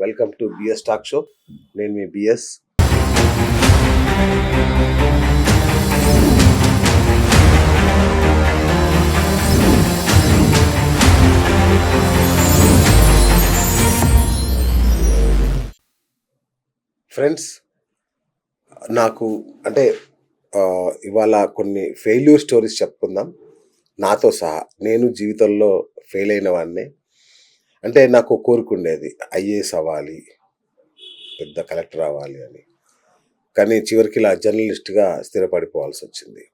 Welcome to BS talk show. నేను మీ BS. Friends, నాకు అంటే ఇవాళ కొన్ని ఫెయిల్యూర్ స్టోరీస్ చెప్పుకుందాం. నాతో సహా నేను జీవితంలో ఫెయిల్ అయిన వాడిని. అంటే నాకు కోరిక ఉండేది ఐఏఎస్ అవ్వాలి, పెద్ద కలెక్టర్ అవ్వాలి అని. కానీ చివరికి ఇలా జర్నలిస్ట్గా స్థిరపడిపోవాల్సి వచ్చింది.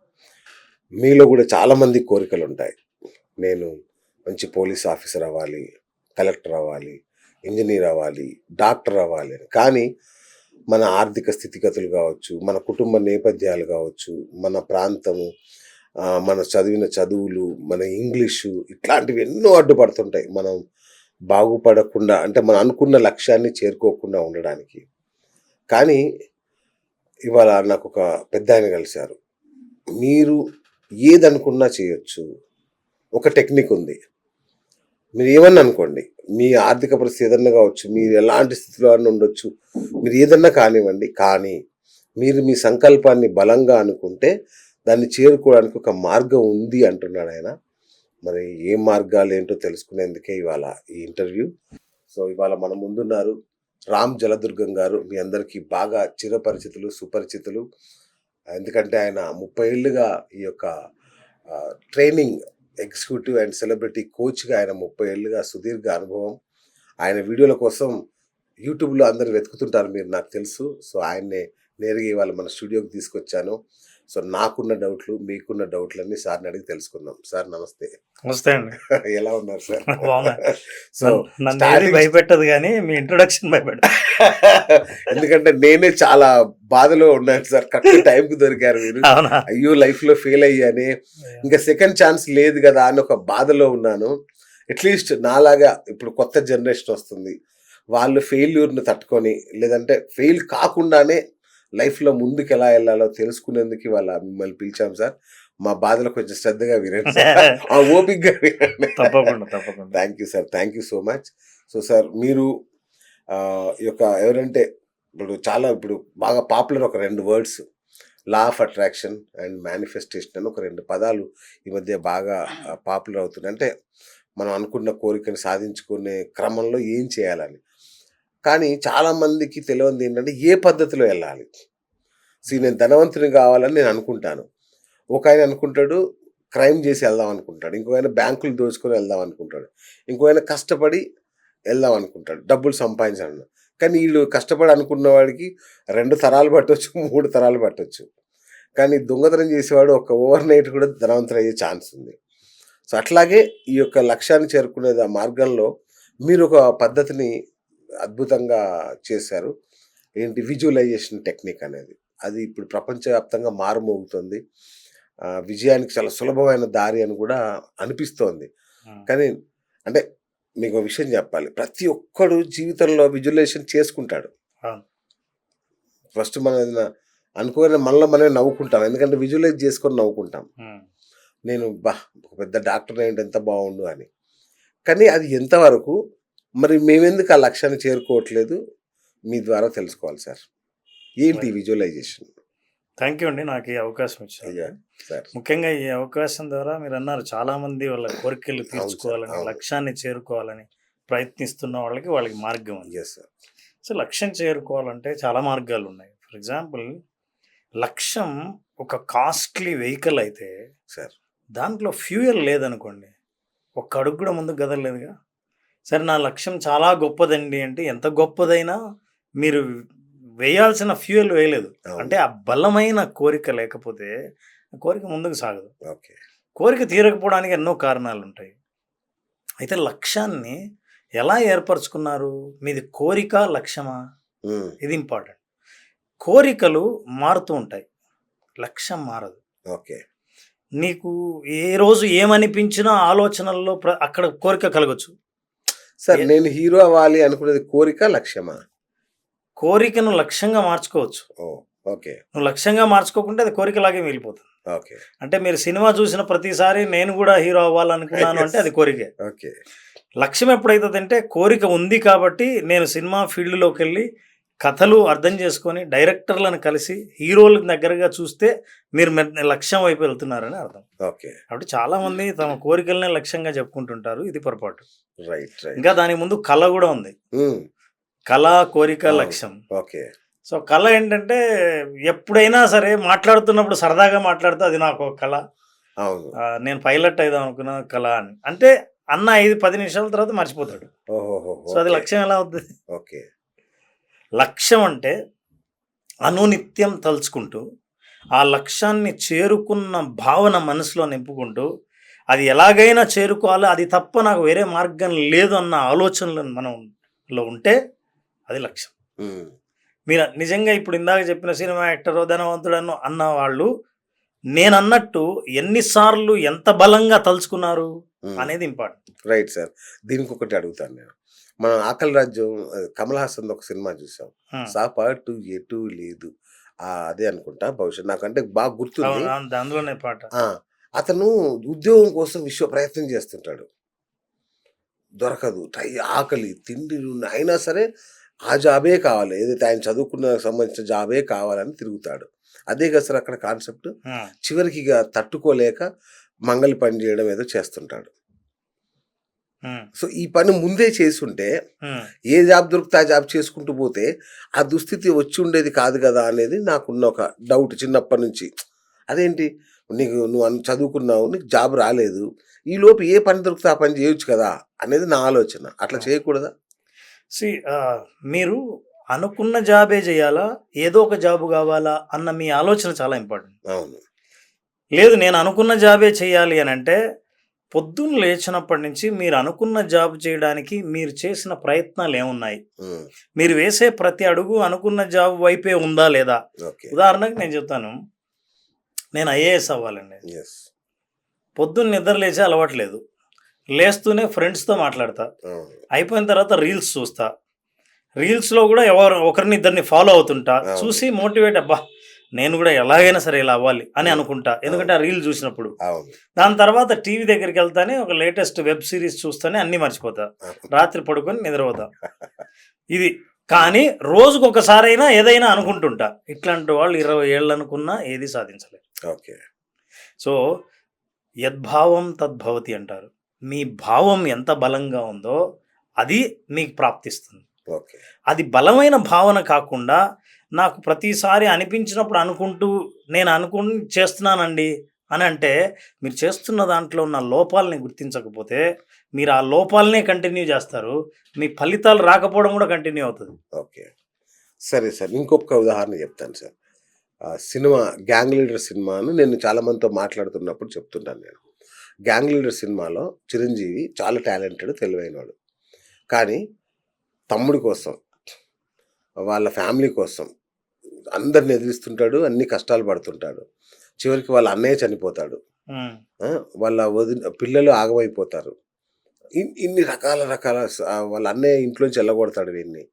మీలో కూడా చాలామంది కోరికలు ఉంటాయి. నేను మంచి పోలీస్ ఆఫీసర్ అవ్వాలి, కలెక్టర్ అవ్వాలి, ఇంజనీర్ అవ్వాలి, డాక్టర్ అవ్వాలి అని. కానీ మన ఆర్థిక స్థితిగతులు కావచ్చు, మన కుటుంబ నేపథ్యాలు కావచ్చు, మన ప్రాంతము, మన చదివిన చదువులు, మన ఇంగ్లీషు, ఇట్లాంటివి ఎన్నో అడ్డుపడుతుంటాయి మనం బాగుపడకుండా, అంటే మనం అనుకున్న లక్ష్యాన్ని చేరుకోకుండా ఉండడానికి. కానీ ఇవాళ నాకు ఒక పెద్ద ఆయన కలిశారు. మీరు ఏదనుకున్నా చేయొచ్చు, ఒక టెక్నిక్ ఉంది. మీరు ఏమన్నా అనుకోండి, మీ ఆర్థిక పరిస్థితి ఏదన్నా కావచ్చు, మీరు ఎలాంటి స్థితిలో అన్న ఉండొచ్చు, మీరు ఏదన్నా కానివ్వండి, కానీ మీరు మీ సంకల్పాన్ని బలంగా అనుకుంటే దాన్ని చేరుకోవడానికి ఒక మార్గం ఉంది అంటున్నాడు ఆయన. మరి ఏ మార్గాలు ఏంటో తెలుసుకునేందుకే ఇవాళ ఈ ఇంటర్వ్యూ. సో ఇవాళ మన ముందున్నారు రామ్ జలదుర్గం గారు. మీ అందరికీ బాగా చిరపరిచితులు, సుపరిచితులు. ఎందుకంటే ఆయన 30 ఏళ్ళుగా ఈ యొక్క ట్రైనింగ్ ఎగ్జిక్యూటివ్ అండ్ సెలబ్రిటీ కోచ్గా ఆయన 30 ఏళ్ళుగా సుదీర్ఘ అనుభవం. ఆయన వీడియోల కోసం యూట్యూబ్లో అందరు వెతుకుతుంటారు, మీరు నాకు తెలుసు. సో ఆయన్నే నేరుగా ఇవాళ మన స్టూడియోకి తీసుకొచ్చాను. సో నాకున్న డౌట్లు, మీకున్న డౌట్లన్నీ సార్ని అడిగి తెలుసుకుందాం. సార్ నమస్తే. నమస్తే అండి. ఎలా ఉన్నారు సార్? సో నన్ను భయపెట్టదు కానీ మీ ఇంట్రొడక్షన్ భయపెట్ట. ఎందుకంటే నేనే చాలా బాధలో ఉన్నాను సార్. కరెక్ట్ టైంకి దొరికారు మీరు. అయ్యో లైఫ్ లో ఫెయిల్ అయ్యానే, ఇంకా సెకండ్ ఛాన్స్ లేదు కదా అని ఒక బాధలో ఉన్నాను. అట్లీస్ట్ నాలాగా ఇప్పుడు కొత్త జనరేషన్ వస్తుంది, వాళ్ళు ఫెయిల్యూర్ని తట్టుకొని, లేదంటే ఫెయిల్ కాకుండానే లైఫ్లో ముందుకు ఎలా వెళ్ళాలో తెలుసుకునేందుకు ఇవాళ మిమ్మల్ని పిలిచాం సార్. మా బాధలు కొంచెం శ్రద్ధగా వినండి సార్, ఓపిక్గా వినండి. తప్పకుండా తప్పకుండా. Thank you sir, thank you so much. So sir, మీరు ఈ యొక్క ఎవరంటే ఇప్పుడు బాగా పాపులర్ ఒక 2 words, law of attraction and manifestation అని ఒక 2 పదాలు ఈ మధ్య బాగా పాపులర్ అవుతున్నాయి. అంటే మనం అనుకున్న కోరికను సాధించుకునే క్రమంలో ఏం చేయాలని. కానీ చాలామందికి తెలియదు ఏంటంటే ఏ పద్ధతిలో వెళ్ళాలి. నేను ధనవంతుని కావాలని నేను అనుకుంటాను. ఒక ఆయన అనుకుంటాడు క్రైమ్ చేసి వెళ్దాం అనుకుంటాడు, ఇంకో ఆయన బ్యాంకులు దోచుకొని వెళ్దాం అనుకుంటాడు, ఇంకో ఆయన కష్టపడి వెళ్దాం అనుకుంటాడు, డబ్బులు సంపాదించాలను. కానీ వీళ్ళు కష్టపడి అనుకున్న వాడికి 2 తరాలు పట్టవచ్చు, 3 తరాలు పట్టవచ్చు. కానీ దొంగతనం చేసేవాడు ఒక ఓవర్ నైట్ కూడా ధనవంతులు అయ్యే ఛాన్స్ ఉంది. సో అట్లాగే ఈ యొక్క లక్ష్యాన్ని చేరుకునే మార్గంలో మీరు ఒక పద్ధతిని అద్భుతంగా చేశారు. ఏంటి? విజువలైజేషన్ టెక్నిక్ అనేది. అది ఇప్పుడు ప్రపంచవ్యాప్తంగా మారుమోగుతుంది. విజయానికి చాలా సులభమైన దారి అని కూడా అనిపిస్తోంది. కానీ అంటే మీకు ఒక విషయం చెప్పాలి, ప్రతి ఒక్కడు జీవితంలో విజువలైజేషన్ చేసుకుంటాడు. ఫస్ట్ మనం ఏదైనా అనుకోని మనలో మనమే నవ్వుకుంటాం, ఎందుకంటే విజువలైజ్ చేసుకొని నవ్వుకుంటాం. నేను ఒక పెద్ద డాక్టర్ ఏంటి ఎంత బాగుండు అని. కానీ అది ఎంతవరకు, మరి మేమెందుకు ఆ లక్ష్యాన్ని చేరుకోవట్లేదు, మీ ద్వారా తెలుసుకోవాలి సార్. ఏంటి విజువలైజేషన్? థ్యాంక్ యూ అండి, నాకు ఈ అవకాశం ఇచ్చారు. ముఖ్యంగా ఈ అవకాశం ద్వారా మీరు అన్నారు చాలామంది వాళ్ళ కోరికలు తీర్చుకోవాలని, లక్ష్యాన్ని చేరుకోవాలని ప్రయత్నిస్తున్న వాళ్ళకి మార్గం ఉంది. సో లక్ష్యం చేరుకోవాలంటే చాలా మార్గాలు ఉన్నాయి. ఫర్ ఎగ్జాంపుల్, లక్ష్యం ఒక కాస్ట్లీ వెహికల్ అయితే సార్, దాంట్లో ఫ్యూయల్ లేదనుకోండి, ఒక్క అడుగు కూడా ముందుకు కదలలేదుగా. సరే, నా లక్ష్యం చాలా గొప్పదండి అంటే ఎంత గొప్పదైనా మీరు వేయాల్సిన ఫ్యూయల్ వేయలేదు అంటే ఆ బలమైన కోరిక లేకపోతే కోరిక ముందుకు సాగదు. ఓకే, కోరిక తీరకపోవడానికి ఎన్నో కారణాలు ఉంటాయి. అయితే లక్ష్యాన్ని ఎలా ఏర్పరచుకున్నారు? మీది కోరిక లక్ష్యమా? ఇది ఇంపార్టెంట్. కోరికలు మారుతూ ఉంటాయి, లక్ష్యం మారదు. ఓకే, నీకు ఏ రోజు ఏమనిపించినా ఆలోచనల్లో అక్కడ కోరిక కలగచ్చు. సార్, నేను హీరో అవ్వాలి అనుకునేది కోరిక లక్ష్యమా? కోరికను లక్ష్యంగా మార్చుకోవచ్చు. ఓకే, నువ్వు లక్ష్యంగా మార్చుకోకుంటే అది కోరికలాగే మిగిలిపోతుంది. ఓకే, అంటే మీరు సినిమా చూసిన ప్రతిసారి నేను కూడా హీరో అవ్వాలనుకున్నాను అంటే అది కోరికే. ఓకే, లక్ష్యం ఎప్పుడైతుందంటే కోరిక ఉంది కాబట్టి నేను సినిమా ఫీల్డ్లోకి వెళ్ళి కథలు అర్థం చేసుకొని డైరెక్టర్లను కలిసి హీరోల దగ్గరగా చూస్తే మీరు లక్ష్యం వైపు వెళ్తున్నారని అర్థం. ఓకే. కాబట్టి చాలామంది తమ కోరికలనే లక్ష్యంగా చెప్పుకుంటుంటారు. ఇది పొరపాటు. రైట్. ఇంకా దాని ముందు కళ కూడా ఉంది. కళ, కోరిక, లక్ష్యం. ఓకే. సో కళ ఏంటంటే ఎప్పుడైనా సరే మాట్లాడుతున్నప్పుడు సరదాగా మాట్లాడితే అది నాకు ఒక కళ. అవును. నేను పైలట్ అయిదాం అనుకున్న కళ అని అంటే అన్న 5-10 నిమిషాల తర్వాత మర్చిపోతాడు. సో అది లక్ష్యం ఎలా అవుతుంది? ఓకే. లక్ష్యం అంటే అనునిత్యం తలుచుకుంటూ ఆ లక్ష్యాన్ని చేరుకున్న భావన మనసులో నింపుకుంటూ అది ఎలాగైనా చేరుకోవాలి, అది తప్ప నాకు వేరే మార్గం లేదు అన్న ఆలోచనలు మనలో ఉంటే అది లక్ష్యం. మీరు నిజంగా ఇప్పుడు ఇందాక చెప్పిన సినిమా యాక్టర్ ధనవంతుడను అన్న వాళ్ళు నేను అన్నట్టు ఎన్నిసార్లు ఎంత బలంగా తలుచుకున్నారు అనేది ఇంపార్టెంట్. Right sir. దీనికి ఒకటి అడుగుతాను నేను. మనం ఆకలి రాజ్యం కమల్ హాసన్ ఒక సినిమా చూసాం, సాపాటు ఎటు లేదు, అదే అనుకుంటా బహుశా, నాకంటే బాగా గుర్తుంది. అందులోనే పాట. అతను ఉద్యోగం కోసం ప్రయత్నం చేస్తుంటాడు, దొరకదు, ఆకలి తిండి అయినా సరే ఆ జాబే కావాలి, ఏదైతే ఆయన చదువుకున్న సంబంధించిన జాబే కావాలని తిరుగుతాడు. అదే కదా సార్ అక్కడ కాన్సెప్ట్. చివరికి ఇక తట్టుకోలేక మంగళ పని చేయడం ఏదో చేస్తుంటాడు. సో ఈ పని ముందే చేసుంటే ఏ జాబ్ దొరికితే ఆ జాబ్ చేసుకుంటూ పోతే ఆ దుస్థితి వచ్చి ఉండేది కాదు కదా అనేది నాకున్న ఒక డౌట్ చిన్నప్పటి నుంచి. అదేంటి నువ్వు చదువుకున్నావు, నీకు జాబ్ రాలేదు, ఈ లోపు ఏ పని దొరికితే ఆ పని చేయొచ్చు కదా అనేది నా ఆలోచన. అట్లా చేయకూడదా? మీరు అనుకున్న జాబే చేయాలా, ఏదో ఒక జాబ్ కావాలా అన్న మీ ఆలోచన చాలా ఇంపార్టెంట్. అవును. లేదు నేను అనుకున్న జాబే చేయాలి అని అంటే పొద్దున్న లేచినప్పటి నుంచి మీరు అనుకున్న జాబ్ చేయడానికి మీరు చేసిన ప్రయత్నాలు ఏమున్నాయి, మీరు వేసే ప్రతి అడుగు అనుకున్న జాబ్ వైపే ఉందా లేదా. ఉదాహరణకు నేను చెప్తాను, నేను ఐఏఎస్ అవ్వాలండి. పొద్దున్న నిద్ర లేచే అలవాట్లేదు, లేస్తూనే ఫ్రెండ్స్తో మాట్లాడతా, అయిపోయిన తర్వాత రీల్స్ చూస్తా, రీల్స్లో కూడా ఒకరిని ఇద్దరిని ఫాలో అవుతుంటా, చూసి మోటివేట్ అబ్బా నేను కూడా ఎలాగైనా సరే ఇలా అవ్వాలి అని అనుకుంటా, ఎందుకంటే ఆ రీల్ చూసినప్పుడు. దాని తర్వాత టీవీ దగ్గరికి వెళ్తానే ఒక లేటెస్ట్ వెబ్ సిరీస్ చూస్తానే అన్నీ మర్చిపోతా, రాత్రి పడుకొని నిద్రపోతా. ఇది కానీ రోజుకు ఒకసారైనా ఏదైనా అనుకుంటుంటా. ఇట్లాంటి వాళ్ళు 20 ఏళ్ళు అనుకున్నా ఏది సాధించలేదు. ఓకే. సో యద్భావం తద్భవతి అంటారు. మీ భావం ఎంత బలంగా ఉందో అది మీకు ప్రాప్తిస్తుంది. అది బలమైన భావన కాకుండా నాకు ప్రతిసారి అనిపించినప్పుడు అనుకుంటూ నేను చేస్తున్నానండి అని అంటే మీరు చేస్తున్న దాంట్లో ఉన్న లోపాలని గుర్తించకపోతే మీరు ఆ లోపాలనే కంటిన్యూ చేస్తారు, మీ ఫలితాలు రాకపోవడం కూడా కంటిన్యూ అవుతుంది. ఓకే. సరే సార్, ఇంకొక ఉదాహరణ చెప్తాను సార్. సినిమా గ్యాంగ్ లీడర్ సినిమాను నేను చాలామందితో మాట్లాడుతున్నప్పుడు చెప్తుంటాను. నేను గ్యాంగ్ లీడర్ సినిమాలో చిరంజీవి చాలా టాలెంటెడ్, తెలివైనవాడు. కానీ తమ్ముడి కోసం, వాళ్ళ ఫ్యామిలీ కోసం అందరిని ఎదిరిస్తుంటాడు, అన్ని కష్టాలు పడుతుంటాడు. చివరికి వాళ్ళ అన్నయ్య చనిపోతాడు, వాళ్ళ పిల్లలు ఆగమైపోతారు, ఇన్ని రకాల వాళ్ళ అన్నయ్య ఇంట్లోంచి వెళ్ళగొడతాడు వీడిని,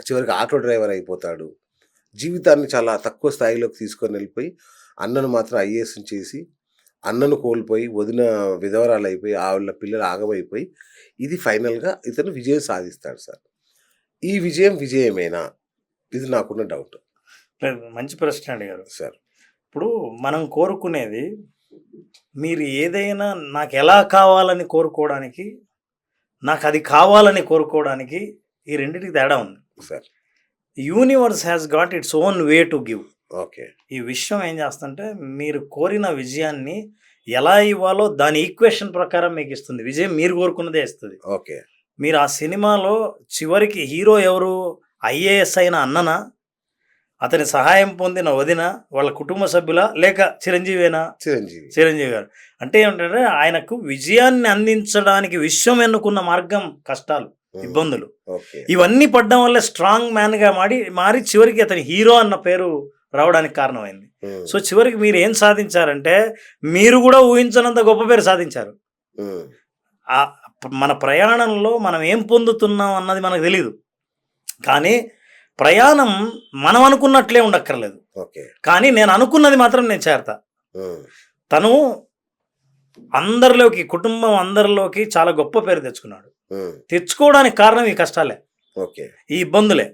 చివరికి ఆటో డ్రైవర్ అయిపోతాడు. జీవితాన్ని చాలా తక్కువ స్థాయిలోకి తీసుకొని వెళ్ళిపోయి అన్నను మాత్రం ఐఏఎస్ చేసి అన్నను కోల్పోయి వదిన విధవరాలు అయిపోయి వాళ్ళ పిల్లలు ఆగమైపోయి ఇది ఫైనల్గా ఇతను విజయం సాధిస్తాడు సార్. ఈ విజయమేనా? ఇది నాకున్న డౌట్. మంచి ప్రశ్న అడిగారు సార్. ఇప్పుడు మనం కోరుకునేది మీరు ఏదైనా నాకు ఎలా కావాలని కోరుకోవడానికి, నాకు అది కావాలని కోరుకోవడానికి ఈ రెండింటికి తేడా ఉంది sir. Universe has got its own way to give. Okay. ఈ విషయం ఏం చేస్తుంటే మీరు కోరిన విజయాన్ని ఎలా ఇవ్వాలో దాని ఈక్వేషన్ ప్రకారం మీకు ఇస్తుంది. విజయం మీరు కోరుకున్నదే ఇస్తుంది. ఓకే. మీరు ఆ సినిమాలో చివరికి హీరో ఎవరు, ఐఏఎస్ అయిన అన్ననా, అతని సహాయం పొందిన వదిన, వాళ్ళ కుటుంబ సభ్యుల, లేక చిరంజీవేనా? చిరంజీవి గారు. అంటే ఏమిటంటే ఆయనకు విజయాన్ని అందించడానికి విశ్వం ఎన్నుకున్న మార్గం కష్టాలు, ఇబ్బందులు, ఇవన్నీ పడ్డం వల్ల స్ట్రాంగ్ మ్యాన్గా మారి చివరికి అతని హీరో అన్న పేరు రావడానికి కారణమైంది. సో చివరికి మీరు ఏం సాధించారంటే మీరు కూడా ఊహించనంత గొప్ప పేరు సాధించారు. మన ప్రయాణంలో మనం ఏం పొందుతున్నాం అన్నది మనకు తెలియదు, కానీ ప్రయాణం మనం అనుకున్నట్లే ఉండక్కర్లేదు. కానీ నేను అనుకున్నది మాత్రం నేను చేరతా. తను అందరిలోకి, కుటుంబం అందరిలోకి చాలా గొప్ప పేరు తెచ్చుకున్నాడు. తెచ్చుకోవడానికి కారణం ఈ కష్టాలే, ఓకే. ఈ ఇబ్బందులే.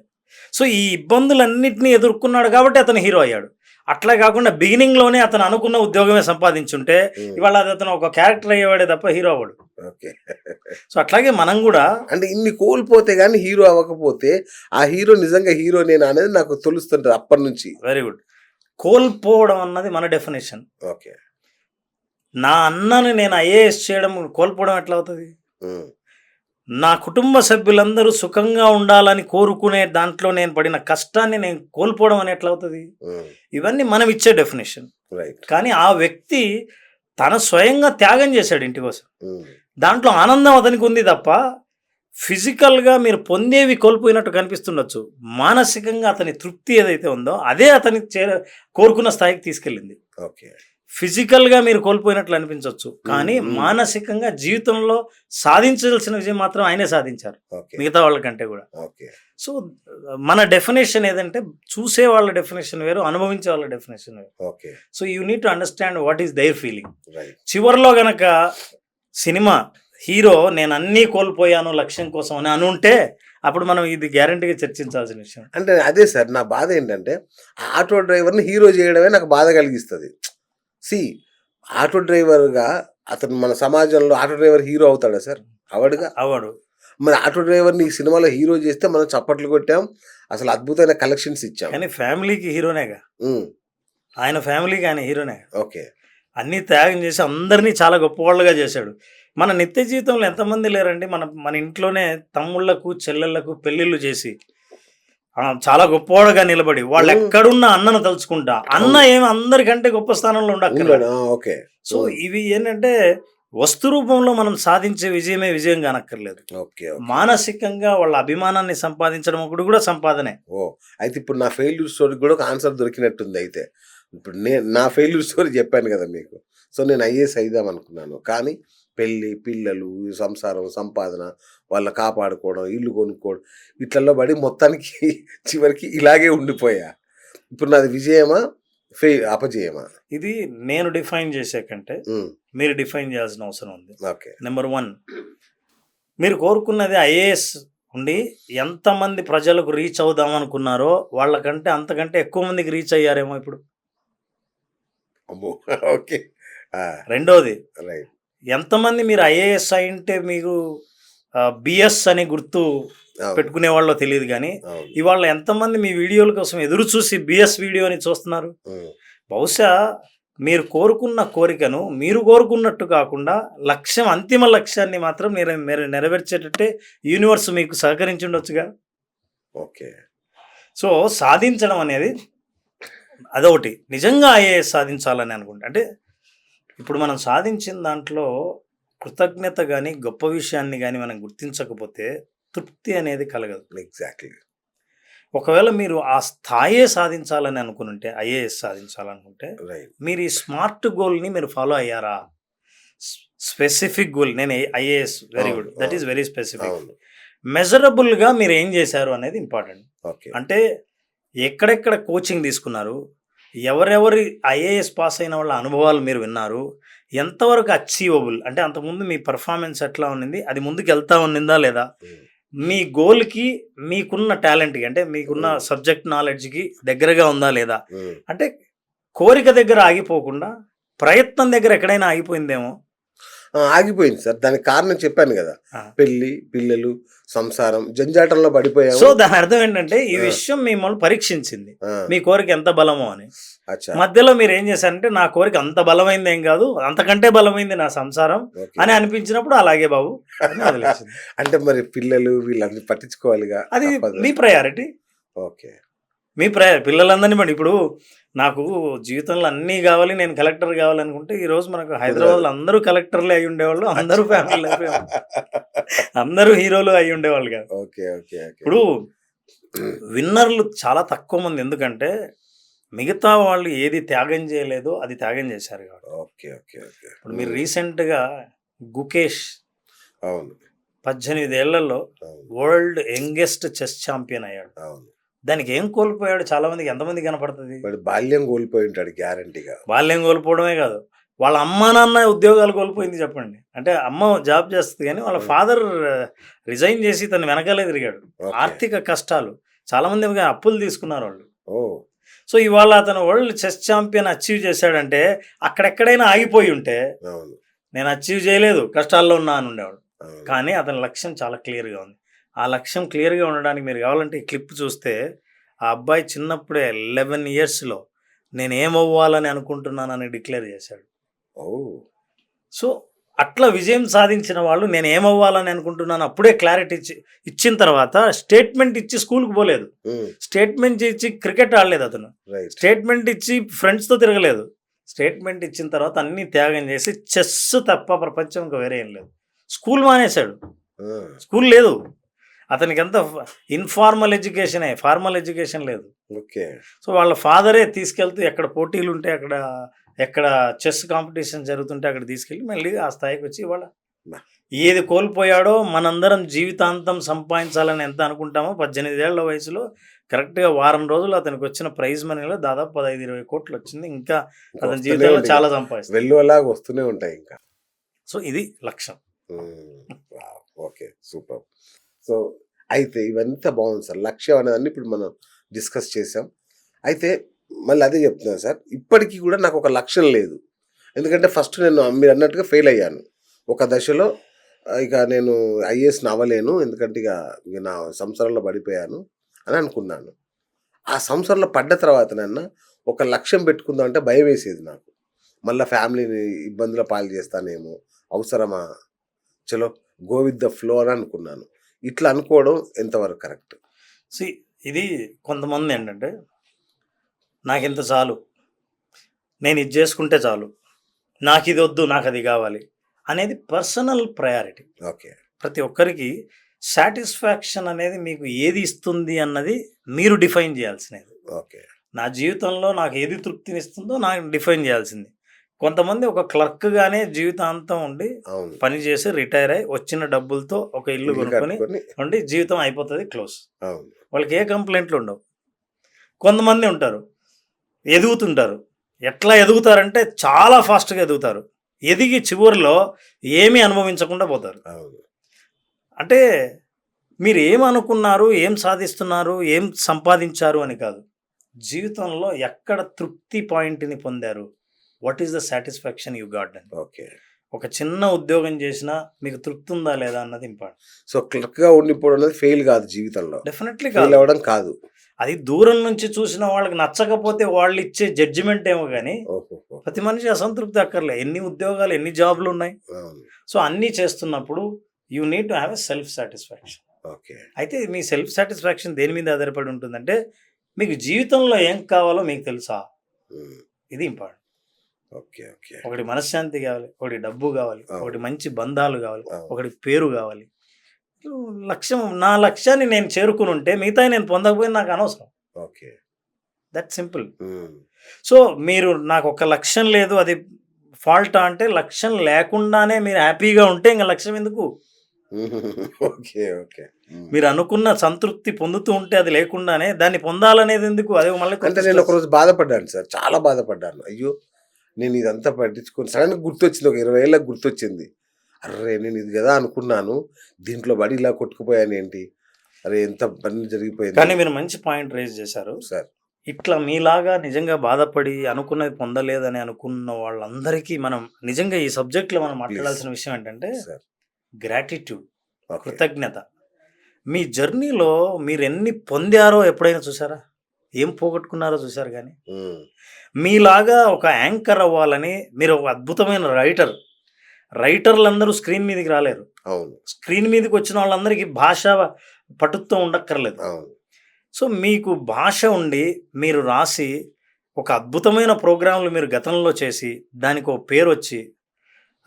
సో ఈ ఇబ్బందులన్నింటినీ ఎదుర్కొన్నాడు కాబట్టి అతను హీరో అయ్యాడు. అట్లా కాకుండా బిగినింగ్లోనే అతను అనుకున్న ఉద్యోగమే సంపాదించుంటే ఇవాళ అది అతను ఒక క్యారెక్టర్ అయ్యేవాడే తప్ప హీరో అవ్వడు. ఓకే. సో అట్లాగే మనం కూడా అంటే ఇన్ని కోల్పోతే కానీ హీరో అవ్వకపోతే ఆ హీరో నిజంగా హీరో నేను అనేది నాకు తెలుస్తుంటది అప్పటి నుంచి. Very good. కోల్పోవడం అన్నది మన డెఫినేషన్. ఓకే. నా అన్నని నేను ఐఏఎస్ చేయడం కోల్పోవడం ఎట్లా అవుతుంది? నా కుటుంబ సభ్యులందరూ సుఖంగా ఉండాలని కోరుకునే దాంట్లో నేను పడిన కష్టాన్ని నేను కోల్పోవడం అని ఎట్లా అవుతుంది? ఇవన్నీ మనం ఇచ్చే డెఫినేషన్. కానీ ఆ వ్యక్తి తన స్వయంగా త్యాగం చేశాడు ఇంటి కోసం. దాంట్లో ఆనందం అతనికి ఉంది తప్ప ఫిజికల్గా మీరు పొందేవి కోల్పోయినట్టు కనిపిస్తుండొచ్చు. మానసికంగా అతని తృప్తి ఏదైతే ఉందో అదే అతని కోరుకున్న స్థాయికి తీసుకెళ్ళింది. ఓకే. ఫిజికల్గా మీరు కోల్పోయినట్లు అనిపించవచ్చు, కానీ మానసికంగా జీవితంలో సాధించాల్సిన విజయం మాత్రం ఆయనే సాధించారు మిగతా వాళ్ళకంటే కూడా. సో మన డెఫినేషన్ ఏదంటే చూసే వాళ్ళ డెఫినేషన్ వేరు, అనుభవించే వాళ్ళ డెఫినేషన్ వేరు. So you need to understand what is their feeling. చివరిలో గనక సినిమా హీరో నేను అన్నీ కోల్పోయాను లక్ష్యం కోసం అని అనుంటే అప్పుడు మనం ఇది గ్యారంటీగా చర్చించాల్సిన విషయం. అంటే అదే సార్ నా బాధ ఏంటంటే ఆటో డ్రైవర్ని హీరో చేయడమే నాకు బాధ కలిగిస్తుంది. ఆటో డ్రైవర్గా అతను మన సమాజంలో ఆటో డ్రైవర్ హీరో అవుతాడా సార్? అవడు. మరి ఆటో డ్రైవర్ని ఈ సినిమాలో హీరో చేస్తే మనం చప్పట్లు కొట్టాం, అసలు అద్భుతమైన కలెక్షన్స్ ఇచ్చాం. కానీ ఫ్యామిలీకి హీరోనేగా, ఆయన ఫ్యామిలీకి ఆయన హీరోనే. ఓకే. అన్నీ త్యాగం చేసి అందరినీ చాలా గొప్పవాళ్ళుగా చేశాడు. మన నిత్య జీవితంలో ఎంతమంది లేరండి మన ఇంట్లోనే తమ్ముళ్లకు చెల్లెళ్లకు పెళ్ళిళ్ళు చేసి చాలా గొప్పవాడుగా నిలబడి వాళ్ళు ఎక్కడున్న అన్నను తలుచుకుంటా, అన్న ఏమి అందరికంటే గొప్ప స్థానంలో ఉండక్కర్లేదు. ఓకే. సో ఇవి ఏంటంటే వస్తు రూపంలో మనం సాధించే విజయమే విజయం కానక్కర్లేదు. మానసికంగా వాళ్ళ అభిమానాన్ని సంపాదించడం ఒకటి కూడా సంపాదనే. అయితే ఇప్పుడు నా ఫెయిల్యూర్ స్టోరీకి కూడా ఒక ఆన్సర్ దొరికినట్టుంది. అయితే ఇప్పుడు నా ఫెయిల్యూర్ స్టోరీ చెప్పాను కదా మీకు. సో నేను ఐఏఎస్ అయిదాం అనుకున్నాను, కానీ పెళ్ళి, పిల్లలు, సంసారం, సంపాదన, వాళ్ళని కాపాడుకోవడం, ఇల్లు కొనుక్కోవడం, వీటిల్లో పడి మొత్తానికి చివరికి ఇలాగే ఉండిపోయా. ఇప్పుడు నాది విజయమా అపజయమా? ఇది నేను డిఫైన్ చేసే కంటే మీరు డిఫైన్ చేయాల్సిన అవసరం ఉంది. నెంబర్ 1, మీరు కోరుకున్నది ఐఏఎస్ ఉండి ఎంతమంది ప్రజలకు రీచ్ అవుదాం అనుకున్నారో వాళ్ళకంటే అంతకంటే ఎక్కువ మందికి రీచ్ అయ్యారేమో ఇప్పుడు. ఓకే. రెండోది, ఎంతమంది మీరు ఐఏఎస్ అయింటే మీకు బిఎస్ అని గుర్తు పెట్టుకునే వాళ్ళో తెలియదు, కానీ ఇవాళ ఎంతమంది మీ వీడియోల కోసం ఎదురు చూసి బిఎస్ వీడియోని చూస్తున్నారు. బహుశా మీరు కోరుకున్న కోరికను మీరు కోరుకున్నట్టు కాకుండా లక్ష్యం, అంతిమ లక్ష్యాన్ని మాత్రం మీరు నెరవేర్చేటట్టే యూనివర్స్ మీకు సహకరించి ఉండొచ్చుగా. ఓకే. సో సాధించడం అనేది అదొకటి. నిజంగా ఐఏఎస్ సాధించాలని అనుకుంటే, అంటే ఇప్పుడు మనం సాధించిన దాంట్లో కృతజ్ఞత కానీ గొప్ప విషయాన్ని కానీ మనం గుర్తించకపోతే తృప్తి అనేది కలగదు. ఎగ్జాక్ట్లీ. ఒకవేళ మీరు ఆ స్థాయే సాధించాలని అనుకుంటే, ఐఏఎస్ సాధించాలనుకుంటే మీరు ఈ స్మార్ట్ గోల్ని మీరు ఫాలో అయ్యారా? స్పెసిఫిక్ గోల్, నేను IAS, very good, that is very specific. మెజరబుల్గా మీరు ఏం చేశారు అనేది ఇంపార్టెంట్. అంటే ఎక్కడెక్కడ కోచింగ్ తీసుకున్నారు, ఎవరెవరి ఐఏఎస్ పాస్ అయిన వాళ్ళ అనుభవాలు మీరు విన్నారు, ఎంతవరకు అచీవబుల్, అంటే అంతకుముందు మీ పర్ఫార్మెన్స్ ఎట్లా ఉన్నింది, అది ముందుకు వెళ్తా ఉన్నిందా లేదా, మీ గోల్కి మీకున్న టాలెంట్కి, అంటే మీకున్న సబ్జెక్ట్ నాలెడ్జ్కి దగ్గరగా ఉందా లేదా. అంటే కోరిక దగ్గర ఆగిపోకుండా ప్రయత్నం దగ్గర ఎక్కడైనా ఆగిపోయిందేమో. ఆగిపోయింది సార్. దానికి కారణం చెప్పాను కదా, పెళ్లి, పిల్లలు, సంసారం, జంజాటంలో పడిపోయాము. సో దాని అర్థం ఏంటంటే ఈ విషయం మిమ్మల్ని పరీక్షించింది, మీ కోరిక ఎంత బలమో అని. మధ్యలో మీరు ఏం చేశారంటే నా కోరిక అంత బలమైంది ఏం కాదు, అంతకంటే బలమైంది నా సంసారం అని అనిపించినప్పుడు అలాగే బాబు అంటే మరి పిల్లలు వీళ్ళందరూ పట్టించుకోవాలిగా, అది మీ ప్రయారిటీ. ఓకే. మీ పిల్లలందరినీ బట్టి ఇప్పుడు నాకు జీవితంలో అన్నీ కావాలి, నేను కలెక్టర్ కావాలనుకుంటే ఈరోజు మనకు హైదరాబాద్లో అందరూ కలెక్టర్లే అయి ఉండేవాళ్ళు, అందరూ ఫ్యామిలీ అందరూ హీరోలు అయి ఉండేవాళ్ళు కాదు. ఇప్పుడు విన్నర్లు చాలా తక్కువ మంది, ఎందుకంటే మిగతా వాళ్ళు ఏది త్యాగం చేయలేదో అది త్యాగం చేశారు కాబట్టి. ఇప్పుడు మీరు రీసెంట్గా గుకేష్ 18 ఏళ్లలో వరల్డ్ యంగెస్ట్ చెస్ ఛాంపియన్ అయ్యాడు. దానికి ఏం కోల్పోయాడు? చాలా మందికి ఎంతమంది కనపడుతుంది? బాల్యం కోల్పోయి ఉంటాడు గ్యారంటీగా. బాల్యం కోల్పోవడమే కాదు, వాళ్ళ అమ్మా నాన్న ఉద్యోగాలు కోల్పోయింది చెప్పండి. అంటే అమ్మ జాబ్ చేస్తుంది కానీ వాళ్ళ ఫాదర్ రిజైన్ చేసి తను వెనకాలే తిరిగాడు. ఆర్థిక కష్టాలు చాలామంది అప్పులు తీసుకున్నారు వాళ్ళు. సో ఇవాళ అతను వరల్డ్ చెస్ ఛాంపియన్ అచీవ్ చేశాడంటే అక్కడెక్కడైనా ఆగిపోయి ఉంటే నేను అచీవ్ చేయలేదు, కష్టాల్లో ఉన్నా అని ఉండేవాడు. కానీ అతని లక్ష్యం చాలా క్లియర్గా ఉంది. ఆ లక్ష్యం క్లియర్గా ఉండడానికి మీరు కావాలంటే ఈ క్లిప్ చూస్తే ఆ అబ్బాయి చిన్నప్పుడే 11 yearsలో నేను ఏమవ్వాలని అనుకుంటున్నానని డిక్లేర్ చేశాడు. సో అట్లా విజయం సాధించిన వాళ్ళు నేను ఏమవ్వాలని అనుకుంటున్నాను అప్పుడే క్లారిటీ ఇచ్చిన తర్వాత స్టేట్మెంట్ ఇచ్చి స్కూల్కి పోలేదు, స్టేట్మెంట్ ఇచ్చి క్రికెట్ ఆడలేదు, అతను స్టేట్మెంట్ ఇచ్చి ఫ్రెండ్స్తో తిరగలేదు. స్టేట్మెంట్ ఇచ్చిన తర్వాత అన్నీ త్యాగం చేసి చెస్ తప్ప ప్రపంచం ఇంకా వేరే ఏం లేదు. స్కూల్ మానేశాడు, స్కూల్ లేదు అతనికి, అంత ఇన్ఫార్మల్ ఎడ్యుకేషనే, ఫార్మల్ ఎడ్యుకేషన్ లేదు. సో వాళ్ళ ఫాదరే తీసుకెళ్తూ ఎక్కడ పోటీలు ఉంటే అక్కడ, ఎక్కడ చెస్ కాంపిటీషన్ జరుగుతుంటే అక్కడ తీసుకెళ్ళి మళ్ళీ ఆ స్థాయికి వచ్చి ఇవాళ ఏది కోల్పోయాడో మనందరం జీవితాంతం సంపాదించాలని ఎంత అనుకుంటామో 18 ఏళ్ల వయసులో కరెక్ట్గా వారం రోజులు అతనికి వచ్చిన ప్రైజ్ మనీలో దాదాపు 15-20 కోట్లు వచ్చింది. ఇంకా అతని జీవితంలో చాలా సంపాదిస్తాడు, వస్తూనే ఉంటాయి ఇంకా. సో ఇది లక్ష్యం. Okay, super. సో అయితే ఇవంతా బాగుంది సార్. లక్ష్యం అనేదాన్ని ఇప్పుడు మనం డిస్కస్ చేసాం. అయితే మళ్ళీ అదే చెప్తున్నాను సార్, ఇప్పటికీ కూడా నాకు ఒక లక్ష్యం లేదు. ఎందుకంటే ఫస్ట్ నేను మీరు అన్నట్టుగా ఫెయిల్ అయ్యాను ఒక దశలో. ఇక నేను ఐఏఎస్ని అవ్వలేను, ఎందుకంటే ఇక నా సంసారంలో పడిపోయాను అని అనుకున్నాను. ఆ సంసారంలో పడ్డ తర్వాత నన్ను ఒక లక్ష్యం పెట్టుకుందాం అంటే భయం వేసేది నాకు. మళ్ళీ ఫ్యామిలీని ఇబ్బందుల పాలు చేస్తానేమో, అవసరమా, చలో గో విత్ ద ఫ్లో అని అనుకున్నాను. ఇట్లా అనుకోవడం ఎంతవరకు కరెక్ట్? ఇది కొంతమంది ఏంటంటే నాకు ఇంత చాలు, నేను ఇది చేసుకుంటే చాలు, నాకు ఇది వద్దు, నాకు అది కావాలి అనేది పర్సనల్ ప్రయారిటీ. ఓకే, ప్రతి ఒక్కరికి సాటిస్ఫాక్షన్ అనేది మీకు ఏది ఇస్తుంది అన్నది మీరు డిఫైన్ చేయాల్సినది. ఓకే, నా జీవితంలో నాకు ఏది తృప్తినిస్తుందో నాకు డిఫైన్ చేయాల్సింది. కొంతమంది ఒక క్లర్క్గానే జీవితాంతం ఉండి పని చేసి రిటైర్ అయ్యి వచ్చిన డబ్బులతో ఒక ఇల్లు కొనుక్కొని ఉండి జీవితం అయిపోతుంది, క్లోజ్. వాళ్ళకి ఏ కంప్లైంట్లు ఉండవు. కొంతమంది ఉంటారు ఎదుగుతుంటారు. ఎట్లా ఎదుగుతారంటే చాలా ఫాస్ట్గా ఎదుగుతారు, ఎదిగి చివరిలో ఏమీ అనుభవించకుండా పోతారు. అంటే మీరు ఏమనుకున్నారు, ఏం సాధిస్తున్నారు, ఏం సంపాదించారు అని కాదు, జీవితంలో ఎక్కడ తృప్తి పాయింట్ని పొందారు, what is the satisfaction you got అని. ఓకే, ఒక చిన్న ఉద్యోగం చేసినా మీకు తృప్తి ఉందా లేదా అన్నది ఇంపార్టెంట్. సో క్లర్క్గా ఉండిపోవడం అనేది ఫెయిల్ కాదు జీవితంలో, డెఫినెట్లీ ఫెయిల్ అవ్వడం కాదు. అది దూరం నుంచి చూసిన వాళ్ళకి నచ్చకపోతే వాళ్ళు ఇచ్చే జడ్జిమెంట్ ఏమో కానీ ప్రతి మనిషి అసంతృప్తి అక్కర్లే. ఎన్ని ఉద్యోగాలు, ఎన్ని జాబ్లు ఉన్నాయి. సో అన్నీ చేస్తున్నప్పుడు you need to have a self satisfaction. Okay, అయితే మీ సెల్ఫ్ సాటిస్ఫాక్షన్ దేని మీద ఆధారపడి ఉంటుందంటే మీకు జీవితంలో ఏం కావాలో మీకు తెలుసా, ఇది ఇంపార్టెంట్. ఓకే, ఓకే, ఒకటి మనశ్శాంతి కావాలి, ఒకటి డబ్బు కావాలి, ఒకటి మంచి బంధాలు కావాలి, ఒకటి పేరు కావాలి. లక్ష్యం, నా లక్ష్యాన్ని నేను చేరుకుని ఉంటే మిగతా నేను పొందకపోయినా నాకు అనవసరం. Okay, that simple. సో మీరు నాకు ఒక లక్ష్యం లేదు అది ఫాల్టా అంటే, లక్ష్యం లేకుండానే మీరు హ్యాపీగా ఉంటే ఇంకా లక్ష్యం ఎందుకు? ఓకే, ఓకే, మీరు అనుకున్న సంతృప్తి పొందుతూ ఉంటే అది లేకుండానే దాన్ని పొందాలనేది ఎందుకు? అదే మళ్ళీ అంటే నేను ఒకరోజు బాధపడ్డాను సార్, చాలా బాధపడ్డాను. అయ్యో నేను ఇదంతా పట్టించుకొని సడన్గా గుర్తొచ్చింది, ఒక 20 ఏళ్ళకి గుర్తొచ్చింది. అర్రే నేను ఇది కదా అనుకున్నాను, దీంట్లో బడి ఇలా కొట్టుకుపోయాను ఏంటి, అరే ఎంత పని జరిగిపోయింది. కానీ మీరు మంచి పాయింట్ రేజ్ చేశారు సార్. ఇట్లా మీలాగా నిజంగా బాధపడి అనుకున్నది పొందలేదని అనుకున్న వాళ్ళందరికీ మనం నిజంగా ఈ సబ్జెక్ట్లో మనం మాట్లాడాల్సిన విషయం ఏంటంటే గ్రాటిట్యూడ్, కృతజ్ఞత. మీ జర్నీలో మీరు ఎన్ని పొందారో ఎప్పుడైనా చూసారా? ఏం పోగొట్టుకున్నారో చూసారు? కానీ మీలాగా ఒక యాంకర్ అవ్వాలని మీరు ఒక అద్భుతమైన రైటర్లందరూ స్క్రీన్ మీదకి రాలేరు. స్క్రీన్ మీదకి వచ్చిన వాళ్ళందరికీ భాష పటుత్వం ఉండక్కర్లేదు. సో మీకు భాష ఉండి మీరు రాసి ఒక అద్భుతమైన ప్రోగ్రాంలు మీరు గతంలో చేసి దానికి ఒక పేరు వచ్చి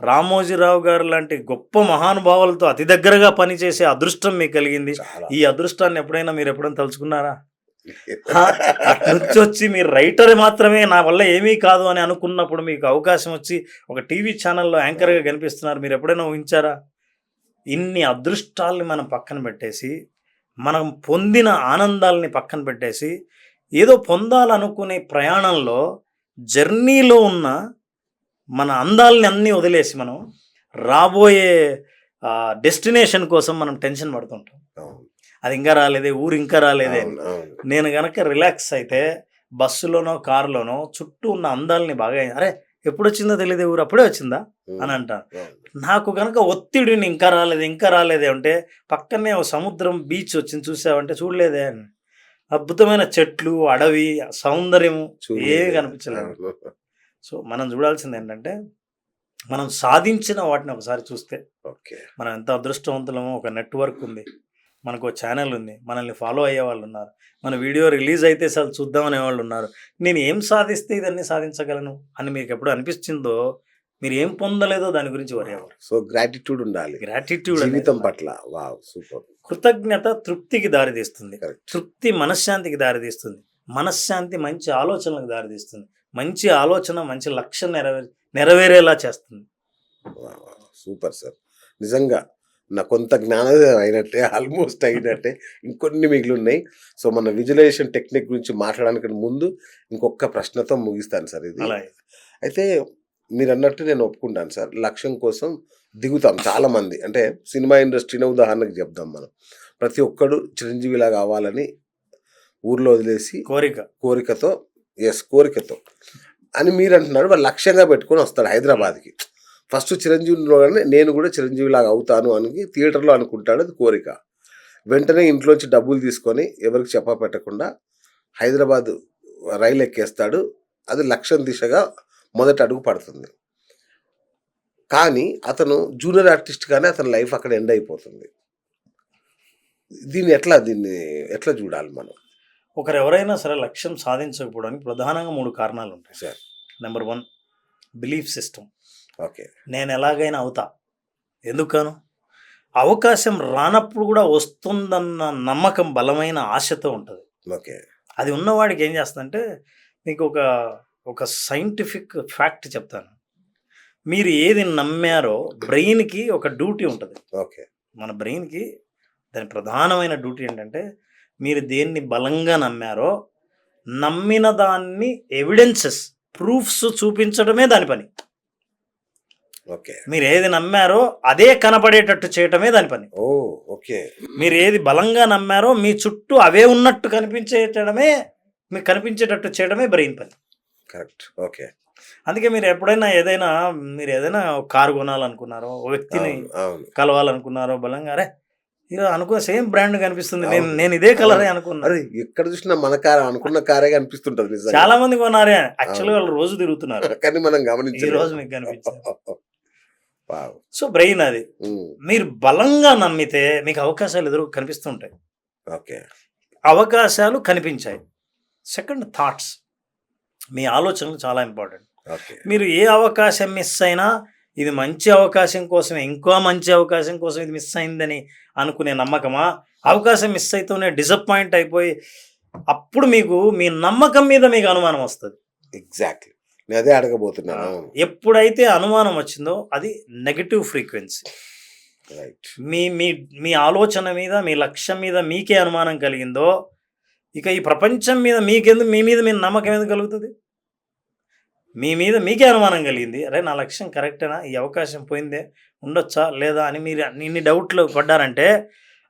రామోజీరావు గారు లాంటి గొప్ప మహానుభావులతో అతి దగ్గరగా పనిచేసే అదృష్టం మీకు కలిగింది. ఈ అదృష్టాన్ని ఎప్పుడైనా తలుచుకున్నారా? నుంచి వచ్చి మీరు రైటర్ మాత్రమే, నా వల్ల ఏమీ కాదు అని అనుకున్నప్పుడు మీకు అవకాశం వచ్చి ఒక టీవీ ఛానల్లో యాంకర్గా కనిపిస్తున్నారు. మీరు ఎప్పుడైనా ఊహించారా? ఇన్ని అదృష్టాలని మనం పక్కన పెట్టేసి, మనం పొందిన ఆనందాలని పక్కన పెట్టేసి, ఏదో పొందాలనుకునే ప్రయాణంలో జర్నీలో ఉన్న మన అందాలని అన్నీ వదిలేసి మనం రాబోయే డెస్టినేషన్ కోసం మనం టెన్షన్ పడుతుంటాం. అవును. అది ఇంకా రాలేదే, ఊరు ఇంకా రాలేదే. అవును. అవును. నేను గనక రిలాక్స్ అయితే బస్సులోనో కారులోనో చుట్టూ ఉన్న అందాలని బాగా అరే ఎప్పుడు వచ్చిందో తెలియదే ఊరు, అప్పుడే వచ్చిందా అని అంటాను. అవును. నాకు గనక ఒత్తిడిని ఇంకా రాలేదు ఇంకా రాలేదే అంటే పక్కనే ఓ సముద్రం బీచ్ వచ్చింది చూసావంటే చూడలేదే అని. అద్భుతమైన చెట్లు, అడవి, సౌందర్యము ఏమి చూడలేదు. కనిపించలేదు. అవును. సో మనం చూడాల్సింది ఏంటంటే మనం సాధించిన వాటిని ఒకసారి చూస్తే ఓకే. మనం ఎంత అదృష్టవంతులమో. ఒక నెట్వర్క్ ఉంది, మనకు ఛానల్ ఉంది, మనల్ని ఫాలో అయ్యే వాళ్ళు ఉన్నారు, మన వీడియో రిలీజ్ అయితే అసలు చూద్దామనే వాళ్ళు ఉన్నారు. నేను ఏం సాధిస్తే ఇదన్నీ సాధించగలను అని మీకు ఎప్పుడు అనిపించిందో, మీరు ఏం పొందలేదో దాని గురించి వరి అవ్వరు. సో గ్రాటిట్యూడ్ ఉండాలి గ్రాటిట్యూడ్ జీవితం పట్ల. Wow, super. కృతజ్ఞత తృప్తికి దారితీస్తుంది. కరెక్ట్. తృప్తి మనశ్శాంతికి దారితీస్తుంది. మనశ్శాంతి మంచి ఆలోచనలకు దారితీస్తుంది. మంచి ఆలోచన మంచి లక్ష్యం నెరవేరేలా చేస్తుంది. Super sir. నిజంగా నా కొంత జ్ఞానోదయం అయినట్టే, ఆల్మోస్ట్ అయినట్టే. ఇంకొన్ని మిగిలి ఉన్నాయి. సో మన విజువలైజేషన్ టెక్నిక్ గురించి మాట్లాడడానికి ముందు ఇంకొక ప్రశ్నతో ముగిస్తాను సార్ ఇది. అలాగే అయితే మీరు అన్నట్టు నేను ఒప్పుకుంటాను సార్. లక్ష్యం కోసం దిగుతాం చాలామంది. అంటే సినిమా ఇండస్ట్రీనే ఉదాహరణకు చెప్దాం మనం. ప్రతి ఒక్కడు చిరంజీవిలా కావాలని ఊర్లో వదిలేసి కోరికతో కోరికతో అని మీరు అంటున్నాడు. వాళ్ళు లక్ష్యంగా పెట్టుకొని వస్తాడు హైదరాబాద్కి. ఫస్ట్ చిరంజీవిలోనే నేను కూడా చిరంజీవిలాగా అవుతాను అని థియేటర్లో అనుకుంటాడు. అది కోరిక. వెంటనే ఇంట్లోంచి డబ్బులు తీసుకొని ఎవరికి చెప్ప పెట్టకుండా హైదరాబాద్ రైలు ఎక్కేస్తాడు. అది లక్ష్యం దిశగా మొదటి అడుగు పడుతుంది. కానీ అతను జూనియర్ ఆర్టిస్ట్గానే అతని లైఫ్ అక్కడ ఎండ్ అయిపోతుంది. దీన్ని ఎట్లా చూడాలి మనం? ఒకరు ఎవరైనా సరే లక్ష్యం సాధించకపోవడానికి ప్రధానంగా 3 కారణాలు ఉంటాయి sir. Number 1 belief system. Okay. నేను ఎలాగైనా అవుతా. ఎందుకను? అవకాశం రానప్పుడు కూడా వస్తుందన్న నమ్మకం బలమైన ఆశతో ఉంటుంది. ఓకే. అది ఉన్నవాడికి ఏం చేస్తుందంటే, మీకు ఒక సైంటిఫిక్ ఫ్యాక్ట్ చెప్తాను. మీరు ఏది నమ్మారో బ్రెయిన్కి ఒక డ్యూటీ ఉంటుంది. ఓకే. మన బ్రెయిన్కి దాని ప్రధానమైన డ్యూటీ ఏంటంటే, మీరు దేన్ని బలంగా నమ్మారో నమ్మిన దాన్ని ఎవిడెన్సెస్ ప్రూఫ్స్ చూపించడమే దాని పని. ఓకే. మీరు ఏది నమ్మారో అదే కనపడేటట్టు చేయటమే దాని పని. ఓకే. మీరు ఏది బలంగా నమ్మారో మీ చుట్టూ అవే ఉన్నట్టు మీకు కనిపించేటట్టు చేయడమే బ్రెయిన్ పని. కరెక్ట్. ఓకే. అందుకే మీరు ఎప్పుడైనా ఏదైనా ఒక కారు కొనాలనుకున్నారో, ఓ వ్యక్తిని కలవాలనుకున్నారో, బలంగా అరే ఇలా అనుకో సేమ్ బ్రాండ్ కనిపిస్తుంది, నేను ఇదే కలరే అనుకున్నా. అరే ఎక్కడ చూసినా మన కారు అనుకున్న కారే కనిపిస్తుంటది. చాలా మంది కొన్నారే, యాక్చువల్గా వాళ్ళు రోజు తిరుగుతున్నారు, కానీ మనం గమనించి ఈ రోజు మీకు కనిపించారు. సో బ్రెయిన్ అది. మీరు బలంగా నమ్మితే మీకు అవకాశాలు కనిపిస్తుంటాయి. ఓకే. అవకాశాలు కనిపించాయి. Second, thoughts. మీ ఆలోచనలు చాలా ఇంపార్టెంట్. మీరు ఏ అవకాశం మిస్ అయినా ఇది మంచి అవకాశం కోసమే, ఇంకో మంచి అవకాశం కోసం ఇది మిస్ అయిందని అనుకునే నమ్మకమా? అవకాశం మిస్ అయితేనే డిసప్పాయింట్ అయిపోయి అప్పుడు మీకు మీ నమ్మకం మీద మీకు అనుమానం వస్తుంది. ఎగ్జాక్ట్లీ, నేను అదే అడగబోతున్నాను. ఎప్పుడైతే అనుమానం వచ్చిందో అది నెగటివ్ ఫ్రీక్వెన్సీ. మీ ఆలోచన మీద, మీ లక్ష్యం మీద మీకే అనుమానం కలిగిందో ఇక ఈ ప్రపంచం మీద మీ మీద నమ్మకం ఎందుకు కలుగుతుంది? మీ మీద మీకే అనుమానం కలిగింది. అరే నా లక్ష్యం కరెక్టేనా, ఈ అవకాశం పోయిందే, ఉండొచ్చా లేదా అని మీరు ఇన్ని డౌట్లు పడ్డారంటే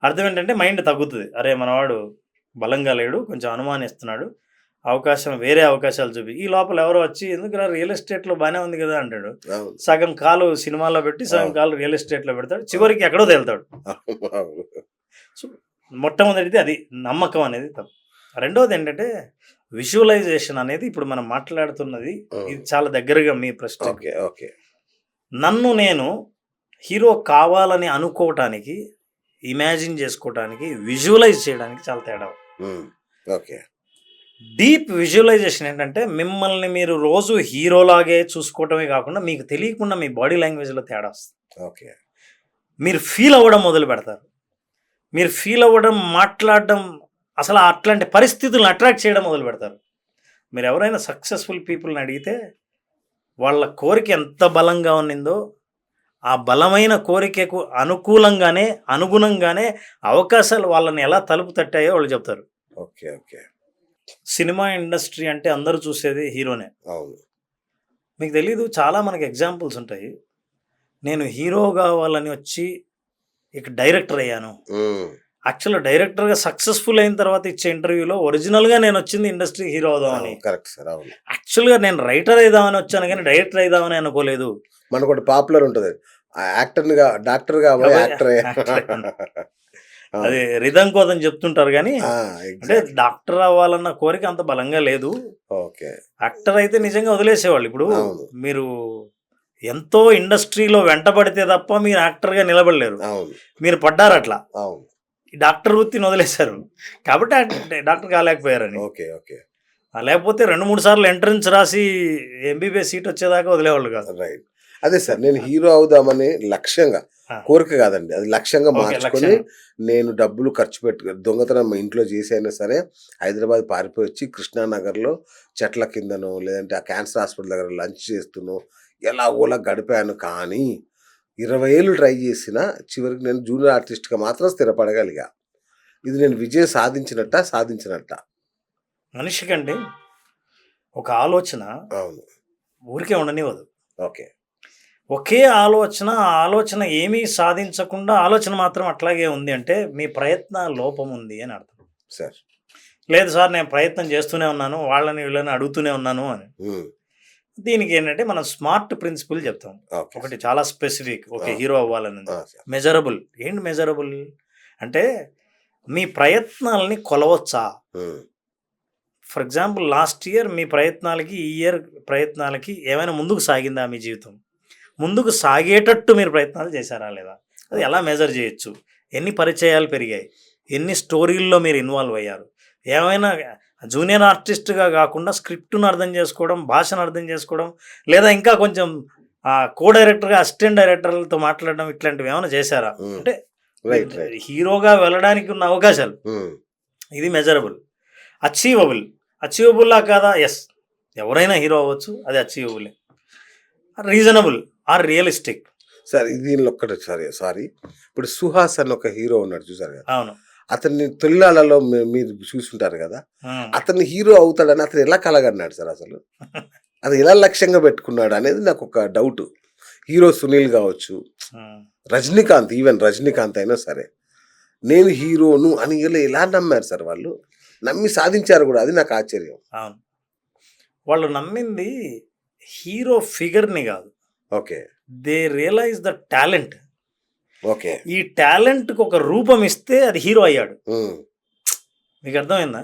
అర్థం ఏంటంటే మైండ్ తగ్గుతుంది. అరే మనవాడు బలంగా లేడు, కొంచెం అనుమానిస్తున్నాడు, వేరే అవకాశాలు చూపి. ఈ లోపల ఎవరో వచ్చి ఎందుకు రియల్ ఎస్టేట్లో బాగానే ఉంది కదా అంటాడు. సగం కాలు సినిమాలో పెట్టి సగం కాలు రియల్ ఎస్టేట్లో పెడతాడు, చివరికి ఎక్కడో తేలుతాడు. సో మొట్టమొదటిది అది నమ్మకం అనేది తప్పు. రెండవది ఏంటంటే విజువలైజేషన్ అనేది. ఇప్పుడు మనం మాట్లాడుతున్నది ఇది చాలా దగ్గరగా మీ ప్రశ్న. నన్ను నేను హీరో కావాలని అనుకోవటానికి, ఇమాజిన్ చేసుకోవటానికి, విజువలైజ్ చేయడానికి చాలా తేడా. డీప్ విజువలైజేషన్ ఏంటంటే మిమ్మల్ని మీరు రోజు హీరోలాగే చూసుకోవటమే కాకుండా మీకు తెలియకుండా మీ బాడీ లాంగ్వేజ్లో తేడా వస్తుంది. మీరు ఫీల్ అవ్వడం మొదలు పెడతారు. మీరు ఫీల్ అవ్వడం, మాట్లాడడం, అసలు అట్లాంటి పరిస్థితులను అట్రాక్ట్ చేయడం మొదలు పెడతారు. మీరు ఎవరైనా సక్సెస్ఫుల్ పీపుల్ని అడిగితే వాళ్ళ కోరిక ఎంత బలంగా ఉన్నిందో ఆ బలమైన కోరికకు అనుగుణంగానే అవకాశాలు వాళ్ళని ఎలా తలుపు తట్టాయో వాళ్ళు చెప్తారు. సినిమా ఇండస్ట్రీ అంటే అందరూ చూసేది హీరోనే. మీకు తెలీదు, చాలా మనకి ఎగ్జాంపుల్స్ ఉంటాయి. నేను హీరో కావాలని వచ్చి ఇక డైరెక్టర్ అయ్యాను. యాక్చువల్‌గా డైరెక్టర్‌గా సక్సెస్‌ఫుల్ అయిన తర్వాత ఇచ్చే ఇంటర్వ్యూలో ఒరిజినల్‌గా నేను వచ్చింది ఇండస్ట్రీ హీరో అవుదామని. Correct sir. అవును. యాక్చువల్‌గా నేను రైటర్ అయిదామని వచ్చాను కానీ డైరెక్టర్ అయిదామని అనుకోలేదు. మనకొకటి పాపులర్ ఉంటది. యాక్టర్‌గా డాక్టర్‌గా పోయి యాక్టర్ అది రిధంకోదం చెప్తుంటారు కానీ, అంటే ఎగ్జాక్ట్‌లీ. డాక్టర్ అవ్వాలన్న కోరిక అంత బలంగా లేదు. ఓకే. యాక్టర్ అయితే నిజంగా వదిలేసేవాళ్ళు. ఇప్పుడు అవును. మీరు ఎంతో ఇండస్ట్రీలో వెంటబడితే తప్ప మీరు యాక్టర్‌గా నిలబడలేరు. అవును. మీరు పడ్డారు అట్లా. అవును. ఈ డాక్టర్ వృత్తిని వదిలేశారు. కాబట్టి డాక్టర్ కాలేకపోయారని. ఓకే. ఓకే. లేకపోతే 2, 3 సార్లు ఎంట్రన్స్ రాసి ఎంబీబీఎస్ సీట్ వచ్చేదాకా వదిలేవాళ్ళు కాదు. రైట్. అదే సార్, నేను హీరో అవుదామని లక్ష్యంగా, ఆ! కోరిక కాదండి, అది లక్ష్యంగా ఓకే. మార్చుకొని లక్ష్యం. నేను డబ్బులు ఖర్చు పెట్టు దొంగతనం మా ఇంట్లో చేసి అయినా సరే హైదరాబాద్ పారిపోయి వచ్చి కృష్ణానగర్‌లో చెట్ల కిందనో లేదంటే ఆ క్యాన్సర్ హాస్పిటల్ దగ్గర లంచ్ చేస్తూనో ఎలాగోలా గడిపాను. కానీ 20 ఏళ్ళు ట్రై చేసినా చివరికి నేను జూనియర్ ఆర్టిస్ట్‌గా మాత్రం స్థిరపడగలిగా. ఇది నేను విజయం సాధించినట్టా? సాధించినట్టా? మనిషికండి ఒక ఆలోచన అవును. ఊరికే ఉండనివ్వదు. ఓకే. ఒకే ఆలోచన, ఆ ఆలోచన ఏమీ సాధించకుండా ఆలోచన మాత్రం అట్లాగే ఉంది అంటే మీ ప్రయత్న లోపం ఉంది అని అర్థం. సార్. లేదు సార్ నేను ప్రయత్నం చేస్తూనే ఉన్నాను. వాళ్ళని వీళ్ళని అడుగుతూనే ఉన్నాను అని. హ్మ్. దీనికి ఏంటంటే మనం స్మార్ట్ ప్రిన్సిపల్ చెప్తాం. ఓకే. ఒకటి చాలా స్పెసిఫిక్. ఓకే, ఆ! హీరో అవ్వాలనుంది. ఆ! సార్. మెజరబుల్. ఏంటి మెజరబుల్? అంటే మీ ప్రయత్నాల్ని కొలవచ్చా? హ్మ్. ఫర్ ఎగ్జాంపుల్ లాస్ట్ ఇయర్ మీ ప్రయత్నాలకి, ఈ ఇయర్ ప్రయత్నాలకి ఏమైనా ముందుకు సాగిందా మీ జీవితం? ముందుకు సాగేటట్టు మీరు ప్రయత్నాలు చేశారా లేదా? అది ఎలా ఓకే. మెజర్ చేయొచ్చు? ఎన్ని పరిచయాలు పెరిగాయి? ఎన్ని స్టోరీల్లో మీరు ఇన్వాల్వ్ అయ్యారు? ఏమైనా జూనియర్ ఆర్టిస్ట్‌గా కాకుండా స్క్రిప్ట్‌ని అర్థం చేసుకోవడం, భాషను అర్థం చేసుకోవడం, లేదా ఇంకా కొంచెం కో డైరెక్టర్‌గా, అసిస్టెంట్ డైరెక్టర్లతో మాట్లాడడం ఇట్లాంటివి ఏమైనా చేశారా? హ్మ్. అంటే రైట్. రైట్. హీరోగా వెళ్ళడానికి ఉన్న అవకాశాలు. హ్మ్. ఇది మెజరబుల్. అచీవబుల్. అచీవబుల్లా కాదా? యెస్. ఎవరైనా హీరో అవ్వచ్చు. అది అచీవబులే. Reasonable or realistic. సార్, దీనిలో ఒక్కటి సారీ. ఇప్పుడు 'సుహాస్' అని ఒక హీరో ఉన్నాడు చూసారు కదా! అవును. అతన్ని 'తొలినాళ్ళలో' మీరు చూసుంటారు కదా! హ్మ్. అతను హీరో అవుతాడని అతను ఎలా కలగన్నాడు సార్ అసలు? అది ఎలా లక్ష్యంగా పెట్టుకున్నాడు అనేది నాకొక డౌటు. హీరో 'సునీల్' గావచ్చు, హ్మ్. ఈవెన్ రజనీకాంత్ అయినా సరే, నేను హీరోను అని ఎలా నమ్మారు సార్ వాళ్ళు? నమ్మి సాధించారు గూడా. అది నాకు ఆశ్చర్యం. అవును. వాళ్ళు నమ్మింది హీరో ఫిగర్‌ని గాదు. Okay. They realise the talent. Okay. ఈ టాలెంట్‌కి ఒక రూపం ఇస్తే అది హీరో అయ్యాడు. హ్మ్. మీకు అర్థమైందా?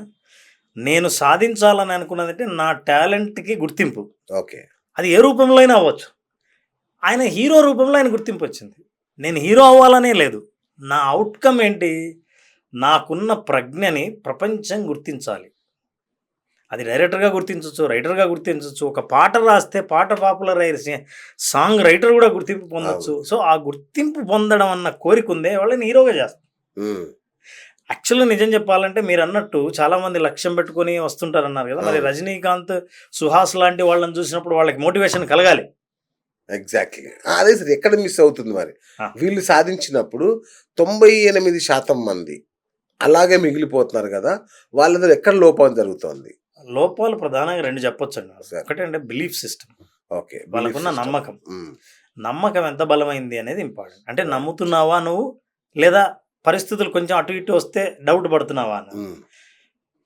నేను సాధించాలని అనుకున్నదంటే నా టాలెంట్‌కి గుర్తింపు. ఓకే. అది ఏ రూపంలో అయినా అవ్వచ్చు. ఆయన హీరో రూపంలో ఆయన గుర్తింపు వచ్చింది. నేను హీరో అవ్వాలనే లేదు. నా ఔట్‌కమ్ ఏంటి? నాకున్న ప్రజ్ఞని ప్రపంచం గుర్తించాలి. అది డైరెక్టర్‌గా గుర్తించొచ్చు, రైటర్‌గా గుర్తించొచ్చు. ఒక పాట రాస్తే పాట పాపులర్ అయ్యే సాంగ్ రైటర్ గూడా గుర్తింపు పొందొచ్చు. అవును. సో, ఆ గుర్తింపు పొందడం అన్న కోరికుందే వాళ్ళని హీరోగా చేస్తుంది. హ్మ్. యాక్చువల్‌గా నిజం చెప్పాలంటే మీరన్నట్టు చాలామంది లక్ష్యం పెట్టుకొని వస్తుంటారన్నారు గదా! మరి అవును. రజనీకాంత్, సుహాస్ లాంటి వాళ్ళని చూసినప్పుడు వాళ్ళకి మోటివేషన్ కలగాలి. ఎగ్జాక్ట్‌లీ. అదే సార్, ఎక్కడ మిస్ అవుతుంది మరి? ఆ! వీళ్ళు సాధించినప్పుడు 98% మంది అలాగే మిగిలిపోతున్నారు గదా! వాళ్ళ దగ్గర ఎక్కడ లోపం జరుగుతోంది? లోపాలు ప్రధానంగా 2 చెప్పొచ్చండి. సార్. ఒకటంటే బిలీఫ్ సిస్టమ్. ఓకే. బిలీఫ్ వాళ్ళకున్న సిస్టమ్. నమ్మకం. హ్మ్. నమ్మకం ఎంత బలమైంది అనేది ఇంపార్టెంట్. అంటే రైట్. నమ్ముతున్నావా నువ్వు? లేదా పరిస్థితులు కొంచెం అటు ఇటు వస్తే డౌట్ పడుతున్నావా అన్నది. హ్మ్.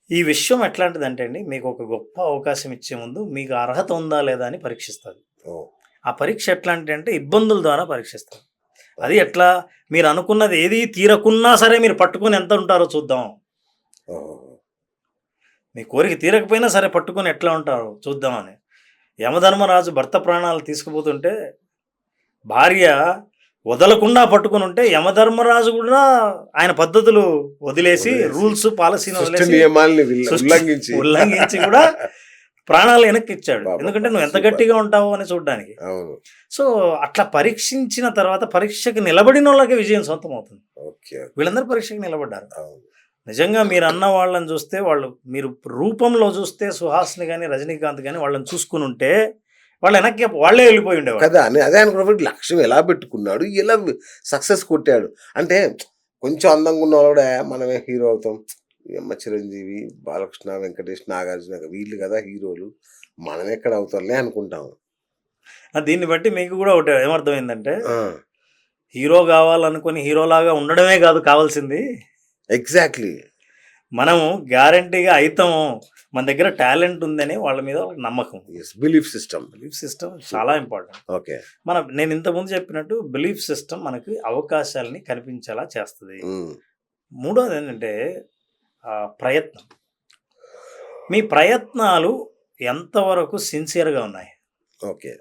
ఈ విషయం ఎట్లాంటిదంటే అండి, మీకు ఒక గొప్ప అవకాశం ఇచ్చే ముందు మీకు అర్హత ఉందా లేదా అని పరీక్షిస్తది. ఓహ్! ఆ పరీక్ష ఎట్లాంటిదంటే ఇబ్బందుల ద్వారా పరీక్షిస్తారు. అది ఓకే. ఎట్లా? మీరు అనుకున్నది ఏది తీరకున్నా సరే మీరు పట్టుకొని ఎంత ఉంటారో చూద్దాం. ఓహోహో! మీ కోరిక తీరకపోయినా సరే పట్టుకొని ఎట్లా ఉంటారో చూద్దామని. యమధర్మరాజు భర్త ప్రాణాలు తీసుకుపోతుంటే భార్య వదలకుండా పట్టుకొనుంటే, యమధర్మరాజు గూడా ఆయన పద్ధతులు వదిలేసి, వదిలేసి రూల్స్, పాలిసీని సృష్టి వదిలేసి, నియమాల్ని సృష్టి ఉల్లంఘించి ఉల్లంఘించి గూడా ప్రాణాలు వెనక్కిచ్చాడు. ఎందుకంటే అబ్బబ్బబ్బా! నువ్వు ఎంత సూపర్. గట్టిగా ఉంటావో అని చూడ్డానికి. అవును. సో, అట్లా పరీక్షించిన తర్వాత పరీక్షకి నిలబడినోళ్ళకే విజయం సొంతమవుతుంది. ఓకే. ఓకే. వీళ్ళందరూ పరీక్షకి నిలబడ్డారు. అవును. నిజంగా మీరన్న వాళ్ళని చూస్తే మీరు రూపంలో చూస్తే సుహాస్‌ని గాని, రజనీకాంత్ గాని వాళ్ళని చూసుకొనుంటే వాళ్ళు వెనక్కి వాళ్ళే వెళ్ళిపోయి ఉండేవాళ్ళు. కదా! అదే అనుకున్నప్పుడు లక్ష్యం ఎలా పెట్టుకున్నాడు? ఎలా సక్సెస్ కొట్టాడు? అంటే కొంచెం అందంగా ఉన్నవాడు కూడా మనమే హీరో అవుతాం. ఏమ్మ చిరంజీవి, బాలకృష్ణ, వెంకటేష్, నాగార్జున వీళ్ళు కదా హీరోలు. మనం ఎక్కడ అవుతాంలే అనుకుంటాం. దీన్ని బట్టి మీకు కూడా ఒకటి ఏమర్థమైందంటే హీరో కావాలనుకుని హీరోలాగా ఉండడమే కాదు కావాల్సింది, ఎగ్జాక్ట్లీ మనము గ్యారంటీగా అయితాము, మన దగ్గర టాలెంట్ ఉందని వాళ్ళ మీద వాళ్ళకి నమ్మకం. బిలీఫ్ సిస్టమ్ చాలా ఇంపార్టెంట్. ఓకే, నేను ఇంతకుముందు చెప్పినట్టు బిలీఫ్ సిస్టమ్ మనకి అవకాశాలని కనిపించేలా చేస్తుంది. మూడోది ఏంటంటే ప్రయత్నం. మీ ప్రయత్నాలు ఎంతవరకు సిన్సియర్గా ఉన్నాయి? ఓకే,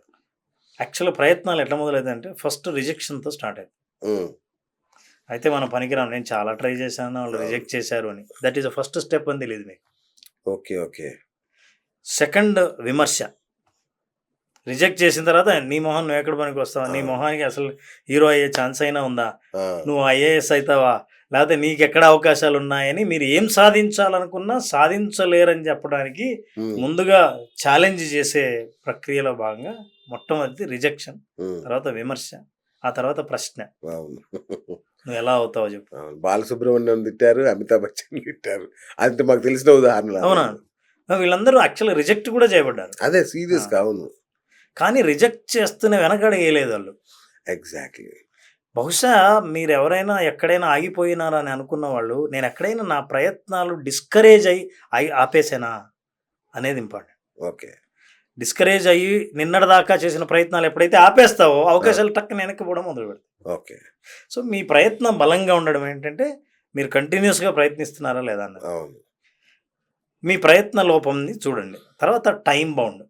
యాక్చువల్గా ప్రయత్నాలు ఎట్లా మొదలైందంటే ఫస్ట్ రిజెక్షన్తో స్టార్ట్ అయింది. అయితే మనం పనికిరాం, నేను చాలా ట్రై చేశాను, వాళ్ళు రిజెక్ట్ చేశారు అని. That is the first step అని తెలియదు మీకు. Okay okay. సెకండ్ విమర్శ. రిజెక్ట్ చేసిన తర్వాత నీ మొహం నువ్వు ఎక్కడ పనికి వస్తావా, నీ మొహానికి అసలు హీరో అయ్యే ఛాన్స్ అయినా ఉందా, నువ్వు ఐఏఎస్ అవుతావా, లేకపోతే నీకు ఎక్కడ అవకాశాలు ఉన్నాయని మీరు ఏం సాధించాలనుకున్నా సాధించలేరని చెప్పడానికి ముందుగా ఛాలెంజ్ చేసే ప్రక్రియలో భాగంగా మొట్టమొదటి రిజెక్షన్, తర్వాత విమర్శ, ఆ తర్వాత ప్రశ్న. నువ్వు ఎలా అవుతావో చెప్పు. బాలసుబ్రహ్మణ్యం తిట్టారు, అమితాబ్ బచ్చన్ తిట్టారు, అది మాకు తెలిసిన ఉదాహరణ. అవునా, వీళ్ళందరూ యాక్చువల్గా రిజెక్ట్ కూడా చేయబడ్డారు. అదే సీరియస్ అవును, కానీ రిజెక్ట్ చేస్తూనే వెనకడగేయలేదు వాళ్ళు. ఎగ్జాక్ట్లీ. బహుశా మీరు ఎవరైనా ఎక్కడైనా ఆగిపోయినారా అని అనుకున్న వాళ్ళు, నేను ఎక్కడైనా నా ప్రయత్నాలు డిస్కరేజ్ అయ్యి ఆపేసానా అనేది ఇంపార్టెంట్. ఓకే, డిస్కరేజ్ అయ్యి నిన్నటిదాకా చేసిన ప్రయత్నాలు ఎప్పుడైతే ఆపేస్తావో అవకాశాలు టక్కున వెనక్కి పోవడం మొదలు పెడతాయి. ఓకే, సో మీ ప్రయత్నం బలంగా ఉండడం ఏంటంటే మీరు కంటిన్యూస్గా ప్రయత్నిస్తున్నారా లేదా అన్నది. మీ ప్రయత్న లోపంని చూడండి. తర్వాత టైం బౌండ్,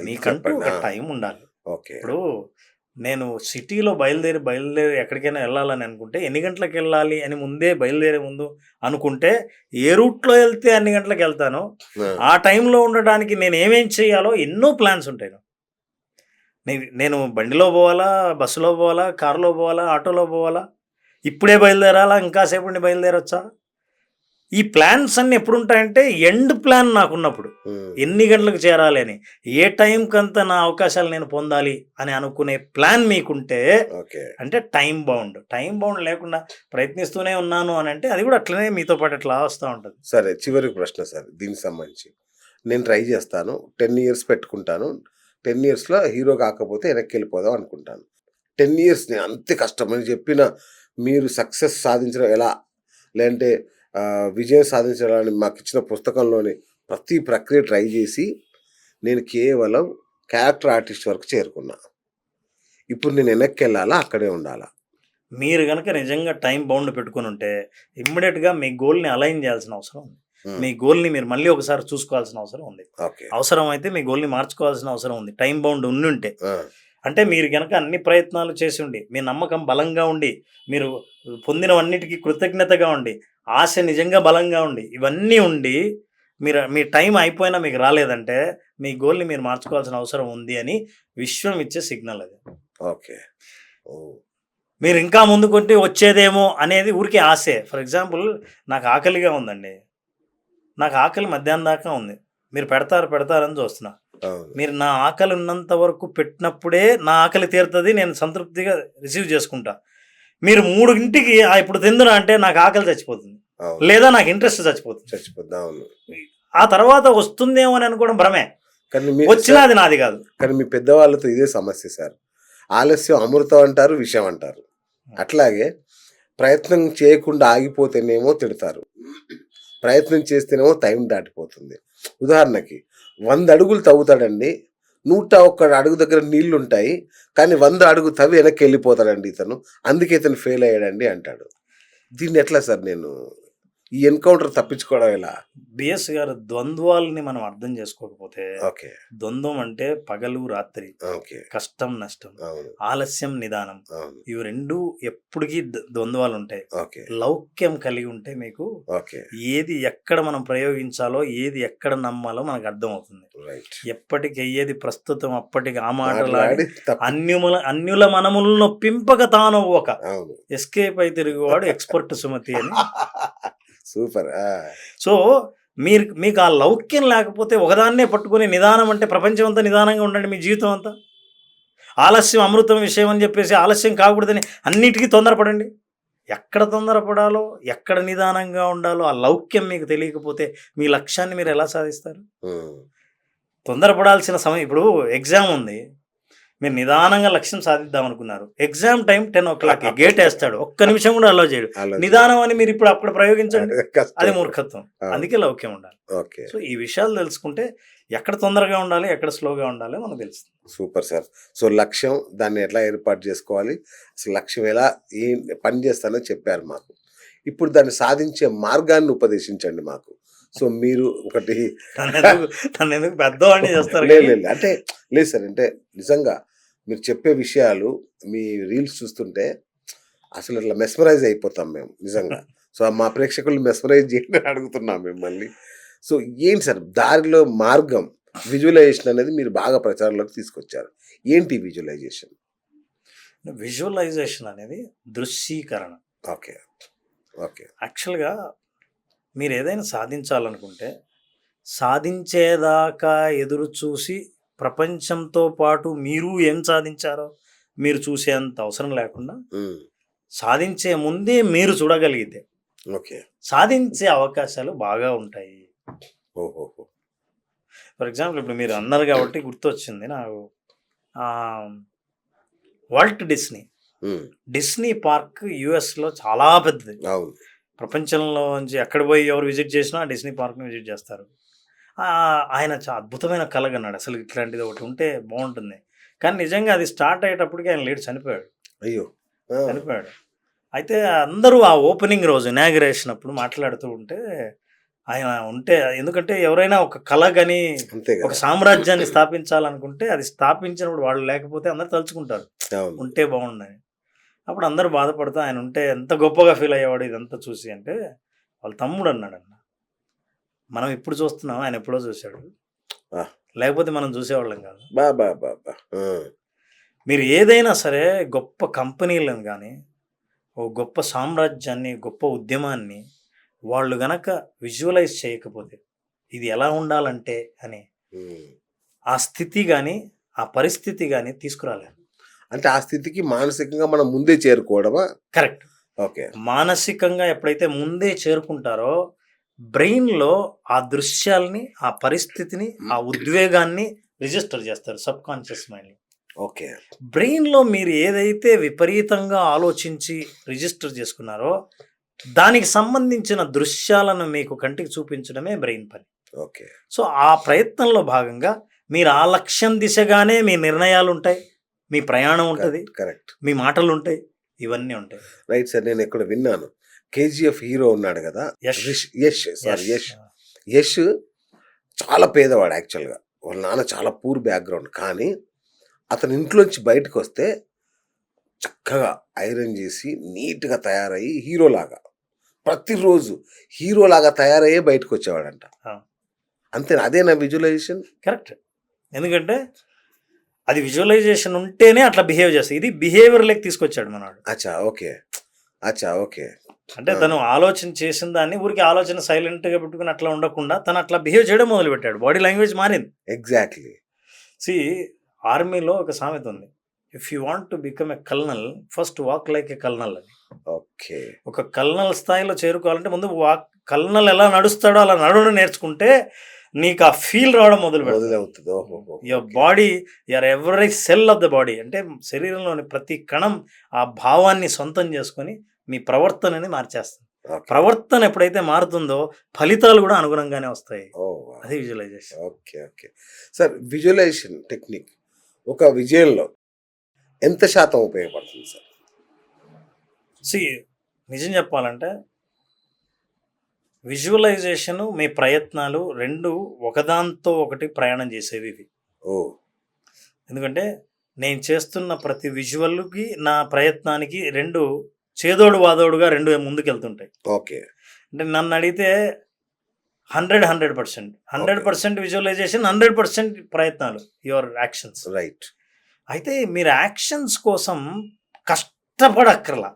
మీకంటూ ఒక టైం ఉండాలి. ఇప్పుడు నేను సిటీలో బయలుదేరి ఎక్కడికైనా వెళ్ళాలని అనుకుంటే ఎన్ని గంటలకు వెళ్ళాలి అని ముందే బయలుదేరే ముందు అనుకుంటే ఏ రూట్లో వెళ్తే అన్ని గంటలకు వెళ్తానో ఆ టైంలో ఉండడానికి నేను ఏమేం చేయాలో ఎన్నో ప్లాన్స్ ఉంటాయి. నేను బండిలో పోవాలా, బస్సులో పోవాలా, కారులో పోవాలా, ఆటోలో పోవాలా, ఇప్పుడే బయలుదేరాలా, ఇంకాసేపు బయలుదేరొచ్చా, ఈ ప్లాన్స్ అన్ని ఎప్పుడు ఉంటాయంటే ఎండ్ ప్లాన్ నాకున్నప్పుడు ఎన్ని గంటలకు చేరాలి అని, ఏ టైంకంతా నా అవకాశాలు నేను పొందాలి అని అనుకునే ప్లాన్ మీకుంటే అంటే టైం బౌండ్ లేకుండా ప్రయత్నిస్తూనే ఉన్నాను అని అంటే అది కూడా అట్లనే మీతో పాటు అట్లా వస్తూ ఉంటుంది. సరే, చివరి ప్రశ్న సార్ దీనికి సంబంధించి. నేను ట్రై చేస్తాను, 10 years పెట్టుకుంటాను, 10 yearsలో హీరో కాకపోతే వెనక్కి వెళ్ళిపోదాం అనుకుంటాను. 10 years నేను అంతే కష్టమని చెప్పిన మీరు సక్సెస్ సాధించడం ఎలా, లేదంటే విజయం సాధించడానికి మాకు ఇచ్చిన పుస్తకంలోని ప్రతి ప్రక్రియ ట్రై చేసి నేను కేవలం క్యారెక్టర్ ఆర్టిస్ట్ వరకు చేరుకున్నా. ఇప్పుడు నేను వెనక్కి వెళ్ళాలా, అక్కడే ఉండాలా? మీరు కనుక నిజంగా టైం బౌండ్ పెట్టుకుని ఉంటే ఇమ్మీడియట్గా మీ గోల్ని అలైన్ చేయాల్సిన అవసరం ఉంది. మీ గోల్ని మీరు మళ్ళీ ఒకసారి చూసుకోవాల్సిన అవసరం ఉంది. అవసరం అయితే మీ గోల్ని మార్చుకోవాల్సిన అవసరం ఉంది. టైం బౌండ్ ఉంటే అంటే మీరు కనుక అన్ని ప్రయత్నాలు చేసి ఉండి, మీ నమ్మకం బలంగా ఉండి, మీరు పొందినవన్నిటికీ కృతజ్ఞతగా ఉండి, ఆశ నిజంగా బలంగా ఉండి, ఇవన్నీ ఉండి మీ టైం అయిపోయినా మీకు రాలేదంటే మీ గోల్ని మీరు మార్చుకోవాల్సిన అవసరం ఉంది అని విశ్వం ఇచ్చే సిగ్నల్ అది. ఓకే, మీరు ఇంకా ముందుకుంటే వచ్చేదేమో అనేది ఊరికే ఆశే. ఫర్ ఎగ్జాంపుల్, నాకు ఆకలిగా ఉందండి, నాకు ఆకలి మధ్యాహ్నం దాకా ఉంది, మీరు పెడతారని చూస్తున్నా. మీరు నా ఆకలి ఉన్నంత వరకు పెట్టినప్పుడే నా ఆకలి తీరుతుంది, నేను సంతృప్తిగా రిసీవ్ చేసుకుంటా. మీరు 3 ఇప్పుడు తిందునా అంటే నాకు ఆకలి చచ్చిపోతుంది, లేదా నాకు ఇంట్రెస్ట్ చచ్చిపోతుంది. ఆ తర్వాత వస్తుందేమో అని అనుకోవడం భ్రమే, వచ్చినా అది నాది కాదు. కానీ మీ పెద్దవాళ్ళతో ఇదే సమస్య సార్. ఆలస్యం అమృతం అంటారు, విషయం అంటారు. అట్లాగే ప్రయత్నం చేయకుండా ఆగిపోతేనేమో తిడతారు, ప్రయత్నం చేస్తేనేమో టైం దాటిపోతుంది. ఉదాహరణకి 100 అడుగులు తవ్వుతాడండి, 101 అడుగు దగ్గర నీళ్లు ఉంటాయి, కానీ 100 అడుగు తవ్వి వెనక్కి వెళ్ళిపోతాడండి ఇతను, అందుకే ఇతను ఫెయిల్ అయ్యాడండి అంటాడు. దీన్ని ఎట్లా సార్ నేను ఈ ఎన్కౌంటర్ తప్పించుకోవడం ఎలా? బిఎస్ గారు, ద్వంద్వాలని మనం అర్థం చేసుకోకపోతే, ద్వంద్వం అంటే పగలు రాత్రి, కష్టం నష్టం, ఆలస్యం నిదానం, ఇవి 2 ఎప్పటికీ ద్వంద్వాలు ఉంటాయి. లౌక్యం కలిగి ఉంటే మీకు ఏది ఎక్కడ మనం ప్రయోగించాలో, ఏది ఎక్కడ నమ్మాలో మనకు అర్థం అవుతుంది. ఎప్పటికి ఏది ప్రస్తుతం అప్పటికి ఆ మాటలాడి అన్యుల మనములను నొప్పింపక తాను ఒక ఎస్కేప్ అయి తిరుగువాడు ఎక్స్పర్ట్ సుమతి అని. సూపర్. సో మీకు ఆ లౌక్యం లేకపోతే ఒకదాన్నే పట్టుకుని నిదానం అంటే ప్రపంచం అంతా నిదానంగా ఉండండి, మీ జీవితం అంతా. ఆలస్యం అమృతం విషయం అని చెప్పేసి ఆలస్యం కాకూడదని అన్నిటికీ తొందరపడండి. ఎక్కడ తొందరపడాలో, ఎక్కడ నిదానంగా ఉండాలో ఆ లౌక్యం మీకు తెలియకపోతే మీ లక్ష్యాన్ని మీరు ఎలా సాధిస్తారు? తొందరపడాల్సిన సమయం, ఇప్పుడు ఎగ్జామ్ ఉంది, మీరు నిదానంగా లక్ష్యం సాధిద్దాం అనుకున్నారు, ఎగ్జామ్ టైం 10 o'clock, గేట్ వేస్తాడు, ఒక్క నిమిషం కూడా అలో చేయడు. నిదానం అని మీరు ఇప్పుడు అక్కడ ప్రయోగించండి, అది మూర్ఖత్వం. అందుకే లౌక్యం ఉండాలి. సో ఈ విషయాలు తెలుసుకుంటే ఎక్కడ తొందరగా ఉండాలి, ఎక్కడ స్లోగా ఉండాలి మనకు తెలుస్తుంది. Super sir. సో లక్ష్యం దాన్ని ఎట్లా ఏర్పాటు చేసుకోవాలి, అసలు లక్ష్యం ఎలా పని చేస్తానో చెప్పారు మాకు. ఇప్పుడు దాన్ని సాధించే మార్గాన్ని ఉపదేశించండి మాకు. సో మీరు ఒకటి తను ఎందుకు పెద్దవాడిని చేస్తారు? అంటే లేదు సార్, అంటే నిజంగా మీరు చెప్పే విషయాలు మీ రీల్స్ చూస్తుంటే అసలు ఇట్లా మెస్మరైజ్ అయిపోతాం మేము నిజంగా. సో మా ప్రేక్షకులు మెస్మరైజ్ చేయండి అడుగుతున్నాం మిమ్మల్ని. సో ఏంటి సార్ దారిలో మార్గం, విజువలైజేషన్ అనేది మీరు బాగా ప్రచారంలోకి తీసుకొచ్చారు. ఏంటి విజువలైజేషన్? విజువలైజేషన్ అనేది దృశ్యీకరణ. Okay okay. యాక్చువల్గా మీరు ఏదైనా సాధించాలనుకుంటే సాధించేదాకా ఎదురు చూసి ప్రపంచంతో పాటు మీరు ఏం సాధించారో మీరు చూసేంత అవసరం లేకుండా సాధించే ముందే మీరు చూడగలిగితే ఓకే సాధించే అవకాశాలు బాగా ఉంటాయి. ఓహో. ఫర్ ఎగ్జాంపుల్ ఇప్పుడు మీరు అన్నారు కాబట్టి గుర్తొచ్చింది నాకు, వాల్ట్ డిస్నీ పార్క్ యుఎస్లో చాలా పెద్దది. ప్రపంచంలో నుంచి ఎక్కడ పోయి ఎవరు విజిట్ చేసినా డిస్నీ పార్క్ని విజిట్ చేస్తారు. ఆయన చాలా అద్భుతమైన కలగన్నాడు, అసలు ఇట్లాంటిది ఒకటి ఉంటే బాగుంటుంది. కానీ నిజంగా అది స్టార్ట్ అయ్యేటప్పటికి ఆయన లేట్ చనిపోయాడు. చనిపోయాడు. అయితే అందరూ ఆ ఓపెనింగ్ రోజు ఇనాగ్రేషన్ అప్పుడు మాట్లాడుతూ ఉంటే ఆయన ఉంటే, ఎందుకంటే ఎవరైనా ఒక కళ కానీ ఒక సామ్రాజ్యాన్ని స్థాపించాలనుకుంటే అది స్థాపించినప్పుడు వాళ్ళు లేకపోతే అందరు తలుచుకుంటారు ఉంటే బాగుండని. అప్పుడు అందరూ బాధపడుతూ ఆయన ఉంటే ఎంత గొప్పగా ఫీల్ అయ్యేవాడు ఇదంతా చూసి అంటే, వాళ్ళ తమ్ముడు అన్నాడన్న, మనం ఇప్పుడు చూస్తున్నాం, ఆయన ఎప్పుడో చూశాడు, లేకపోతే మనం చూసేవాళ్ళం కాదు. మీరు ఏదైనా సరే గొప్ప కంపెనీలను కానీ ఓ గొప్ప సామ్రాజ్యాన్ని, గొప్ప ఉద్యమాన్ని వాళ్ళు గనక విజువలైజ్ చేయకపోతే ఇది ఎలా ఉండాలంటే అని ఆ స్థితి కానీ ఆ పరిస్థితి కానీ తీసుకురాలేరు. అంటే ఆ స్థితికి మానసికంగా మనం ముందే చేరుకోవడమా? కరెక్ట్. ఓకే. మానసికంగా ఎప్పుడైతే ముందే చేరుకుంటారో బ్రెయిన్లో ఆ దృశ్యాల్ని, ఆ పరిస్థితిని, ఆ ఉద్వేగాన్ని రిజిస్టర్ చేస్తారు సబ్ కాన్షియస్ మైండ్. ఓకే. బ్రెయిన్లో మీరు ఏదైతే విపరీతంగా ఆలోచించి రిజిస్టర్ చేసుకున్నారో దానికి సంబంధించిన దృశ్యాలను మీకు కంటికి చూపించడమే బ్రెయిన్ పని. ఓకే. సో ఆ ప్రయత్నంలో భాగంగా మీరు ఆ లక్ష్యం దిశగానే మీ నిర్ణయాలు ఉంటాయి, మీ ప్రయాణం ఉంటుంది, కరెక్ట్, మీ మాటలు ఉంటాయి, ఇవన్నీ ఉంటాయి. Right sir. నేను ఎక్కడ విన్నాను, కేజీఎఫ్ హీరో ఉన్నాడు కదా, యష్ చాలా పేదవాడు యాక్చువల్గా. వాళ్ళ నాన్న చాలా పూర్ బ్యాక్గ్రౌండ్. కానీ అతని ఇంట్లోంచి బయటకు వస్తే చక్కగా ఐరన్ చేసి నీట్గా తయారయ్యి హీరోలాగా, ప్రతిరోజు హీరోలాగా తయారయ్యే బయటకు వచ్చేవాడంట. అంతేనా? అదేనా విజువలైజేషన్? కరెక్ట్. ఎందుకంటే అది విజువలైజేషన్ ఉంటేనే అట్లా బిహేవ్ చేస్తాయి. ఇది బిహేవియర్ లెక్క తీసుకొచ్చాడు మనవాడు. ఓకే. అంటే తను ఆలోచన చేసిన దాన్ని ఊరికి ఆలోచన సైలెంట్గా పెట్టుకుని అట్లా ఉండకుండా తను అట్లా బిహేవ్ చేయడం మొదలు పెట్టాడు. బాడీ లాంగ్వేజ్ మారింది. ఎగ్జాక్ట్లీ. ఆర్మీలో ఒక సామెత ఉంది, if you want to become a colonel first walk like a colonel అని. ఓకే. ఒక కల్నల్ స్థాయిలో చేరుకోవాలంటే ముందు కల్నల్ ఎలా నడుస్తాడో అలా నడవడం నేర్చుకుంటే నీకు ఆ ఫీల్ రావడం మొదలవుతుంది. Your body, your every cell of the body, అంటే శరీరంలోని ప్రతి కణం ఆ భావాన్ని సొంతం చేసుకొని మీ ప్రవర్తనని మార్చేస్తుంది. ప్రవర్తన ఎప్పుడైతే మారుతుందో ఫలితాలు కూడా అనుగుణంగానే వస్తాయి. అది visualisation. Okay sir. Visualisation technique ఒక విజయంలో ఎంత శాతం ఉపయోగపడుతుంది సార్? నిజం చెప్పాలంటే విజువలైజేషన్, మీ ప్రయత్నాలు రెండు ఒకదాంతో ఒకటి ప్రయాణం చేసేవి ఇవి. ఎందుకంటే నేను చేస్తున్న ప్రతి విజువల్కి నా ప్రయత్నానికి రెండు చేదోడు వాదోడుగా రెండు ముందుకెళ్తుంటాయి. ఓకే. అంటే నన్ను అడిగితే 100% విజువలైజేషన్, 100% ప్రయత్నాలు, యువర్ యాక్షన్స్. రైట్. అయితే మీరు యాక్షన్స్ కోసం కష్టపడక్కర్లా.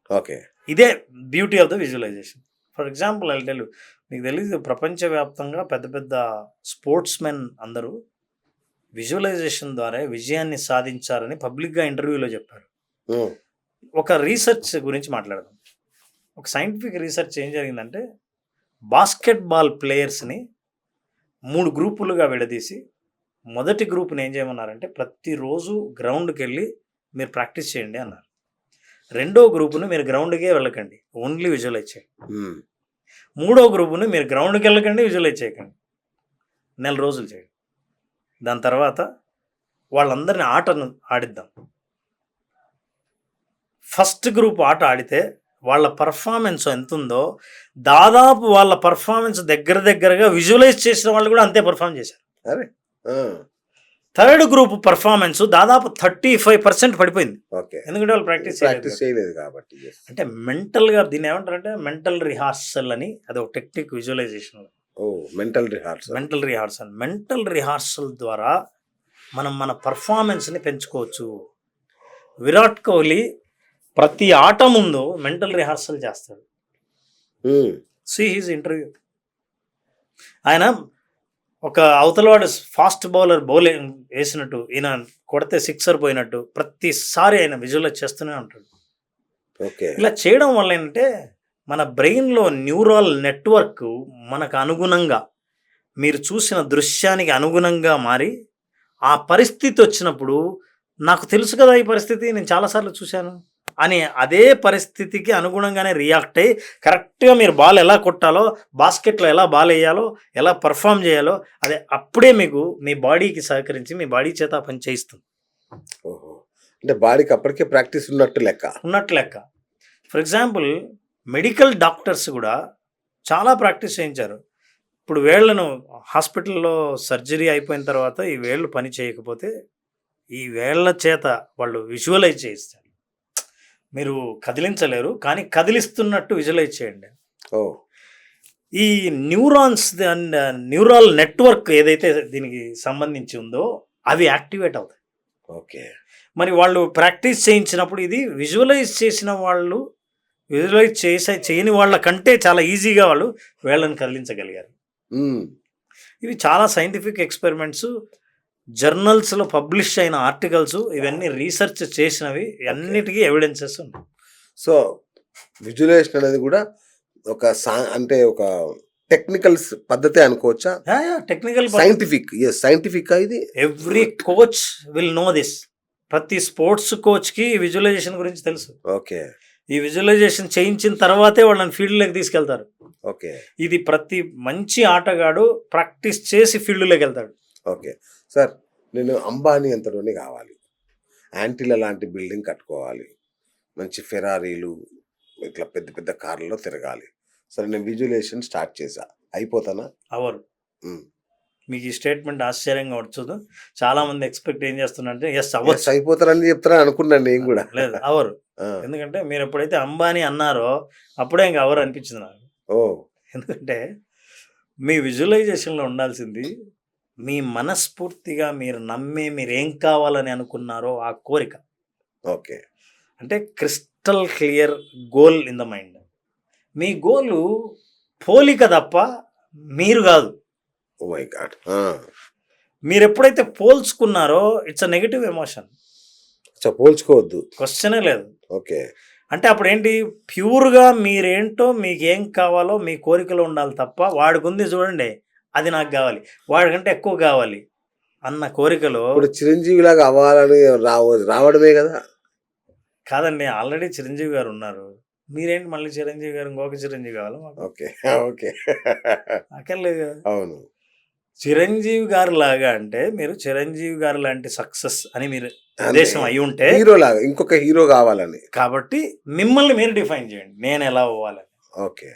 ఓకే. ఇదే beauty of the visualisation. For example ఐల్ మీకు తెలియదు, ప్రపంచవ్యాప్తంగా పెద్ద పెద్ద స్పోర్ట్స్ మెన్ అందరూ విజువలైజేషన్ ద్వారా విజయాన్ని సాధించారని పబ్లిక్గా ఇంటర్వ్యూలో చెప్పారు. ఒక రీసెర్చ్ గురించి మాట్లాడదాం. ఒక సైంటిఫిక్ రీసెర్చ్ ఏం జరిగిందంటే, బాస్కెట్బాల్ ప్లేయర్స్ని 3 గ్రూపులుగా విడదీసి మొదటి గ్రూప్ని ఏం చేయమన్నారంటే ప్రతిరోజు గ్రౌండ్కి వెళ్ళి మీరు ప్రాక్టీస్ చేయండి అన్నారు. రెండో గ్రూపును మీరు గ్రౌండ్కే వెళ్ళకండి, ఓన్లీ విజువలైజ్ చేయండి. మూడో గ్రూపును మీరు గ్రౌండ్కి వెళ్ళకండి, విజువలైజ్ చేయకండి, నెల రోజులు చేయండి. దాని తర్వాత వాళ్ళందరినీ ఆటను ఆడిద్దాం. ఫస్ట్ గ్రూప్ ఆట ఆడితే వాళ్ళ పర్ఫార్మెన్స్ ఎంత ఉందో దాదాపు వాళ్ళ పర్ఫార్మెన్స్ దగ్గరగా విజువలైజ్ చేసిన వాళ్ళు కూడా అంతే పర్ఫార్మ్ చేశారు. అరే థర్డ్ గ్రూప్ పర్ఫార్మెన్స్ దాదాపు 35% పడిపోయింది. ఓకే, ఎందుకంటే వాళ్ళు ప్రాక్టీస్ చేయలేదు కాబట్టి. అంటే మెంటల్గా దీన్ని ఏమంటారంటే మెంటల్ రిహార్సల్ అని, అది ఒక టెక్నిక్ విజువలైజేషన్. మెంటల్ రిహార్సల్ ద్వారా మనం మన పర్ఫార్మెన్స్ని పెంచుకోవచ్చు. విరాట్ కోహ్లీ ప్రతి ఆట ముందు మెంటల్ రిహార్సల్ చేస్తాడు. See his interview. ఆయన ఒక అవతలవాడు ఫాస్ట్ బౌలర్ వేసినట్టు, ఈయన కొడితే సిక్సర్ పోయినట్టు ప్రతిసారి ఆయన విజువలైజ్ చేస్తూనే ఉంటాడు. ఇలా చేయడం వల్ల ఏంటంటే మన బ్రెయిన్లో న్యూరల్ నెట్వర్క్ మనకు అనుగుణంగా, మీరు చూసిన దృశ్యానికి అనుగుణంగా మారి ఆ పరిస్థితి వచ్చినప్పుడు నాకు తెలుసు కదా ఈ పరిస్థితి, నేను చాలాసార్లు చూశాను అని అదే పరిస్థితికి అనుగుణంగానే రియాక్ట్ అయ్యి కరెక్ట్గా మీరు బాల్ ఎలా కొట్టాలో, బాస్కెట్లో ఎలా బాల్ వేయాలో, ఎలా పర్ఫామ్ చేయాలో అదే అప్పుడే మీకు మీ బాడీకి సహకరించి మీ బాడీ చేత పని చేయిస్తుంది. అంటే బాడీకి అప్పటికే ప్రాక్టీస్ ఉన్నట్టు లెక్క. ఫర్ ఎగ్జాంపుల్ మెడికల్ డాక్టర్స్ కూడా చాలా ప్రాక్టీస్ చేయించారు. ఇప్పుడు వేళ్లను హాస్పిటల్లో సర్జరీ అయిపోయిన తర్వాత ఈ వేళ్ళు పని చేయకపోతే ఈ వేళ్ల చేత వాళ్ళు విజువలైజ్ చేయిస్తారు. మీరు కదిలించలేరు కానీ కదిలిస్తున్నట్టు విజువలైజ్ చేయండి. ఈ న్యూరాన్స్ అండ్ న్యూరల్ నెట్వర్క్ ఏదైతే దీనికి సంబంధించి ఉందో అవి యాక్టివేట్ అవుతాయి. ఓకే, మరి వాళ్ళు ప్రాక్టీస్ చేయించినప్పుడు ఇది విజువలైజ్ చేసిన వాళ్ళు విజువలైజ్ చేయని వాళ్ళ కంటే చాలా ఈజీగా వాళ్ళు వేళ్ళని కదిలించగలిగారు. ఇవి చాలా సైంటిఫిక్ ఎక్స్పెరిమెంట్స్, జర్నల్స్లో పబ్లిష్ అయిన ఆర్టికల్స్, ఇవన్నీ రీసెర్చ్ చేసినవి, అన్నిటికీ ఎవిడెన్సెస్ ఉన్నాయి. సో విజువలైజేషన్ అనేది కూడా ఒక అంటే ఒక టెక్నికల్ పద్ధతి అనుకోవచ్చా? Technical, scientific. ఇది every coach will know this. ప్రతి స్పోర్ట్స్ కోచ్కి విజువలైజేషన్ గురించి తెలుసు. ఓకే, ఈ విజువలైజేషన్ చేయించిన తర్వాతే వాళ్ళని ఫీల్డ్లోకి తీసుకెళ్తారు. ఓకే, ఇది ప్రతి మంచి ఆటగాడు ప్రాక్టీస్ చేసి ఫీల్డ్లోకి వెళ్తాడు. ఓకే సార్, నేను అంబానీ అంతలోనే కావాలి, యాంటీల లాంటి బిల్డింగ్ కట్టుకోవాలి, మంచి ఫెరారీలు ఇట్లా పెద్ద పెద్ద కార్లలో తిరగాలి. సరే, నేను విజువలైజేషన్ స్టార్ట్ చేశా, అయిపోతానా? అవరు. మీకు ఈ స్టేట్మెంట్ ఆశ్చర్యంగా వచ్చదు. చాలా మంది ఎక్స్పెక్ట్ ఏం చేస్తున్నారంటే ఎస్ అవ్వచ్చు, అయిపోతారని చెప్తారా అనుకున్నాను నేను కూడా. లేదు, అవరు. ఎందుకంటే మీరు ఎప్పుడైతే అంబానీ అన్నారో అప్పుడే ఇంకా అవరు అనిపించింది నాకు. ఎందుకంటే మీ విజువలైజేషన్లో ఉండాల్సింది మీ మనస్ఫూర్తిగా మీరు నమ్మే మీరు ఏం కావాలని అనుకున్నారో ఆ కోరిక. ఓకే, అంటే crystal clear goal in the mind. మీ గోలు పోలిక తప్ప మీరు కాదు. Oh my god. మీరు ఎప్పుడైతే పోల్చుకున్నారో ఇట్స్ అ నెగటివ్ ఎమోషన్. పోల్చుకోవద్దు, క్వశ్చనే లేదు. ఓకే, అంటే అప్పుడు ఏంటి, ప్యూర్గా మీరేంటో మీకు ఏం కావాలో మీ కోరికలో ఉండాలి తప్ప వాడికి ఉంది చూడండి అది నాకు కావాలి, వాడికంటే ఎక్కువ కావాలి అన్న కోరికలో. ఇప్పుడు చిరంజీవి లాగా అవ్వాలని రావడమే కదా. కాదండి, ఆల్రెడీ చిరంజీవి గారు ఉన్నారు, మీరేంటి మళ్ళీ చిరంజీవి గారు ఇంకొక చిరంజీవి కావాలి? ఓకే, ఓకే, అక్కర్లేదు. అవును, చిరంజీవి గారు లాగా అంటే మీరు చిరంజీవి గారు లాంటి సక్సెస్ అని మీరు ఉద్దేశం అయి ఉంటే హీరో లాగా ఇంకొక హీరో కావాలని, కాబట్టి మిమ్మల్ని మీరు డిఫైన్ చేయండి నేను ఎలా అవ్వాలని. ఓకే,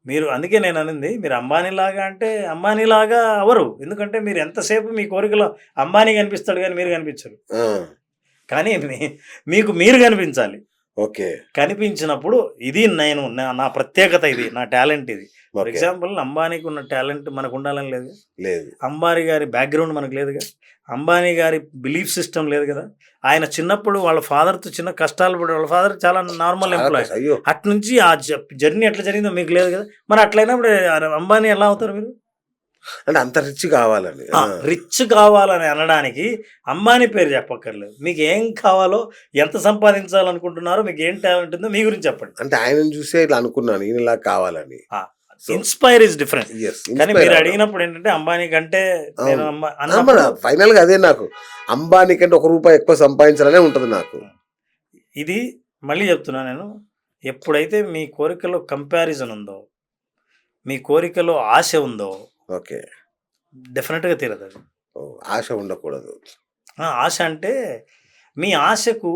మీరు అందుకే నేను అనింది, మీరు అంబానీలాగా అంటే అంబానీలాగా అవరు. ఎందుకంటే మీరు ఎంతసేపు మీ కోరికలో అంబానీ కనిపిస్తాడు కానీ మీరు కనిపించరు. కానీ మీకు మీరు కనిపించాలి. ఓకే, కనిపించినప్పుడు ఇది నేను నా ప్రత్యేకత, ఇది నా టాలెంట్. ఇది ఫర్ ఎగ్జాంపుల్ అంబానీకి ఉన్న టాలెంట్ మనకు ఉండాలని లేదు. అంబానీ గారి బ్యాక్గ్రౌండ్ మనకు లేదుగా. అంబానీ గారి బిలీఫ్ సిస్టమ్ లేదు కదా. ఆయన చిన్నప్పుడు వాళ్ళ ఫాదర్తో చిన్న కష్టాలు పడి, వాళ్ళ ఫాదర్ చాలా నార్మల్ ఎంప్లాయ్, అటు నుంచి ఆ జర్నీ ఎట్లా జరిగిందో మీకు లేదు కదా. మరి అట్లయినప్పుడు అంబానీ ఎలా అవుతారు మీరు? అంటే అంత రిచ్ కావాలని. రిచ్ కావాలని అనడానికి అంబానీ పేరు చెప్పక్కర్లేదు. మీకు ఏం కావాలో, ఎంత సంపాదించాలనుకుంటున్నారో, మీకు ఏం టాలెంట్ ఉందో మీ గురించి చెప్పండి. అంటే ఆయన చూసే ఇట్లా అనుకున్నాను ఈయనలా కావాలని. Inspire is different. కానీ మీరు అడిగినప్పుడు ఏంటంటే అంబానీ కంటే ఫైనల్ గా అదే నాకు అంబానీ కంటే ₹1 ఎక్కువ సంపాదించాలనే ఉంటది నాకు. ఇది మళ్ళీ చెప్తున్నా నేను, ఎప్పుడైతే మీ కోరికలో కంపారిజన్ ఉందో, మీ కోరికలో ఆశ ఉందో, ఓకే, డెఫినెట్ గా తీరదు అది. ఆశ ఉండకూడదు. ఆశ అంటే మీ ఆశకు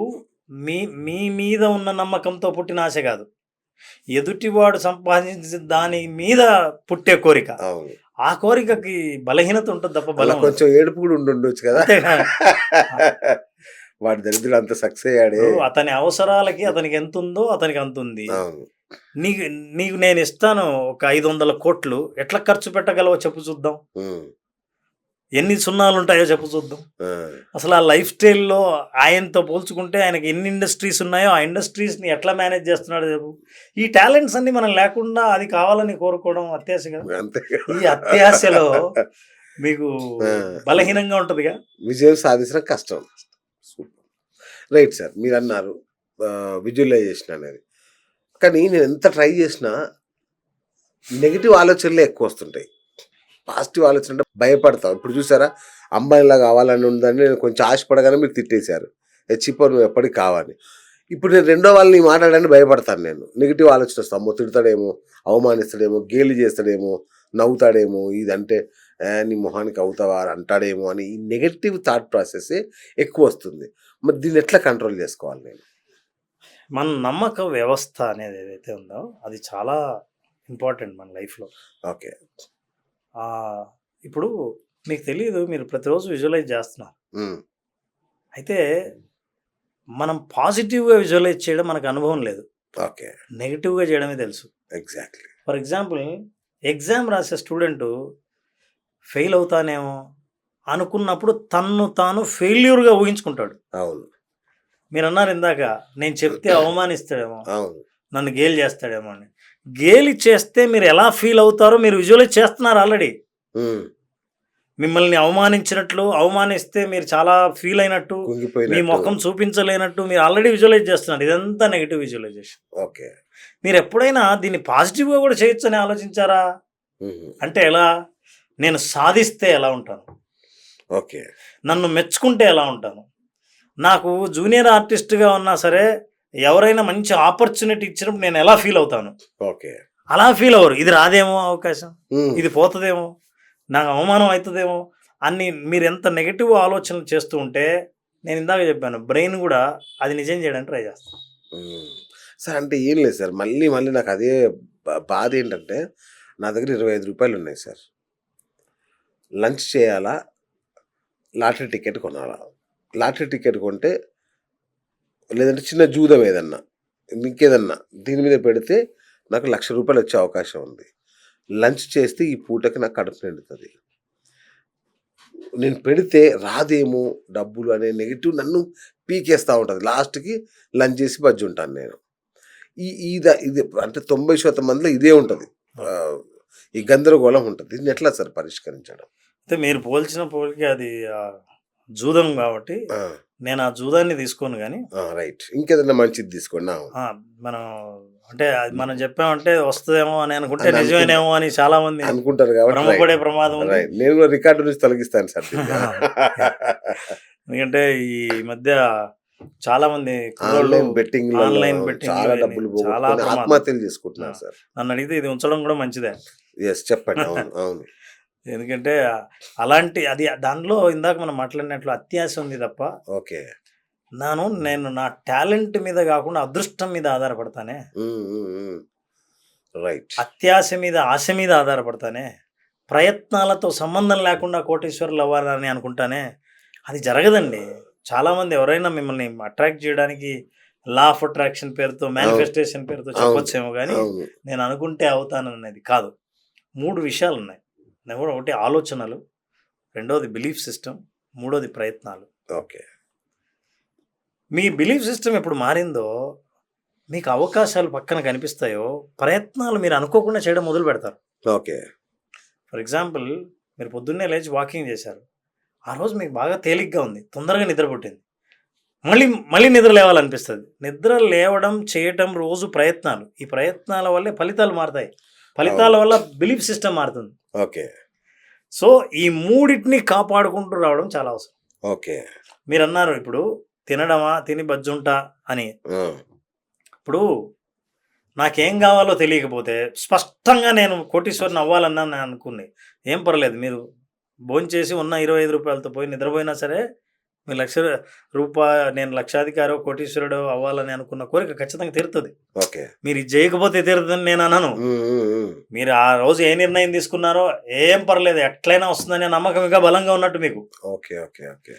మీ మీ మీద ఉన్న నమ్మకంతో పుట్టిన ఆశ కాదు, ఎదుటివాడు సంపాదించిన దాని మీద పుట్టే కోరిక. ఆ కోరికకి బలహీనత ఉంటుంది తప్ప బలం కొంచెం ఏడుపు కూడా ఉండొచ్చు కదా. వాడి దరిద్రుడు అంత సక్సెస్ అయ్యాడు. అతని అవసరాలకి అతనికి ఎంత ఉందో అతనికి అంత ఉంది. నీకు నీకు నేను ఇస్తాను ఒక 500 కోట్లు, ఎట్లా ఖర్చు పెట్టగలవో చెప్పు చూద్దాం. ఎన్ని సున్నాలు ఉంటాయో చెప్పు చూద్దాం. అసలు ఆ లైఫ్ స్టైల్లో ఆయనతో పోల్చుకుంటే ఆయనకి ఎన్ని ఇండస్ట్రీస్ ఉన్నాయో ఆ ఇండస్ట్రీస్ని ఎట్లా మేనేజ్ చేస్తున్నాడో చెప్పు. ఈ టాలెంట్స్ అన్ని మనం లేకుండా అది కావాలని కోరుకోవడం అత్యాశ కదా. ఈ అత్యాశలో మీకు బలహీనంగా ఉంటుందిగా, విజయం సాధించడం కష్టం. రైట్ సార్, మీరు అన్నారు విజువలైజేషన్ అనేది, కానీ నేను ఎంత ట్రై చేసినా నెగిటివ్ ఆలోచనలే ఎక్కువ వస్తుంటాయి. పాజిటివ్ ఆలోచన అంటే భయపడతాం. ఇప్పుడు చూసారా, అంబానీలా కావాలని ఉందని నేను కొంచెం ఆశపడగానే మీరు తిట్టేశారు, చిప్ప నువ్వు ఎప్పటికి కావాలి. ఇప్పుడు నేను రెండో వాళ్ళని మాట్లాడడానికి భయపడతాను. నేను నెగిటివ్ ఆలోచన వస్తాను, అమ్మో తిడతాడేమో, అవమానిస్తాడేమో, గేలి చేస్తాడేమో, నవ్వుతాడేమో, ఇదంటే నీ మొహానికి అవుతావా అంటాడేమో అని ఈ నెగటివ్ థాట్ ప్రాసెస్ ఎక్కువ వస్తుంది. మరి దీన్ని ఎట్లా కంట్రోల్ చేసుకోవాలి నేను? మన నమ్మక వ్యవస్థ అనేది ఏదైతే ఉందో అది చాలా ఇంపార్టెంట్ మన లైఫ్లో. ఓకే, ఇప్పుడు మీకు తెలియదు, మీరు ప్రతిరోజు విజువలైజ్ చేస్తున్నారు. అయితే మనం పాజిటివ్గా విజువలైజ్ చేయడం మనకు అనుభవం లేదు. ఓకే, నెగిటివ్గా చేయడమే తెలుసు. ఎగ్జాక్ట్లీ. ఫర్ ఎగ్జాంపుల్, ఎగ్జామ్ రాసే స్టూడెంటు ఫెయిల్ అవుతానేమో అనుకున్నప్పుడు తన్ను తాను ఫెయిల్యూర్గా ఊహించుకుంటాడు. అవును, మీరు అన్నారు ఇందాక, నేను చెప్తే అవమానిస్తాడేమో, అవును, నన్ను గేలి చేస్తాడేమో అని. గేలి చేస్తే మీరు ఎలా ఫీల్ అవుతారో మీరు విజువలైజ్ చేస్తున్నారు ఆల్రెడీ. మిమ్మల్ని అవమానించినట్లు, అవమానిస్తే మీరు చాలా ఫీల్ అయినట్టు, మీ ముఖం చూపించలేనట్టు మీరు ఆల్రెడీ విజువలైజ్ చేస్తున్నారు. ఇదంతా నెగిటివ్ విజువలైజేషన్. ఓకే, మీరు ఎప్పుడైనా దీన్ని పాజిటివ్గా కూడా చేయొచ్చు అని ఆలోచించారా? అంటే ఎలా, నేను సాధిస్తే ఎలా ఉంటాను, ఓకే, నన్ను మెచ్చుకుంటే ఎలా ఉంటాను, నాకు జూనియర్ ఆర్టిస్ట్గా ఉన్నా సరే ఎవరైనా మంచి ఆపర్చునిటీ ఇచ్చినప్పుడు నేను ఎలా ఫీల్ అవుతాను. ఓకే, అలా ఫీల్ అవ్వరు. ఇది రాదేమో అవకాశం, ఇది పోతుందేమో, నాకు అవమానం అవుతుందేమో అని మీరు ఎంత నెగిటివ్ ఆలోచనలు చేస్తూ ఉంటే, నేను ఇందాక చెప్పాను, బ్రెయిన్ కూడా అది నిజం చేయడానికి ట్రై చేస్తాను. సార్ అంటే ఏం లేదు సార్, మళ్ళీ నాకు అదే బాధ ఏంటంటే, నా దగ్గర ₹25 ఉన్నాయి సార్. లంచ్ చేయాలా, లాటరీ టికెట్ కొనాలా. లాటరీ టికెట్ కొంటే, లేదంటే చిన్న జూదం ఏదన్నా, ఇంకేదన్నా దీని మీద పెడితే నాకు ₹1,00,000 వచ్చే అవకాశం ఉంది. లంచ్ చేస్తే ఈ పూటకి నాకు కడుపు నిండుతుంది. నేను పెడితే రాదేమో డబ్బులు అనే నెగిటివ్ నన్ను పీకేస్తూ ఉంటుంది. లాస్ట్కి లంచ్ చేసి బజ్జి ఉంటాను నేను. ఇది అంటే 90% మందిలో ఇదే ఉంటుంది, ఈ గందరగోళం ఉంటుంది. దీన్ని ఎట్లా సార్ పరిష్కరించడం? అయితే మీరు పోల్చిన పోలికి అది జూదం కాబట్టి నేను ఆ జూదాన్ని తీసుకోను. కానీ రైట్, ఇంకేదన్నా మంచిది తీసుకోండి. మనం అంటే మనం చెప్పామంటే వస్తుందేమో అని అనుకుంటే నిజమేనేమో అని చాలా మంది అనుకుంటారు కాబట్టి భ్రమపడే ప్రమాదం ఉంది. నేను కూడా రికార్డు నుంచి తొలగిస్తాను సార్. ఎందుకంటే ఈ మధ్య చాలా మంది ఆన్లైన్ బెట్టింగ్ చాలా డబ్బులు ఆత్మహత్యలు చేసుకుంటున్నారు సార్. నన్ను అడిగితే ఇది ఉంచడం కూడా మంచిదే. చెప్పండి. అవును, ఎందుకంటే అలాంటి అది దానిలో ఇందాక మనం మాట్లాడినట్లు అత్యాశ ఉంది తప్ప, ఓకే, నేను నా టాలెంట్ మీద కాకుండా అదృష్టం మీద ఆధారపడతానే. రైట్, అత్యాశ మీద, ఆశ మీద ఆధారపడతానే. ప్రయత్నాలతో సంబంధం లేకుండా కోటీశ్వరులు అవ్వాలని అనుకుంటానే, అది జరగదండి. చాలామంది ఎవరైనా మిమ్మల్ని అట్రాక్ట్ చేయడానికి లా ఆఫ్ అట్రాక్షన్ పేరుతో, మేనిఫెస్టేషన్ పేరుతో చెప్పొచ్చేమో, కానీ నేను అనుకుంటే అవుతాను అనేది కాదు. 3 విషయాలు ఉన్నాయి. ఒకటి ఆలోచనలు, రెండోది బిలీఫ్ సిస్టమ్, మూడోది ప్రయత్నాలు. ఓకే, మీ బిలీఫ్ సిస్టమ్ ఎప్పుడు మారిందో మీకు అవకాశాలు పక్కన కనిపిస్తాయో, ప్రయత్నాలు మీరు అనుకోకుండా చేయడం మొదలు పెడతారు. ఓకే, ఫర్ ఎగ్జాంపుల్, మీరు పొద్దున్నే లేచి వాకింగ్ చేశారు, ఆ రోజు మీకు బాగా తేలిగ్గా ఉంది, తొందరగా నిద్ర పుట్టింది, మళ్ళీ నిద్ర లేవాలనిపిస్తుంది. నిద్ర లేవడం, చేయటం రోజు ప్రయత్నాలు. ఈ ప్రయత్నాల వల్లే ఫలితాలు మారుతాయి. ఫలితాల వల్ల బిలీఫ్ సిస్టమ్ మారుతుంది. ఓకే. సో ఈ మూడింటిని కాపాడుకుంటూ రావడం చాలా అవసరం. ఓకే. మీరు అన్నారు ఇప్పుడు తినడమా, తిని బజ్జుంటా అని. ఇప్పుడు నాకేం కావాలో తెలియకపోతే స్పష్టంగా నేను కోటీశ్వరుని అవ్వాలన్నా నేను అనుకుని ఏం పర్లేదు, మీరు భోంచేసి ఉన్న 25 రూపాయలతో పోయి నిద్రపోయినా సరే మీ నేను లక్షాధికారో కోటీశ్వరుడో అవ్వాలని అనుకున్న కోరిక ఖచ్చితంగా తీరుతుంది. ఓకే. మీరు ఇది చేయకపోతే తీరుతుందని నేను అనను. మీరు ఆ రోజు ఏ నిర్ణయం తీసుకున్నారో ఏం పర్లేదు, ఎట్లయినా వస్తుందనే నమ్మకం ఇంకా బలంగా ఉన్నట్టు మీకు. ఓకే. ఓకే. ఓకే.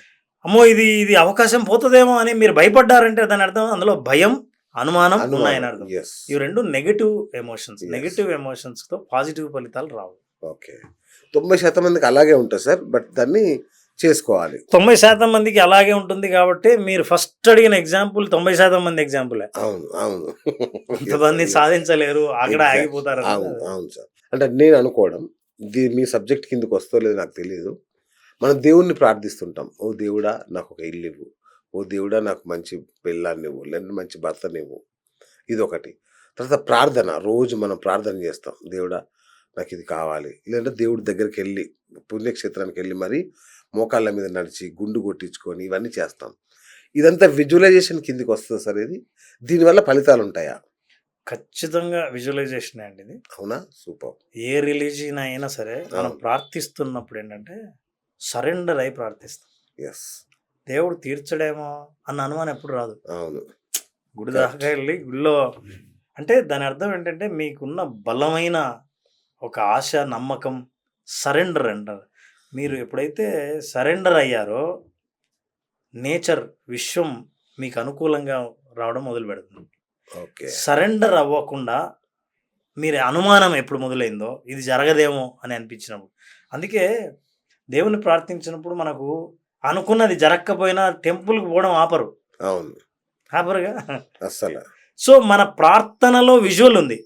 అమ్మో ఇది అవకాశం పోతుందేమో అని మీరు భయపడ్డారంటే దాని అర్థం అందులో భయం, అనుమానం ఉన్నాయని అర్థం. ఇవి రెండు నెగటివ్ ఎమోషన్స్. నెగటివ్ ఎమోషన్స్ తో పాజిటివ్ ఫలితాలు రావు. ఓకే. 90% మందికి అలాగే ఉంటుంది సార్, బట్ దాన్ని చేసుకోవాలి. 90% మందికి అలాగే ఉంటుంది కాబట్టి మీరు ఫస్ట్ అడిగిన ఎగ్జాంపుల్ 90% మంది ఎగ్జాంపుల్. అవును, అవును. కొంతమంది సాధించలేరు, అక్కడ ఆగిపోతారు. అవును సార్. అంటే నేను అనుకోవడం మీ సబ్జెక్ట్ కిందకి వస్తో లేదు నాకు తెలియదు. మనం దేవుణ్ణి ప్రార్థిస్తుంటాం, ఓ దేవుడా నాకు ఒక ఇల్లు ఇవ్వు, ఓ దేవుడా నాకు మంచి పిల్లాన్ని ఇవ్వు, లేదా మంచి భర్తనివ్వు. ఇదొకటి. తర్వాత ప్రార్థన, రోజు మనం ప్రార్థన చేస్తాం, దేవుడా నాకు ఇది కావాలి. లేదంటే దేవుడి దగ్గరికి వెళ్ళి పుణ్యక్షేత్రానికి వెళ్ళి మరి మోకాళ్ళ మీద నడిచి గుండు కొట్టించుకొని ఇవన్నీ చేస్తాం. ఇదంతా విజువలైజేషన్ కిందికి వస్తుంది సార్. ఇది దీనివల్ల ఫలితాలు ఉంటాయా? ఖచ్చితంగా విజువలైజేషన్ అండి ఇది. అవునా? సూపర్. ఏ రిలీజియన్ అయినా సరే మనం ప్రార్థిస్తున్నప్పుడు ఏంటంటే సరెండర్ అయి ప్రార్థిస్తాం. ఎస్. దేవుడు తీర్చడేమో అన్న అనుమానం ఎప్పుడు రాదు. అవును. గుడి దాకా వెళ్ళి గుడిలో అంటే దాని అర్థం ఏంటంటే మీకున్న బలమైన ఒక ఆశ, నమ్మకం, సరెండర్ అంటారు. మీరు ఎప్పుడైతే సరెండర్ అయ్యారో నేచర్, విశ్వం మీకు అనుకూలంగా రావడం మొదలు పెడుతుంది. సరెండర్ అవ్వకుండా మీరు అనుమానం ఎప్పుడు మొదలైందో ఇది జరగదేమో అని అనిపించినప్పుడు, అందుకే దేవుని ప్రార్థించినప్పుడు మనకు అనుకున్నది జరగకపోయినా టెంపుల్కి పోవడం ఆపరు. అవును, ఆపరుగా అస్సలు. సో మన ప్రార్థనలో విజువల్ ఉంది.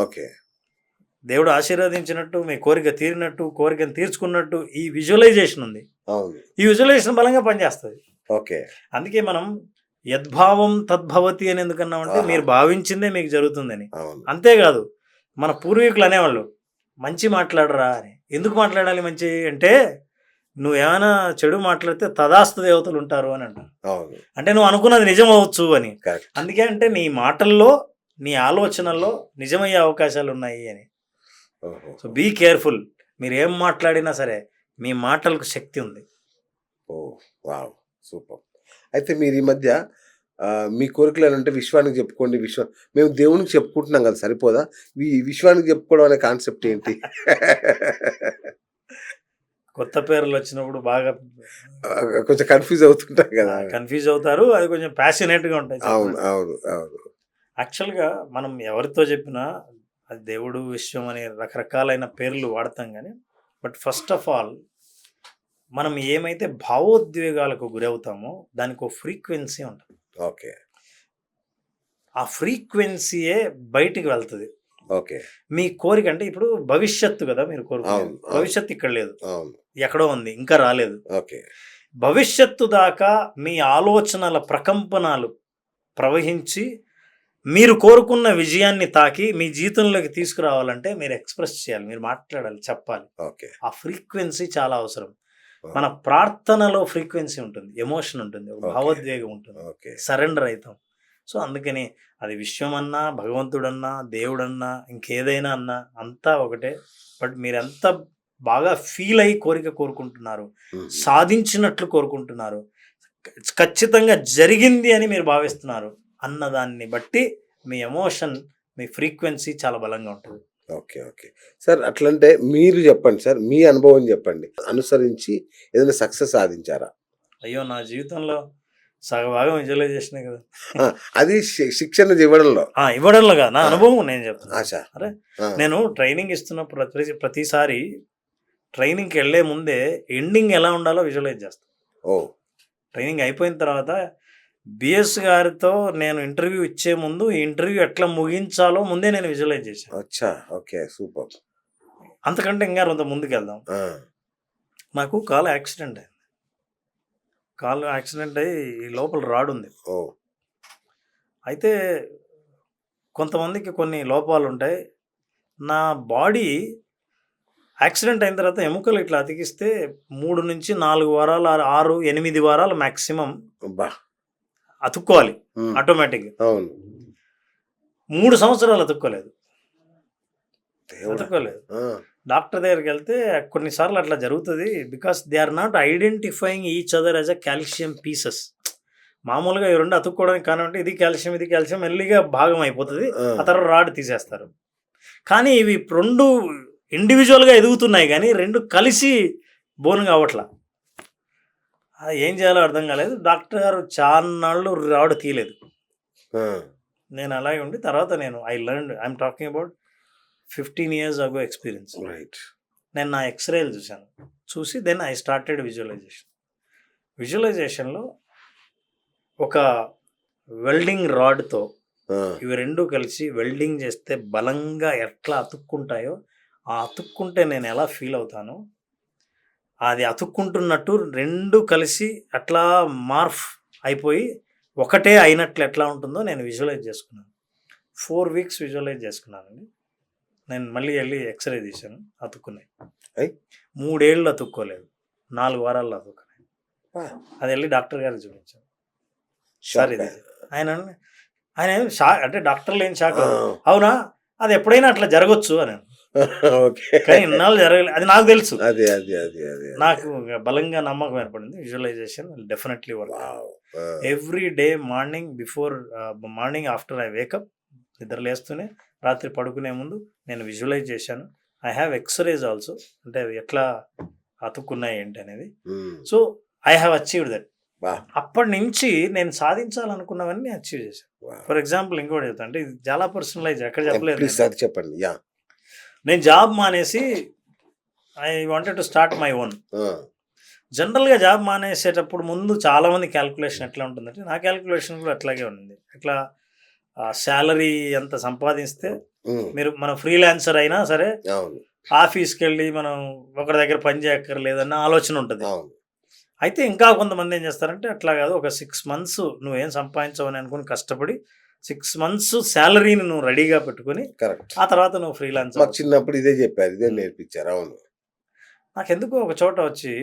ఓకే. దేవుడు ఆశీర్వదించినట్టు, మీ కోరిక తీరినట్టు, కోరికను తీర్చుకున్నట్టు ఈ విజువలైజేషన్ ఉంది. అవును. ఈ విజువలైజేషన్ బలంగా పనిచేస్తుంది. ఓకే. అందుకే మనం యద్భావం తద్భవతి అని ఎందుకన్నామంటే మీరు భావించిందే మీకు జరుగుతుందని. అంతేకాదు మన పూర్వీకులు అనేవాళ్ళు మంచి మాట్లాడరా అని. ఎందుకు మాట్లాడాలి మంచి అంటే, నువ్వేమైనా చెడు మాట్లాడితే తదాస్తు దేవతలు ఉంటారు అని అంటారు. అంటే నువ్వు అనుకున్నది నిజం అవ్వచ్చు అని. అందుకే అంటే నీ మాటల్లో, నీ ఆలోచనల్లో నిజమయ్యే అవకాశాలు ఉన్నాయి అని. So be careful. మీరు ఏం మాట్లాడినా సరే మీ మాటలకు శక్తి ఉంది. Oh wow, super. అయితే మీరు ఈ మధ్య మీ కోరికలు అంటే విశ్వానికి చెప్పుకోండి, మేము దేవునికి చెప్పుకుంటున్నాం కదా, సరిపోదా? విశ్వానికి చెప్పుకోవడం అనే కాన్సెప్ట్ ఏంటి? కొత్త పేర్లు వచ్చినప్పుడు బాగా కొంచెం కన్ఫ్యూజ్ అవుతుంటారు కదా. కన్ఫ్యూజ్ అవుతారు, అది కొంచెం ప్యాషనేట్గా ఉంటాయి. అవును, అవును, అవును. యాక్చువల్గా మనం ఎవరితో చెప్పినా అది దేవుడు, విశ్వం అనే రకరకాలైన పేర్లు వాడతాం కానీ, బట్ ఫస్ట్ ఆఫ్ ఆల్ మనం ఏమైతే భావోద్వేగాలకు గురవుతామో దానికి ఒక ఫ్రీక్వెన్సీ ఉంటుంది. ఓకే. ఆ ఫ్రీక్వెన్సీయే బయటికి వెళ్తుంది. ఓకే. మీ కోరిక అంటే ఇప్పుడు భవిష్యత్తు కదా మీరు కోరుకునేది. భవిష్యత్తు ఇక్కడ లేదు, ఎక్కడో ఉంది, ఇంకా రాలేదు. ఓకే. భవిష్యత్తు దాకా మీ ఆలోచనల ప్రకంపనాలు ప్రవహించి మీరు కోరుకున్న విజయాన్ని తాకి మీ జీవితంలోకి తీసుకురావాలంటే మీరు ఎక్స్ప్రెస్ చేయాలి, మీరు మాట్లాడాలి, చెప్పాలి. ఆ ఫ్రీక్వెన్సీ చాలా అవసరం. మన ప్రార్థనలో ఫ్రీక్వెన్సీ ఉంటుంది, ఎమోషన్ ఉంటుంది, భావోద్వేగం ఉంటుంది, సరెండర్ అవుతాం. సో అందుకని అది విశ్వం అన్నా, భగవంతుడన్నా, దేవుడన్నా, ఇంకేదైనా అన్నా అంతా ఒకటే. బట్ మీరు ఎంత బాగా ఫీల్ అయ్యి కోరుకుంటున్నారు, సాధించినట్లు కోరుకుంటున్నారు, ఖచ్చితంగా జరిగింది అని మీరు భావిస్తున్నారు అన్నదాన్ని బట్టి మీ ఎమోషన్, మీ ఫ్రీక్వెన్సీ చాలా బలంగా ఉంటుంది. ఓకే. Okay sir. అట్లంటే మీరు చెప్పండి సార్, మీ అనుభవం చెప్పండి. అనుసరించి ఏదైనా సక్సెస్ సాధించారా? అయ్యో, నా జీవితంలో సగభాగం విజువలైజేషన్ కదా. అది శిక్షణ ఇవ్వడంలో కాదు, నా అనుభవం నేను చెప్తాను. అరే నేను ట్రైనింగ్ ఇస్తున్నప్పుడు ప్రతిసారి ట్రైనింగ్కి వెళ్ళే ముందే ఎండింగ్ ఎలా ఉండాలో విజువలైజ్ చేస్తాను. ట్రైనింగ్ అయిపోయిన తర్వాత బిఎస్ గారితో నేను ఇంటర్వ్యూ ఇచ్చే ముందు ఈ ఇంటర్వ్యూ ఎట్లా ముగించాలో ముందే నేను విజువలైజ్ చేశాను. అచ్చా, ఓకే, సూపర్. అంతకంటే ఇంకా కొంత ముందుకు వెళ్దాం. నాకు కాలు యాక్సిడెంట్ అయింది. కాలు యాక్సిడెంట్ అయ్యి ఈ లోపల రాడ్ ఉంది. అయితే కొంతమందికి కొన్ని లోపాలు ఉంటాయి. నా బాడీ యాక్సిడెంట్ అయిన తర్వాత ఎముకలు ఇట్లా అతికిస్తే 3 నుంచి 4 వారాలు 6, 8 వారాలు మ్యాక్సిమం అబ్బా! అతుక్కోవాలి హ్మ్. ఆటోమేటిక్గా. అవును. 3 సంవత్సరాలు అతుక్కోలేదు. దేవుడా! అతుక్కోలేదు. ఆ! డాక్టర్ దగ్గరికి వెళ్తే కొన్నిసార్లు అట్లా జరుగుతుంది. Because they are not identifying each other as a calcium pieces. మామూలుగా ఈ 2 అతుక్కోవడానికి కానివ్వండి, ఇది కాల్షియం మెల్లిగా భాగం అయిపోతుంది. ఆ! ఆ తర్వాత రాడ్ తీసేస్తారు. కానీ ఇవి 2 ఇండివిజువల్గా ఎదుగుతున్నాయి కానీ 2 కలిసి బోన్ కావట్లా. ఏం చేయాలో అర్థం కాలేదు. డాక్టర్ గారు చాన్నాళ్ళు రాడ్ తీయలేదు. ఆ! నేను అలాగే ఉండి తర్వాత I I'm talking about 15 years ago experience. Right. నేను నా ఎక్స్రేలు చూశాను. చూసి దెన్ ఐ స్టార్టెడ్ విజువలైజేషన్. విజువలైజేషన్లో ఒక వెల్డింగ్ రాడ్తో ఆ! ఇవి 2 కలిసి వెల్డింగ్ చేస్తే బలంగా ఎట్లా అతుక్కుంటాయో, ఆ అతుక్కుంటే నేను ఎలా ఫీల్ అవుతానో, అది అతుక్కుంటున్నట్టు 2 కలిసి అట్లా మార్ఫ్ అయిపోయి ఒకటే అయినట్లు ఎట్లా ఉంటుందో నేను విజువలైజ్ చేసుకున్నాను. 4 weeks విజువలైజ్ చేసుకున్నానండి. నేను మళ్ళీ వెళ్ళి ఎక్స్రే తీశాను. అతుక్కున్నాయి. అయ్! 3 ఏళ్ళు అతుక్కోలేదు. 4 వారాల్లో అతుక్కున్నాయి. ఆ! అది వెళ్ళి డాక్టర్ గారికి చూపించాను. Sir shock. ఇది ఆయన ఆయన అంటే డాక్టర్లు ఏం షాక్ ఆ! అవ్వరు. అవునా అది ఎప్పుడైనా అట్లా జరగచ్చు అని. ఓకే. కానీ ఇన్నాళ్ళు జరగలేదు. అది నాకు తెలుసు. అది. అది. అది. అది. నాకు బలంగా నమ్మకం ఏర్పడింది. Visualisation will definitely work. Wow! Ah! Every day morning after I wake up, నిద్ర లేస్తూనే రాత్రి పడుకునే ముందు నేను విజువలైజ్ చేశాను. ఐ హ్యావ్ ఎక్స్రేస్ ఆల్సో, అంటే అవి ఎట్లా అతుక్కున్నాయి ఏంటి అనేది. హ్మ్. So I have achieved that. వాహ్! అప్పటి నుంచి నేను సాధించాలనుకున్నవన్నీ అచీవ్ చేశాను. వావ్! ఫర్ ఎగ్జాంపుల్ ఇంకోటి చెప్తాను, అంటే ఇది చాలా పర్సనలైజ్, ఎక్కడ చెప్పలేదు ప్లీజ్ నేను. అది చెప్పండి. యాహ్! నేను జాబ్ మానేసి I wanted to start my own. ఆ! జనరల్గా జాబ్ మానేసేటప్పుడు ముందు చాలామంది క్యాలిక్యులేషన్ ఎట్లా ఉంటుందంటే, నా క్యాలిక్యులేషన్ కూడా అట్లాగే ఉంది. ఎట్లా శాలరీ ఎంత సంపాదిస్తే హ్మ్. మనం ఫ్రీలాన్సర్ అయినా సరే అవును. ఆఫీస్కి వెళ్ళి మనం ఒకరి దగ్గర పని చేయక్కర్లేదన్న ఆలోచన ఉంటుంది. అవును. అయితే ఇంకా కొంతమంది ఏం చేస్తారంటే అట్లా కాదు, ఒక 6 months నువ్వేం సంపాదించవని అనుకుని కష్టపడి 6 months శాలరీని నువ్వు రెడీగా పెట్టుకుని కరెక్ట్. ఆ తర్వాత నువ్వు ఫ్రీలాన్సర్. మాకు చిన్నప్పుడు ఇదే చెప్పారు. ఇదే నేర్పించారు. అవును. నాకెందుకో ఒక చోట వచ్చి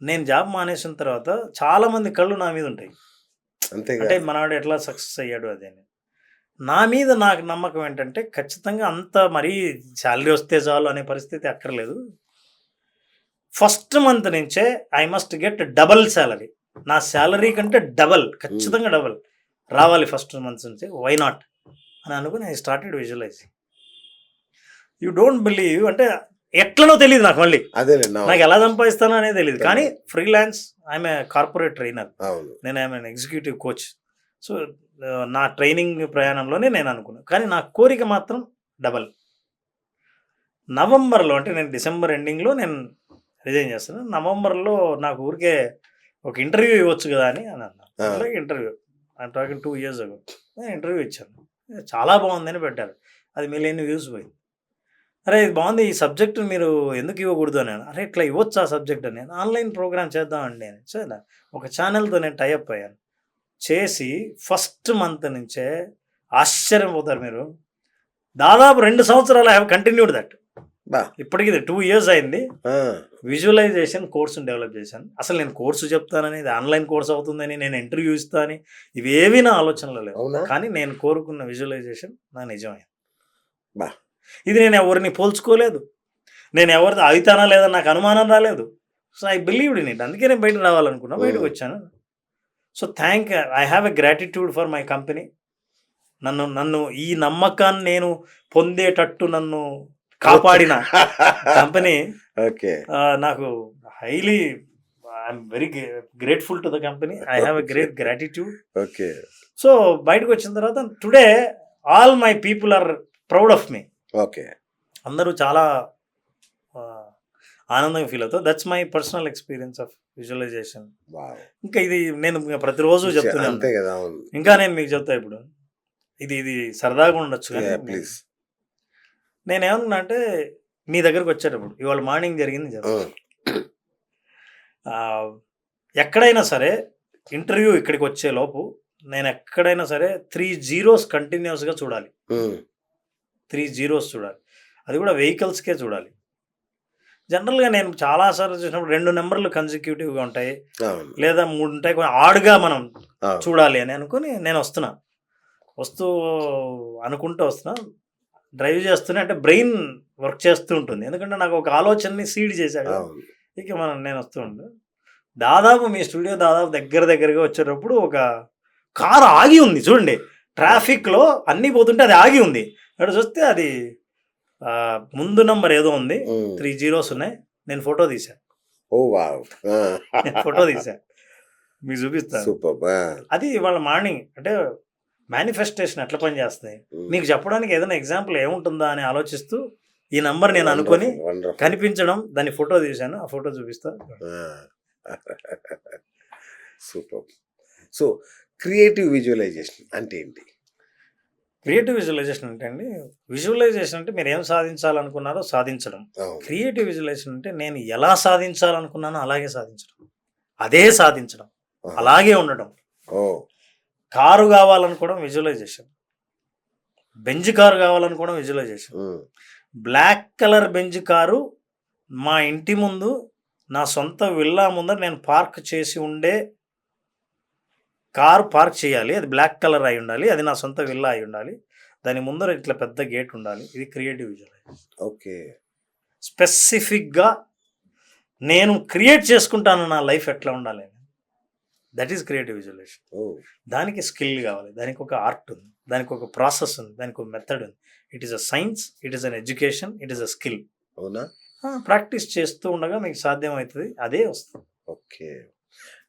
నేను జాబ్ మానేసిన తర్వాత చాలా మంది కళ్ళు నా మీద ఉంటాయి. అంతేగా. అంటే మనవాడు ఎట్లా సక్సెస్ అయ్యాడు అది అని. నా మీద నాకు నమ్మకం ఏంటంటే ఖచ్చితంగా అంత మరీ శాలరీ వస్తే చాలు అనే పరిస్థితి అక్కర్లేదు. ఫస్ట్ మంత్ నుంచే I must get double salary. నా శాలరీ కంటే ఖచ్చితంగా డబల్ రావాలి ఫస్ట్ మంత్స్ నుంచి. వై నాట్ అని అనుకుని I started visualising. You don't believe, అంటే ఎట్లనో తెలియదు నాకు, మళ్ళీ అదేనండి. నాకు ఎలా సంపాదిస్తానో అనేది తెలియదు. కానీ freelance, I'm a corporate trainer, అవును. నేను ఐఎమ్ ఎగ్జిక్యూటివ్ కోచ్. సో నా ట్రైనింగ్ ప్రయాణంలోనే నేను అనుకున్నాను. కానీ నా కోరిక మాత్రం డబల్. నవంబర్లో, అంటే నేను డిసెంబర్ ఎండింగ్లో నేను రిజైన్ చేస్తాను. నవంబర్లో నాకు ఊరికే ఒక ఇంటర్వ్యూ ఇవ్వచ్చు కదా అని అన్నాను. అలాగే interview, I'm talking 2 years ago నేను ఇంటర్వ్యూ ఇచ్చాను. చాలా బాగుందని పెట్టారు. అది మిలియన్ వ్యూస్ పోయింది. అరే ఇది బాగుంది, ఈ సబ్జెక్ట్ మీరు ఎందుకు ఇవ్వకూడదు అని. అరే ఇట్లా ఇవ్వచ్చు ఆ సబ్జెక్ట్ అని. ఆన్లైన్ ప్రోగ్రామ్ చేద్దామండి అని. సరే ఒక ఛానల్తో నేను టైఅప్ అయ్యాను. చేసి ఫస్ట్ మంత్ నుంచే ఆశ్చర్యపోతారు మీరు, దాదాపు 2 సంవత్సరాలు ఐ హ్యావ్ కంటిన్యూడ్ దట్. బా! ఇప్పటికి 2 years అయింది. ఆ! విజువలైజేషన్ కోర్సును డెవలప్ చేశాను. అసలు నేను కోర్సు చెప్తానని, ఇది ఆన్లైన్ కోర్స్ అవుతుందని, నేను ఇంటర్వ్యూ ఇస్తానని ఇవేవి నా ఆలోచనలో లేవు. అవునా? కానీ నేను కోరుకున్న విజువలైజేషన్ నా నిజమైంది. బా! ఇది నేను ఎవరిని పోల్చుకోలేదు, నేను ఎవరిది అవుతానా లేదా నాకు అనుమానం రాలేదు. So I believed in it. అందుకే నేను బయటకు రావాలనుకున్నా, బయటకు వచ్చాను. So I have a gratitude for my company. నన్ను ఈ నమ్మకాన్ని నేను పొందేటట్టు నన్ను కాపాడిన కంపెనీ. ఓకే. నాకు highly I'm very grateful to the company. I have a great gratitude. Okay. So బయటకు వచ్చిన తర్వాత today all my people are proud of me. Okay. అందరూ చాలా ఆనందంగా ఫీల్ అవుతారు. That's my personal experience of visualisation. Wow! ఇంకా ఇది నేను ప్రతిరోజు చెప్తున్నాను. అంతే కదా. అవును. ఇంకా నేను మీకు చెప్తా ఇప్పుడు. ఇది సరదాగా ఉండొచ్చు కానీ ప్లీజ్. నేనేమనుకున్నా అంటే మీ దగ్గరకు వచ్చేటప్పుడు ఇవాళ మార్నింగ్ జరిగింది జరుగుతుంది. ఎక్కడైనా సరే ఇంటర్వ్యూ ఇక్కడికి వచ్చే లోపు నేను ఎక్కడైనా సరే 3 zeros కంటిన్యూస్గా చూడాలి. 3 జీరోస్ చూడాలి. అది కూడా వెహికల్స్‌కే చూడాలి. జనరల్‌గా నేను చాలా సార్లు చూసినప్పుడు 2 నంబర్‌లు కన్సిక్యూటివ్‌గా ఉంటాయి. అవును. లేదా 3 ఉంటాయి. కొంచెం ఆడ్‌గా మనం అవును. చూడాలి అని అనుకుని నేను వస్తున్నా. వస్తూ అనుకుంటూ వస్తున్నా. డ్రైవ్ చేస్తూనే అంటే బ్రెయిన్ వర్క్ చేస్తూ ఉంటుంది. ఎందుకంటే నాకు ఒక ఆలోచనని సీడ్ చేశా కదా! అవును. ఇక నేను వస్తూ ఉండే. దాదాపు మీ స్టూడియో దాదాపు దగ్గరగా వచ్చేటప్పుడు ఒక కారు ఆగి ఉంది చూడండి. ట్రాఫిక్‌లో అన్నీ పోతుంటే అది ఆగి ఉంది. అక్కడ చూస్తే అది ముందు నంబర్ ఏదో ఉంది. హ్మ్. 3 జీరోస్ ఉన్నాయి. నేను ఫోటో తీశా. ఓహ్! వావ్! ఆ! నేను ఫోటో తీశా. మీకు చూపిస్తాను. సూపర్బ్! ఆ! అది ఇవాళ మార్నింగ్ అంటే మేనిఫెస్టేషన్ ఎట్లా పనిచేస్తాయి? హ్మ్. మీకు చెప్పడానికి ఏదైనా ఎగ్జాంపుల్ ఏముంటుందా అని ఆలోచిస్తూ ఈ నంబర్ నేను అనుకోని వండర్‌ఫుల్. వండర్‌ఫుల్. కనిపించడం, దాన్ని ఫోటో తీశాను. ఆ ఫోటో చూపిస్తా. ఆ! సూపర్బ్! సో, క్రియేటివ్ విజువలైజేషన్ అంటే ఏంటి? క్రియేటివ్ విజువలైజేషన్ అంటే అండి, విజువలైజేషన్ అంటే మీరేం సాధించాలనుకున్నారో సాధించడం. అవును. క్రియేటివ్ విజువలైజేషన్ అంటే నేను ఎలా సాధించాలనుకున్నానో అలాగే సాధించడం. అదే సాధించడం. ఆహా! అలాగే ఉండడం. ఓహ్! కారు కావాలనుకోవడం విజువలైజేషన్. బెంజ్ కారు కావాలనుకోవడం విజువలైజేషన్. హ్మ్. బ్లాక్ కలర్ బెంజ్ కారు మా ఇంటి ముందు నా సొంత విల్లా ముందర నేను పార్క్ చేసి ఉండే కారు పార్క్ చేయాలి. అది బ్లాక్ కలర్ అయి ఉండాలి. అది నా సొంత విల్లా అయి ఉండాలి. దాని ముందర ఇట్లా పెద్ద గేట్ ఉండాలి. ఇది క్రియేటివ్ విజువలైజేషన్. ఓకే. స్పెసిఫిక్‌గా నేను క్రియేట్ చేసుకుంటాను నా లైఫ్ ఎట్లా ఉండాలి అని. That is creative visualisation. ఓహ్! దానికి స్కిల్ కావాలి. దానికి ఒక ఆర్ట్ ఉంది. దానికి ఒక ప్రాసెస్ ఉంది. దానికి ఒక మెథడ్ ఉంది. It is a science. It is an education. It is a skill. అవునా? ప్రాక్టీస్ చేస్తూ ఉండగా మీకు సాధ్యమవుతుంది. అదే వస్తుంది. ఓకే.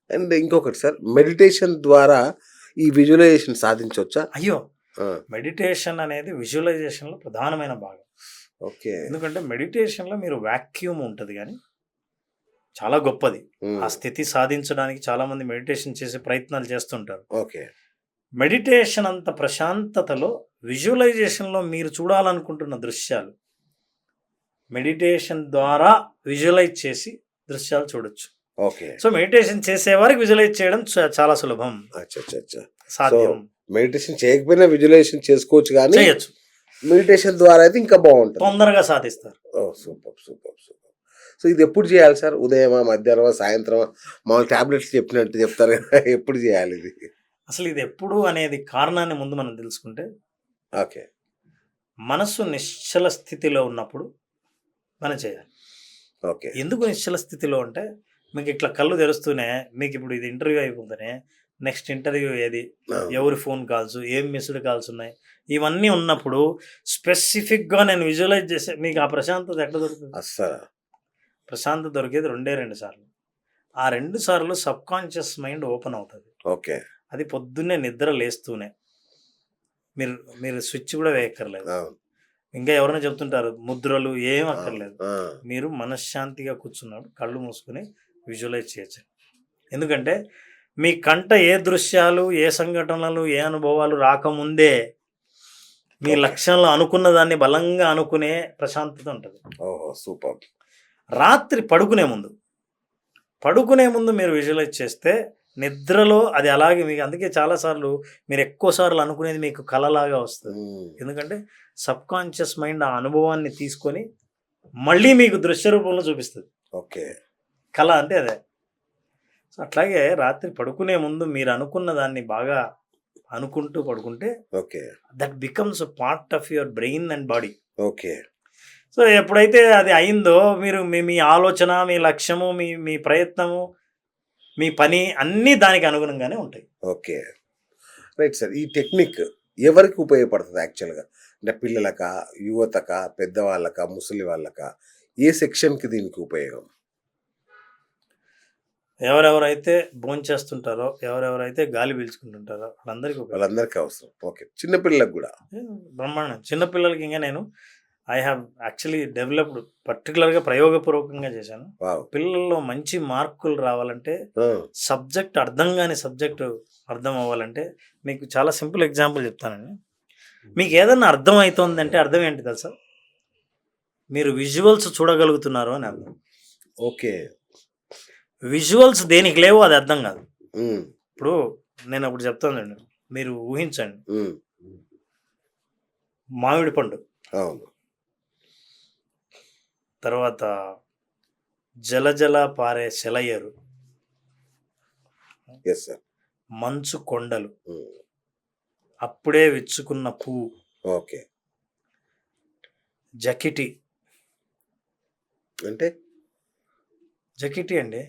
అండ్ ఇంకొకటి సార్, మెడిటేషన్ ద్వారా ఈ విజువలైజేషన్ సాధించొచ్చా? అయ్యో! ఆ! మెడిటేషన్ అనేది విజువలైజేషన్‌లో ప్రధానమైన భాగం. ఓకే. ఎందుకంటే మెడిటేషన్‌లో మీరు వాక్యూమ్ ఉంటది గానీ, చాలా గొప్పది. ఆ హ్మ్. స్థితి సాధించడానికి చాలామంది మెడిటేషన్ చేసే ప్రయత్నాలు చేస్తుంటారు. ఓకే. మెడిటేషన్ అంత ప్రశాంతతలో విజువలైజేషన్‌లో మీరు చూడాలనుకుంటున్న దృశ్యాలు, మెడిటేషన్ ద్వారా విజువలైజ్ చేసి దృశ్యాలు చూడొచ్చు. ఓకే. సో, మెడిటేషన్ చేసేవారికి విజువలైజ్ చేయడం చాలా సులభం. అచ్చచ్చచ్చా! సో, సాధ్యం. మెడిటేషన్ చేయకపోయినా విజువలైజేషన్ చేసుకోవచ్చు గానీ, చేయొచ్చు. మెడిటేషన్ ద్వారా అయితే ఇంకా బావుంటది. తొందరగా సాధిస్తారు. ఓహ్! సూపర్. సూపర్. సూపర్. సో, ఇది ఎప్పుడు చేయాలి సార్? ఉదయమా? మధ్యాహ్నమా? సాయంత్రమా? మామూలు టాబ్లెట్స్ చెప్పినట్టు చెప్తారు కదా! ఎప్పుడు చేయాలి ఇది? అసలు ఇది ఎప్పుడు అనేది కారణాన్ని ముందు మనం తెలుసుకుంటే, ఓకే. మనస్సు నిశ్చల స్థితిలో ఉన్నప్పుడు మనం చేయాలి. ఓకే. ఎందుకు నిశ్చల స్థితిలో అంటే, మీకు ఇట్లా కళ్ళు తెరుస్తూనే మీకు ఇప్పుడు ఇది ఇంటర్వ్యూ అయిపోతేనే నెక్స్ట్ ఇంటర్వ్యూ ఏది? అవును. ఎవరి ఫోన్ కాల్స్? ఏం మిస్డ్ కాల్స్ ఉన్నాయి? ఇవన్నీ ఉన్నప్పుడు స్పెసిఫిక్‌గా నేను విజువలైజ్ చేసే మీకు ఆ ప్రశాంతత ఎట్లా దొరుకుతుంది? అస్సల. ప్రశాంతత దొరికేది 2 సార్లు. ఆ 2 సార్లు సబ్‌కాన్షియస్ మైండ్ ఓపెన్ అవుతది. ఓకే. అది పొద్దున్నే నిద్ర లేస్తూనే. మీరు మీరు స్విచ్ కూడా వేయక్కర్లేదు. అవును. ఇంకా ఎవరైనా చెప్తుంటారు ముద్రలు ఏం అక్కర్లేదు. ఆ! మీరు మనశ్శాంతిగా కూర్చున్నప్పుడు కళ్ళు మూసుకొని విజువలైజ్ చేయొచ్చు. ఎందుకంటే మీ కంట ఏ దృశ్యాలు, ఏ సంఘటనలు, ఏ అనుభవాలు రాకముందే మీ ఓకే. లక్ష్యంలో అనుకున్న దాన్ని బలంగా అనుకునే ప్రశాంతత ఉంటది. ఓహో! సూపర్బ్! రాత్రి పడుకునే ముందు మీరు విజువలైజ్ చేస్తే నిద్రలో అది అలాగే మీకు అందుకే చాలా సార్లు మీరు ఎక్కువ సార్లు అనుకునేది మీకు కలలాగా వస్తది. హ్మ్. ఎందుకంటే సబ్‌కాన్షియస్ మైండ్ ఆ అనుభవాన్ని తీసుకొని మళ్ళీ మీకు దృశ్య రూపంలో చూపిస్తది. ఓకే. కల అంటే అదే. సో, అట్లాగే రాత్రి పడుకునే ముందు మీరు అనుకున్న దాన్ని బాగా అనుకుంటూ పడుకుంటే okay. That becomes a part of your brain and body. Okay. So, ఎప్పుడైతే అది అయిందో మీరు మీ మీ ఆలోచన, మీ లక్ష్యము, మీ మీ ప్రయత్నము, మీ పని అన్నీ దానికి అనుగుణంగానే ఉంటాయి. ఓకే. Right sir. ఈ టెక్నిక్ ఎవరికి ఉపయోగపడుతది యాక్చువల్‌గా? అంటే పిల్లలకా? యువతకా? పెద్దవాళ్ళకా? ముసలి వాళ్ళకా? ఏ సెక్షన్‌కి దీనికి ఉపయోగం? ఎవరెవరైతే భోంచేస్తుంటారో, ఎవరెవరైతే గాలి పీల్చుకుంటుంటారో వాళ్ళందరికీ ఉపయోగం. వాళ్ళందరికీ అవసరం. ఓకే. చిన్న పిల్లలకు గూడా? బ్రహ్మాండం. చిన్న పిల్లలకి ఇంక నేను ఐ హావ్ యాక్చువల్లీ డెవలప్డ్ పర్టిక్యులర్‌గా ప్రయోగపూర్వకంగా చేశాను. వావ్! పిల్లల్లో మంచి మార్కులు రావాలంటే ఆ! సబ్జెక్ట్ అర్థం గాని సబ్జెక్టు అర్థం అవ్వాలంటే మీకు చాలా సింపుల్ ఎగ్జాంపుల్ చెప్తానండి. మీకు ఏదన్నా అర్థం అయితోందంటే అర్థం ఏంటి తెలుసా? మీరు విజువల్స్ చూడగలుగుతున్నారు అని అర్థం. ఓకే. విజువల్స్ దేనికి లేవో అది అర్థం కాదు. హ్మ్. ఇప్పుడు నేను ఒకటి చెప్తానండి. మీరు ఊహించండి. హ్మ్. మామిడి పండు. అవును. తర్వాత జలజల పారే సెలయేరు, యెస్ సార్. మంచు కొండలు, హ్మ్. అప్పుడే విచ్చుకున్న పువ్వు, ఓకే. జకిటి. అంటే జకిటి అండి,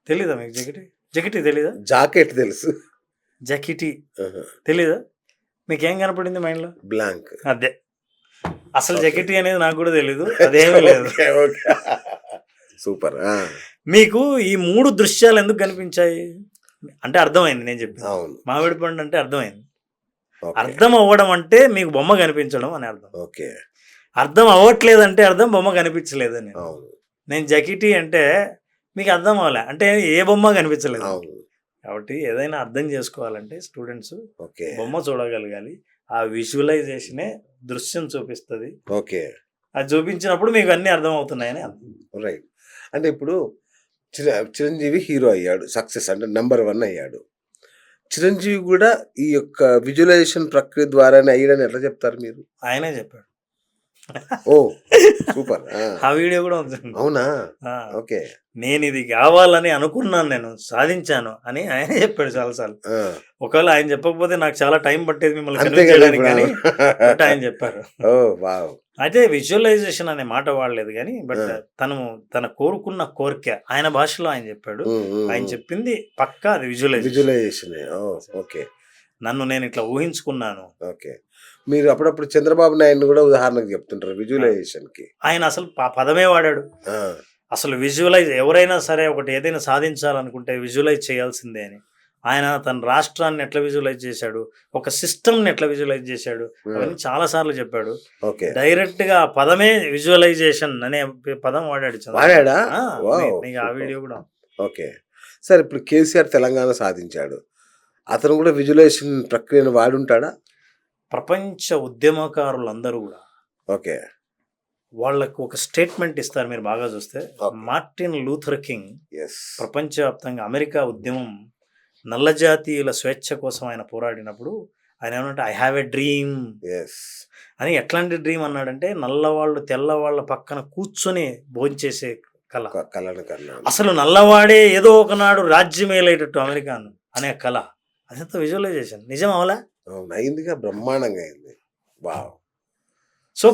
తెలీదా మీకు? జకిటి జకిటి తెలీదా? జాకెట్ తెలుసు. జకిటి ఆహా! తెలీదా? మీకేం కనపడింది మైండ్లో? బ్లాంక్. అదే అసలు ఓకే. జకిటి అనేది నాకు కూడా తెలీదు, అదేమీ లేదు. ఓకే. ఓకే. సూపర్. ఆ! మీకు ఈ 3 దృశ్యాలు ఎందుకు కనిపించాయి అంటే అర్థమైంది నేను చెప్పింది. అవును. మామిడి పండు అంటే అర్థమైంది. ఓకే. అర్థం అవ్వడం అంటే మీకు బొమ్మ కనిపించడం అని అర్థం. ఓకే. అర్థం అవ్వట్లేదంటే అర్థం బొమ్మ కనిపించలేదని. అవును. నేను జకిటి అంటే మీకు అర్థం అవ్వలే అంటే ఏ బొమ్మ కనిపించలేదు. అవును. కాబట్టి ఏదైనా అర్థం చేసుకోవాలంటే స్టూడెంట్స్ ఓకే. బొమ్మ చూడగలగాలి. ఆ విజువలైజేషనే దృశ్యం చూపిస్తుంది. ఓకే. అది చూపించినప్పుడు మీకు అన్నీ అర్థం అవుతున్నాయని అర్థం. రైట్. అంటే ఇప్పుడు చిరంజీవి హీరో అయ్యాడు. సక్సెస్ అంటే నంబర్ 1 అయ్యాడు. చిరంజీవి కూడా ఈ యొక్క విజువలైజేషన్ ప్రక్రియ ద్వారానే అయ్యాడని ఎట్లా చెప్తారు మీరు? ఆయనే చెప్పాడు. ఓహ్! సూపర్. ఆ! ఆ వీడియో కూడా ఉంది. అవునా? ఆ, ఓకే. నేను ఇది కావాలని అనుకున్నాను, నేను సాధించాను అని ఆయనే చెప్పాడు చాలాసార్లు. ఆ! ఒకవేళ ఆయన చెప్పకపోతే నాకు చాలా టైం పట్టేది మిమ్మల్ని అంతే కన్విన్స్ కదా చేయడానికి, ఇప్పుడు. కానీ బట్ ఆయన చెప్పారు. ఓహ్! వావ్! అయితే విజువలైజేషన్ అనే మాట వాడలేదు కానీ బట్ ఆ! తన కోరుకున్న కోరిక ఆయన భాషలో ఆయన చెప్పాడు. హ్మ్. హ్మ్. ఆయన హ్మ్. చెప్పింది పక్కా అది విజువలైజేషన్. విజువలైజేషనే. ఓహ్! ఓకే. నన్ను నేను ఇట్లా ఊహించుకున్నాను. ఓకే. మీరు అప్పుడప్పుడు చంద్రబాబు నాయుడుని కూడా ఉదాహరణకు చెప్తుంటారు విజువలైజేషన్‌కి. ఆయన అసలు పదమే వాడాడు. ఆ! అసలు విజువలైజ్ ఎవరైనా సరే ఒకటి ఏదైనా సాధించాలనుకుంటే విజువలైజ్ చేయాల్సిందే అని. ఆయన తన రాష్ట్రాన్ని ఎట్లా విజువలైజ్ చేశాడు, ఒక సిస్టమ్ని ఎట్లా విజువలైజ్ చేశాడు, అవన్నీ చాలాసార్లు చెప్పాడు. ఓకే. డైరెక్ట్గా ఆ పదమే విజువలైజేషన్ అనే పదం వాడాడు. వాడాడా? ఆ, వావ్! నీకు ఆ సూపర్. వీడియో కూడా. ఓకే. సార్ ఇప్పుడు కేసీఆర్ తెలంగాణ సాధించాడు. అతను కూడా విజువలైజేషన్ ప్రక్రియను వాడుంటాడా? ప్రపంచ ఉద్యమకారులందరూ కూడా ఓకే. వాళ్ళకు ఒక స్టేట్మెంట్ ఇస్తారు మీరు బాగా చూస్తే. Okay. Martin Luther king yes. ప్రపంచవ్యాప్తంగా అమెరికా ఉద్యమం నల్ల జాతీయుల స్వేచ్ఛ కోసం ఆయన పోరాడినప్పుడు ఆయన ఏమంటే I have a dream yes. అని. ఎట్లాంటి డ్రీమ్ అన్నాడంటే నల్లవాళ్ళు తెల్లవాళ్ళ పక్కన కూర్చొని భోంచేసే కళ. కలను కన్నాను. అసలు నల్లవాడే ఏదో ఒకనాడు రాజ్యమేలేటట్టు అమెరికాను అనే కళ. అదంతా విజువలైజేషన్. నిజం అవలా? అవును. అయిందిగా, బ్రహ్మాండంగా అయింది. వావ్! సో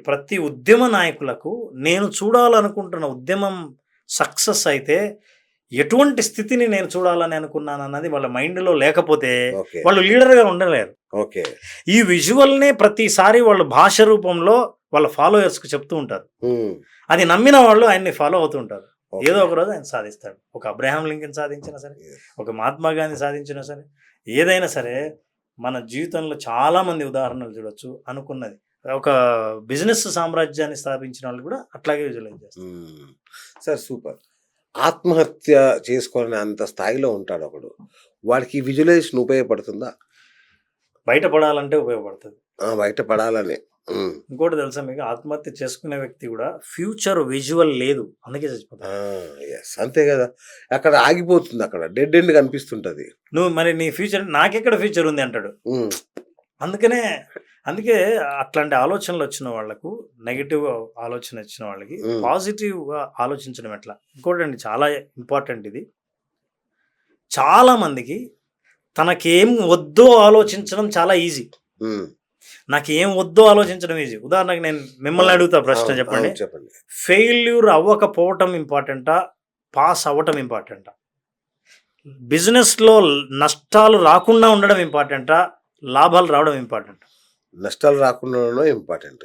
ప్రతి ఉద్యమ నాయకులకు నేను చూడాలనుకుంటున్న ఉద్యమం సక్సెస్ అయితే ఎటువంటి స్థితిని నేను చూడాలని అనుకున్నాను అన్నది వాళ్ళ మైండ్లో లేకపోతే ఓకే. వాళ్ళు లీడర్గా ఉండలేరు. ఓకే. ఈ విజువల్నే ప్రతిసారి వాళ్ళు భాష రూపంలో వాళ్ళ ఫాలోయర్స్కి చెప్తూ ఉంటారు. హ్మ్. అది నమ్మిన వాళ్ళు ఆయన్ని ఫాలో అవుతూ ఉంటారు. ఓకే. ఏదో ఒక రోజు ఆయన సాధిస్తాడు. ఒక అబ్రహాం లింకన్ సాధించినా సరే, Yes. ఒక మహాత్మా గాంధీ సాధించినా సరే, ఏదైనా సరే మన జీవితంలో చాలామంది ఉదాహరణలు చూడొచ్చు. అనుకున్నది ఒక బిజినెస్ సామ్రాజ్యాన్ని స్థాపించిన వాళ్ళు కూడా అట్లాగే విజువలైజ్ చేస్తారు. హ్మ్. Sir super. ఆత్మహత్య చేసుకోవాలనే అంత స్థాయిలో ఉంటాడు ఒకడు. వాడికి విజువలైజేషన్ ఉపయోగపడుతుందా? బయటపడాలంటే ఉపయోగపడుతుంది. బయట పడాలని. హ్మ్. ఇంకోటి తెలుసా మీకు, ఆత్మహత్య చేసుకునే వ్యక్తి కూడా ఫ్యూచర్ విజువల్ లేదు, అందుకే చచ్చిపోతాడు. యెస్. అంతే కదా! అక్కడ ఆగిపోతుంది. అక్కడ డెడ్ ఎండ్ కనిపిస్తుంటది. నువ్వు మరి నీ ఫ్యూచర్ నాకెక్కడ ఫ్యూచర్ ఉంది అంటాడు. హ్మ్. అందుకే అట్లాంటి ఆలోచనలు వచ్చిన వాళ్ళకు, నెగిటివ్ ఆలోచన వచ్చిన వాళ్ళకి పాజిటివ్గా ఆలోచించడం ఎట్లా. ఇంకోటండి చాలా ఇంపార్టెంట్ ఇది. చాలామందికి తనకేం వద్దో ఆలోచించడం చాలా ఈజీ. హ్మ్. నాకేం వద్దో ఆలోచించడం ఈజీ. ఉదాహరణకు నేను మిమ్మల్ని అడుగుతా ప్రశ్న, చెప్పండి. చెప్పండి. ఫెయిల్యూర్ అవ్వకపోవటం ఇంపార్టెంటా, పాస్ అవ్వటం ఇంపార్టెంటా? బిజినెస్లో నష్టాలు రాకుండా ఉండడం ఇంపార్టెంటా, లాభాలు రావడం ఇంపార్టెంటా? నష్టాలు రాకుండా ఉండడం ఇంపార్టెంట్.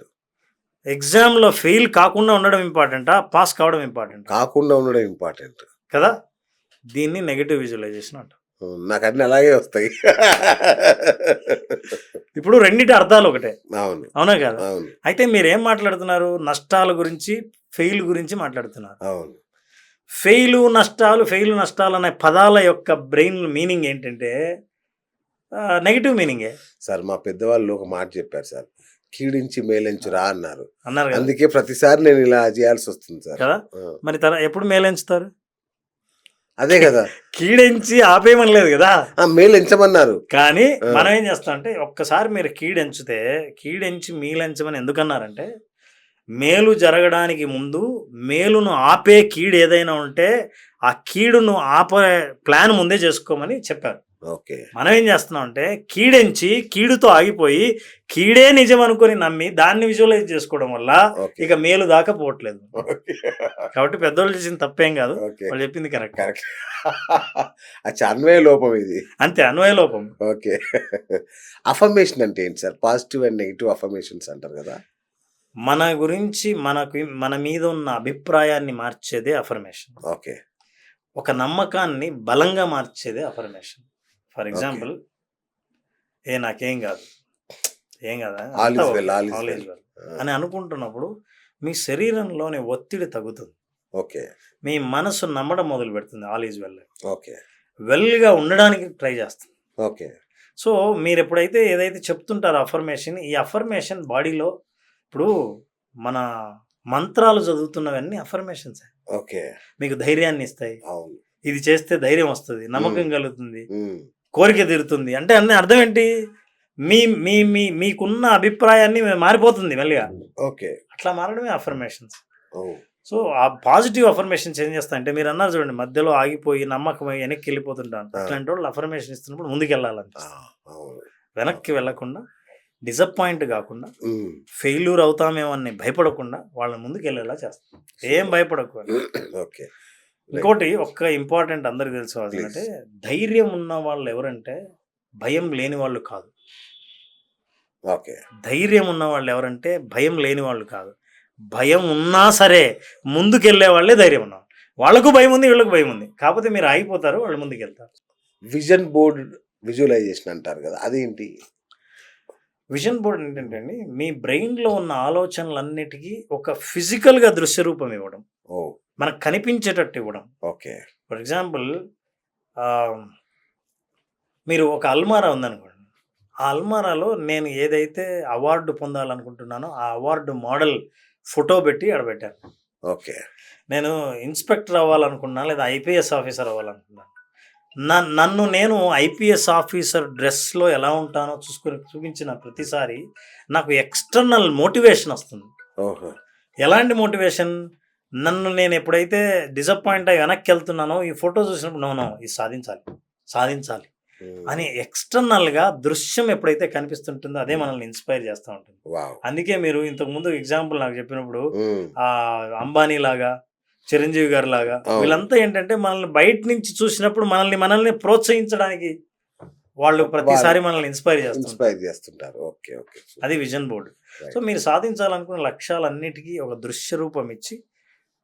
ఎగ్జామ్లో ఫెయిల్ కాకుండా ఉండడం ఇంపార్టెంటా, పాస్ కావడం ఇంపార్టెంటా? కాకుండా ఉండడం ఇంపార్టెంట్ కదా. దీన్ని నెగిటివ్ విజువలైజేషన్ అంట. నాకు అన్ని అలాగే వస్తాయి. ఇప్పుడు రెండింటి అర్థాలు ఒకటే. అవును. అవునా కదా? అవును. అయితే మీరు ఏం మాట్లాడుతున్నారు? నష్టాల గురించి, ఫెయిల్ గురించి మాట్లాడుతున్నారు. అవును. ఫెయిలు నష్టాలు అనే పదాల యొక్క బ్రెయిన్ మీనింగ్ ఏంటంటే నెగిటివ్ మీనింగే. సార్ మా పెద్దవాళ్ళు ఒక మాట చెప్పారు సార్, కీడించి మేలెంచురా అన్నారు. అన్నారు కదా. అందుకే ప్రతిసారి నేను ఇలా చేయాల్సి వస్తుంది సార్. కదా. మరి ఎప్పుడు మేలెంచుతారు? అదే కదా, కీడెంచి ఆపేయమని లేదు కదా, మేలు ఎంచమన్నారు. కానీ మనం ఏం చేస్తాం అంటే ఒక్కసారి మీరు కీడెంచితే కీడెంచి మీలెంచమని ఎందుకన్నారంటే మేలు జరగడానికి ముందు మేలును ఆపే కీడు ఏదైనా ఉంటే ఆ కీడును ఆపే ప్లాన్ ముందే చేసుకోమని చెప్పారు. ఓకే. మనం ఏం చేస్తున్నాం అంటే కీడెంచి కీడుతో ఆగిపోయి కీడే నిజం అనుకుని నమ్మి దాన్ని విజువలైజ్ చేసుకోవడం వల్ల ఇక మేలు దాకా పోవట్లేదు. కాబట్టి పెద్దోళ్ళు చేసిన తప్పేం కాదు, వాళ్ళు చెప్పింది కరెక్ట్. కరెక్ట్. అన్వయ లోపం ఇది. అంతే, అన్వయ లోపం. ఓకే. అఫర్మేషన్ అంటే ఏంటి sir? Positive and negative affirmations అంటారు కదా. మన గురించి మన మీద ఉన్న అభిప్రాయాన్ని మార్చేదే అఫర్మేషన్. ఓకే. ఒక నమ్మకాన్ని బలంగా మార్చేదే అఫర్మేషన్. ఫర్ ఎగ్జాంపుల్, నాకేం కాదు, ఏం కదా, అని అనుకుంటున్నప్పుడు మీ శరీరంలోని ఒత్తిడి తగ్గుతుంది. ఓకే. మీ మనసు నమ్మడం మొదలు పెడుతుంది ఆల్ ఈజ్ వెల్. ఓకే. వెల్గా ఉండడానికి ట్రై చేస్తుంది. ఓకే. సో మీరు ఎప్పుడైతే ఏదైతే చెప్తుంటారో అఫర్మేషన్, ఈ అఫర్మేషన్ బాడీలో, ఇప్పుడు మన మంత్రాలు చదువుతున్నవన్నీ అఫర్మేషన్స్. ఓకే. మీకు ధైర్యాన్ని ఇస్తాయి, ఇది చేస్తే ధైర్యం వస్తుంది, నమ్మకం కలుగుతుంది, కోరిక తీరుతుంది. అంటే అన్నీ అర్థం ఏంటి? మీకున్న అభిప్రాయాన్ని మారిపోతుంది మెల్లిగా. ఓకే. అట్లా మారడమే అఫర్మేషన్స్. సో ఆ పాజిటివ్ అఫర్మేషన్స్ ఏం చేస్తాయంటే, మీరు అన్నారు చూడండి, మధ్యలో ఆగిపోయి నమ్మకం వెనక్కి వెళ్ళిపోతుంటాను, అట్లాంటి వాళ్ళు అఫర్మేషన్ ఇస్తున్నప్పుడు ముందుకు వెళ్ళాలనిపిస్తుంది. వెనక్కి వెళ్ళకుండా, డిసప్పాయింట్ కాకుండా, ఫెయిల్యూర్ అవుతామేమని భయపడకుండా వాళ్ళని ముందుకు వెళ్ళేలా చేస్తాం. ఏం భయపడకూడదు. ఓకే. ఇంకోటి ఒక్క ఇంపార్టెంట్ అందరికి తెలుసుకోవాల్సి అంటే, ధైర్యం ఉన్న వాళ్ళు ఎవరంటే భయం లేని వాళ్ళు కాదు. ఓకే. ధైర్యం ఉన్న వాళ్ళు ఎవరంటే భయం లేని వాళ్ళు కాదు. భయం ఉన్నా సరే ముందుకెళ్ళే వాళ్ళే ధైర్యం ఉన్నవాళ్ళు. వాళ్ళకు భయం ఉంది, వీళ్ళకు భయం ఉంది, కాకపోతే మీరు ఆగిపోతారు, వాళ్ళు ముందుకు వెళ్తారు. విజన్ బోర్డ్ విజువలైజేషన్ అంటారు కదా, అదేంటి? విజన్ బోర్డ్ ఏంటంటే అండి, మీ బ్రెయిన్లో ఉన్న ఆలోచనలన్నిటికీ ఒక ఫిజికల్గా దృశ్య రూపం ఇవ్వడం, మనకు కనిపించేటట్టు ఇవ్వడం. ఓకే. ఫర్ ఎగ్జాంపుల్, మీరు ఒక అల్మారా ఉందనుకోండి, ఆ అల్మారాలో నేను ఏదైతే అవార్డు పొందాలనుకుంటున్నానో ఆ అవార్డు మోడల్ ఫోటో పెట్టి ఆడబెట్టాను. ఓకే. నేను ఇన్స్పెక్టర్ అవ్వాలనుకున్నాను, లేదా ఐపీఎస్ ఆఫీసర్ అవ్వాలనుకున్నాను. నన్ను నేను ఐపీఎస్ ఆఫీసర్ డ్రెస్లో ఎలా ఉంటానో చూపించిన ప్రతిసారి నాకు ఎక్స్టర్నల్ మోటివేషన్ వస్తుంది. ఎలాంటి మోటివేషన్? నన్ను నేను ఎప్పుడైతే డిసప్పాయింట్ అయ్యి వెనక్కి వెళ్తున్నానో ఈ ఫోటో చూసినప్పుడు నో ఇది సాధించాలి అని ఎక్స్టర్నల్గా దృశ్యం ఎప్పుడైతే కనిపిస్తుంటుందో అదే మనల్ని ఇన్స్పైర్ చేస్తూ ఉంటుంది. అందుకే మీరు ఇంతకుముందు ఎగ్జాంపుల్ నాకు చెప్పినప్పుడు అంబానీ లాగా, చిరంజీవి గారి లాగా, వీళ్ళంతా ఏంటంటే మనల్ని బయట నుంచి చూసినప్పుడు మనల్ని ప్రోత్సహించడానికి వాళ్ళు ప్రతిసారి మనల్ని ఇన్స్పైర్ చేస్తుంటారు. అది విజన్ బోర్డు. సో మీరు సాధించాలనుకున్న లక్ష్యాలన్నిటికీ ఒక దృశ్య రూపం ఇచ్చి,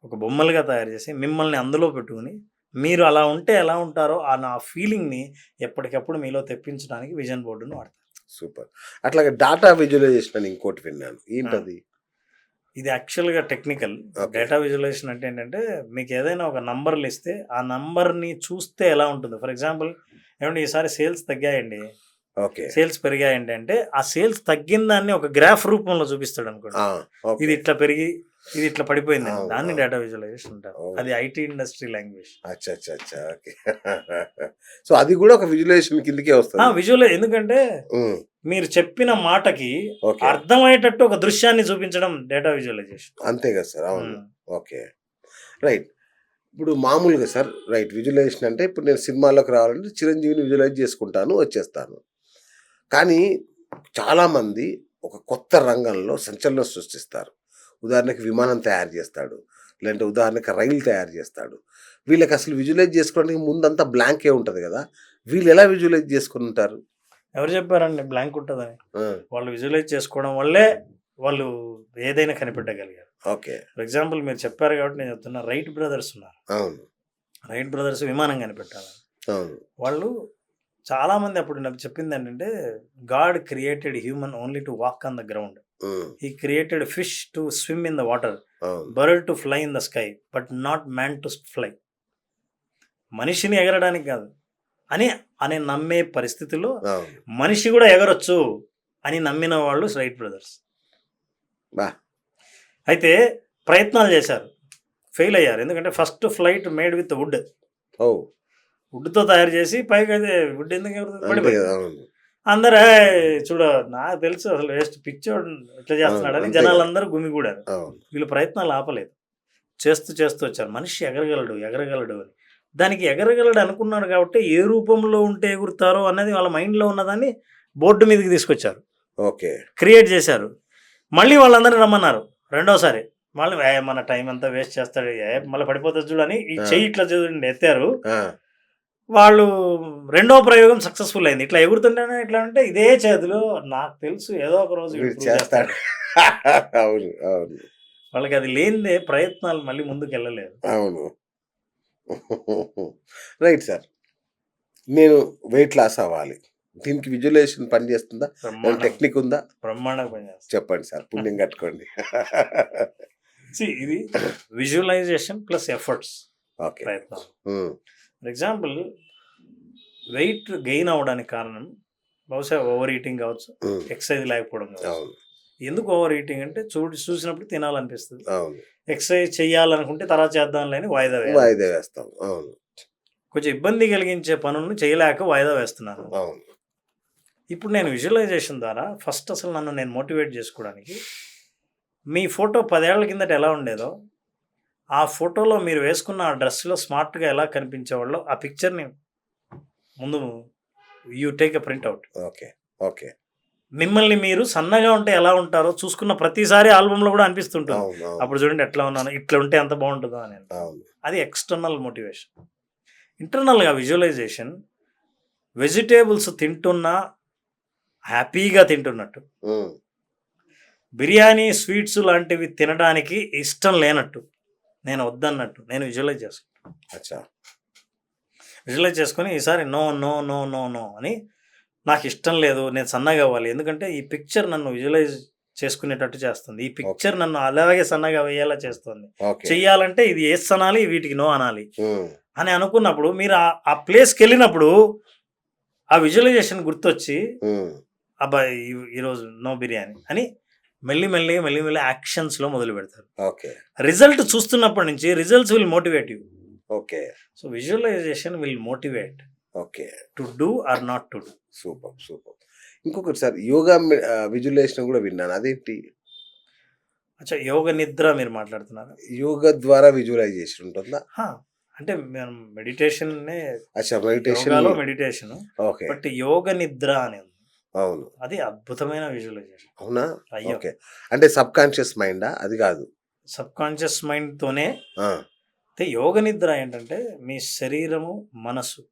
ఒక బొమ్మలుగా తయారు చేసి మిమ్మల్ని అందులో పెట్టుకుని, మీరు అలా ఉంటే ఎలా ఉంటారో ఆ నా ఫీలింగ్ని ఎప్పటికప్పుడు మీలో తెప్పించడానికి విజన్ బోర్డును వాడతారు. సూపర్. అట్లాగే డాటా విజువలైజేషన్ అని ఇంకోటి విన్నాను, ఏంటది? ఇది యాక్చువల్గా టెక్నికల్. డేటా విజువలైజేషన్ అంటే ఏంటంటే, మీకు ఏదైనా ఒక నంబర్లు ఇస్తే ఆ నంబర్ని చూస్తే ఎలా ఉంటుంది. ఫర్ ఎగ్జాంపుల్, ఏమంటే ఈసారి సేల్స్ తగ్గాయండి, సేల్స్ పెరిగాయండి అంటే ఆ సేల్స్ తగ్గిన దాన్ని ఒక గ్రాఫ్ రూపంలో చూపిస్తాడు అనుకోండి. ఇది ఇట్లా పెరిగి ఇది ఇట్లా పడిపోయింది, దాన్ని డేటా విజువలైజేషన్ అంటారు. అది ఐటీ ఇండస్ట్రీ లాంగ్వేజ్. సో అది కూడా ఒక విజువలైజేషన్ కిందకే వస్తుంది. విజువలైజ్ ఎందుకంటే మీరు చెప్పిన మాటకి అర్థమయ్యేటట్టు ఒక దృశ్యాన్ని చూపించడం డేటా విజువలైజేషన్. అంతే కదా సార్? అవును. Okay, right. ఇప్పుడు మామూలుగా సార్, రైట్, విజువలైజేషన్ అంటే ఇప్పుడు నేను సినిమాలోకి రావాలంటే చిరంజీవిని విజువలైజ్ చేసుకుంటాను, వచ్చేస్తాను. కానీ చాలామంది ఒక కొత్త రంగంలో సంచలనం సృష్టిస్తారు. ఉదాహరణకి విమానం తయారు చేస్తాడు, లేదంటే ఉదాహరణకి రైలు తయారు చేస్తాడు. వీళ్ళకి అసలు విజువలైజ్ చేసుకోవడానికి ముందంతా బ్లాంకే ఉంటుంది కదా, వీళ్ళు ఎలా విజువలైజ్ చేసుకుని ఉంటారు? ఎవరు చెప్పారండి బ్లాంక్ ఉంటుందని? వాళ్ళు విజువలైజ్ చేసుకోవడం వల్లే వాళ్ళు ఏదైనా కనిపెట్టగలిగారు. ఓకే. ఫర్ ఎగ్జాంపుల్ మీరు చెప్పారు కాబట్టి నేను చెప్తున్నా, రైట్ బ్రదర్స్ ఉన్నారు. అవును. రైట్ బ్రదర్స్ విమానం కనిపెట్టాలి. అవును. వాళ్ళు చాలామంది అప్పుడు నాకు చెప్పింది ఏంటంటే, God created human only to walk on the ground, he created fish to swim in the water, bird to fly in the sky, but not man to fly. మనిషిని ఎగరడానికి కాదు అని నమ్మే పరిస్థితిలో మనిషి కూడా ఎగరొచ్చు అని నమ్మిన వాళ్ళు రైట్ బ్రదర్స్. అయితే ప్రయత్నాలు చేశారు, ఫెయిల్ అయ్యారు. ఎందుకంటే first flight made with wood, ఓ వుడ్తో తయారు చేసి పైకి అయితే వుడ్ ఎందుకు అంతే పడిపోయింది. కదా, అవును అందరూ చూడ నాకు తెలుసు అసలు వేస్ట్ పిచ్చోడు ఇట్లా చేస్తున్నాడని అంతే కదా, జనాలందరూ గుమిగూడారు. అవును వీళ్ళు ప్రయత్నాలు ఆపలేదు. చేస్తూ చేస్తూ వచ్చారు. మనిషి ఎగరగలడు ఎగరగలడు అని. దానికి ఎగరగలడు అనుకున్నాడు కాబట్టి ఏ రూపంలో ఉంటే ఎగురుతారో అన్నది వాళ్ళ మైండ్లో ఉన్నదాన్ని బోర్డు మీదకి తీసుకొచ్చారు, ఓకే క్రియేట్ చేశారు. మళ్ళీ వాళ్ళందరినీ రమ్మన్నారు రెండోసారి. మళ్ళీ మన టైం అంతా వేస్ట్ చేస్తాడు, మళ్ళీ పడిపోతుంది చూడని ఈ చెయ్యి ఇట్లా చూడండి ఎత్తారు. ఆ, వాళ్ళు రెండో ప్రయోగం సక్సెస్ఫుల్ అయింది. ఇట్లా ఎగురుతుంటేనే ఇట్లా అంటే ఇదే చేతులు నాకు తెలుసు ఏదో ఒక రోజు వీడు వీడు prove చేస్తాడు. చేస్తాడు. అవును అవును వాళ్ళకి అది లేనిదే ప్రయత్నాలు మళ్ళీ ముందుకు వెళ్ళలేదు. అవును రైట్ సార్. నేను వెయిట్ లాస్ అవ్వాలి, దీనికి విజువలైజేషన్ పని చేస్తుందా, బ్రహ్మాండం టెక్నిక్ ఉందా? బ్రహ్మాండంగా పనిచేస్తుంది. చెప్పండి సార్, పుణ్యం కట్టుకోండి. ఇది విజువలైజేషన్ ప్లస్ ఎఫర్ట్స్ ఓకే ప్రయత్నం. ఫర్ ఎగ్జాంపుల్ వెయిట్ గెయిన్ అవ్వడానికి కారణం బహుశా ఓవర్ ఈటింగ్ కావచ్చు, ఎక్సర్సైజ్ లేకపోవడం కావచ్చు. అవును ఎందుకు ఓవర్ ఈటింగ్ అంటే చూసినప్పుడు తినాలనిపిస్తుంది. అవును ఎక్సర్సైజ్ చేయాలనుకుంటే తర్వాత చేద్దాంలే అని వాయిదా వేయాలి. వాయిదా వేస్తాం. అవును కొంచెం ఇబ్బంది కలిగించే పనులను చేయలేక వాయిదా వేస్తున్నాను. అవును ఇప్పుడు నేను విజువలైజేషన్ ద్వారా ఫస్ట్ అసలు నన్ను నేను మోటివేట్ చేసుకోవడానికి, మీ ఫోటో 10 ఏళ్ల కిందట ఎలా ఉండేదో ఆ ఫోటోలో మీరు వేసుకున్న ఆ డ్రెస్లో స్మార్ట్గా ఎలా కనిపించేవాళ్ళో ఆ పిక్చర్ని ముందు you take a printout. Okay okay మిమ్మల్ని మీరు సన్నగా ఉంటే ఎలా ఉంటారో చూసుకున్న ప్రతిసారి ఆల్బంలో కూడా అనిపిస్తుంటుంది. అవును అవును అప్పుడు చూడండి ఎట్లా ఉన్నాను, ఇట్లా ఉంటే ఎంత బాగుంటుందో అని. అవును అది ఎక్స్టర్నల్ మోటివేషన్. ఇంటర్నల్గా విజువలైజేషన్ వెజిటేబుల్స్ తింటున్నా హ్యాపీగా తింటున్నట్టు, ఉమ్, బిర్యానీ స్వీట్స్ లాంటివి తినడానికి ఇష్టం లేనట్టు, నేను వద్దన్నట్టు నేను విజువలైజ్ చేసుకుంటాను. అచ్చా విజువలైజ్ చేసుకొని ఈసారి no no no no no అని, నాకు ఇష్టం లేదు, నేను సన్నగా అవ్వాలి, ఎందుకంటే ఈ పిక్చర్ నన్ను విజువలైజ్ చేసుకునేటట్టు చేస్తుంది, ఈ పిక్చర్ నన్ను అలాగే సన్నగా వేయేలా చేస్తుంది. ఓకే చెయ్యాలంటే ఇది ఎస్ అనాలి, వీటికి నో అనాలి ఉమ్, అని అనుకున్నప్పుడు మీరు ఆ ప్లేస్కి వెళ్ళినప్పుడు ఆ విజువలైజేషన్ గుర్తొచ్చి ఉమ్, అబ్బాయి ఈరోజు నో బిర్యానీ అని మెల్లి యాక్షన్స్లో మొదలు పెడతారు. ఓకే రిజల్ట్ చూస్తున్నప్పటి నుంచి results will motivate you. Okay so visualization will motivate okay to do or not to do. Super super. ఇంకొకటి సార్, యోగా విజువలైజేషన్ కూడా విన్నాను, అదేంటి? అచ్చా, యోగ నిద్ర మీరు మాట్లాడుతున్నారా? యోగా ద్వారా విజువలైజేషన్ ఉంటుందా? అంటే మనం మెడిటేషన్ అచ్చా, మెడిటేషన్. మెడిటేషన్, ఓకే బట్ యోగ నిద్ర అని ఉంది. అవును అది అద్భుతమైన విజువలైజేషన్. అవునా? అయ్యో, ఓకే, అంటే సబ్ కాన్షియస్ మైండా? అది కాదు, సబ్ కాన్షియస్ మైండ్తోనే. ఆ, అయితే యోగ నిద్ర ఏంటంటే మీ శరీరము మనసు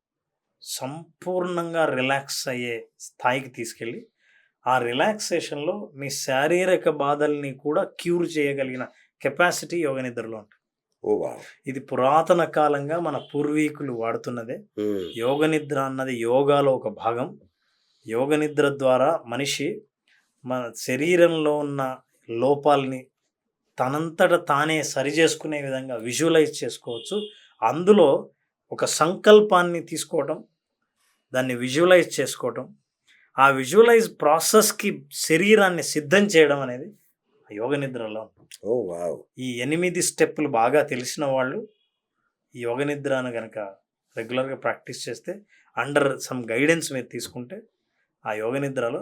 సంపూర్ణంగా రిలాక్స్ అయ్యే స్థాయికి తీసుకెళ్ళి ఆ రిలాక్సేషన్లో మీ శారీరక బాధల్ని కూడా క్యూర్ చేయగలిగిన కెపాసిటీ యోగ నిద్రలో ఉంటుంది. ఓ వావ్. ఇది పురాతన కాలంగా మన పూర్వీకులు వాడుతున్నదే. ఉమ్, యోగ నిద్ర అన్నది యోగాలో ఒక భాగం. యోగ నిద్ర ద్వారా మనిషి మన శరీరంలో ఉన్న లోపాలని తనంతట తానే సరిచేసుకునే విధంగా విజువలైజ్ చేసుకోవచ్చు. అందులో ఒక సంకల్పాన్ని తీసుకోవటం, దాన్ని విజువలైజ్ చేసుకోవటం, ఆ విజువలైజ్ ప్రాసెస్కి శరీరాన్ని సిద్ధం చేయడం అనేది యోగ నిద్రలో ఉంటుంది. ఓ వావ్. ఈ 8 స్టెప్పులు బాగా తెలిసిన వాళ్ళు ఈ యోగ నిద్రను కనుక రెగ్యులర్గా ప్రాక్టీస్ చేస్తే, అండర్ సమ్ గైడెన్స్ మీరు తీసుకుంటే ఆ యోగ నిద్రలో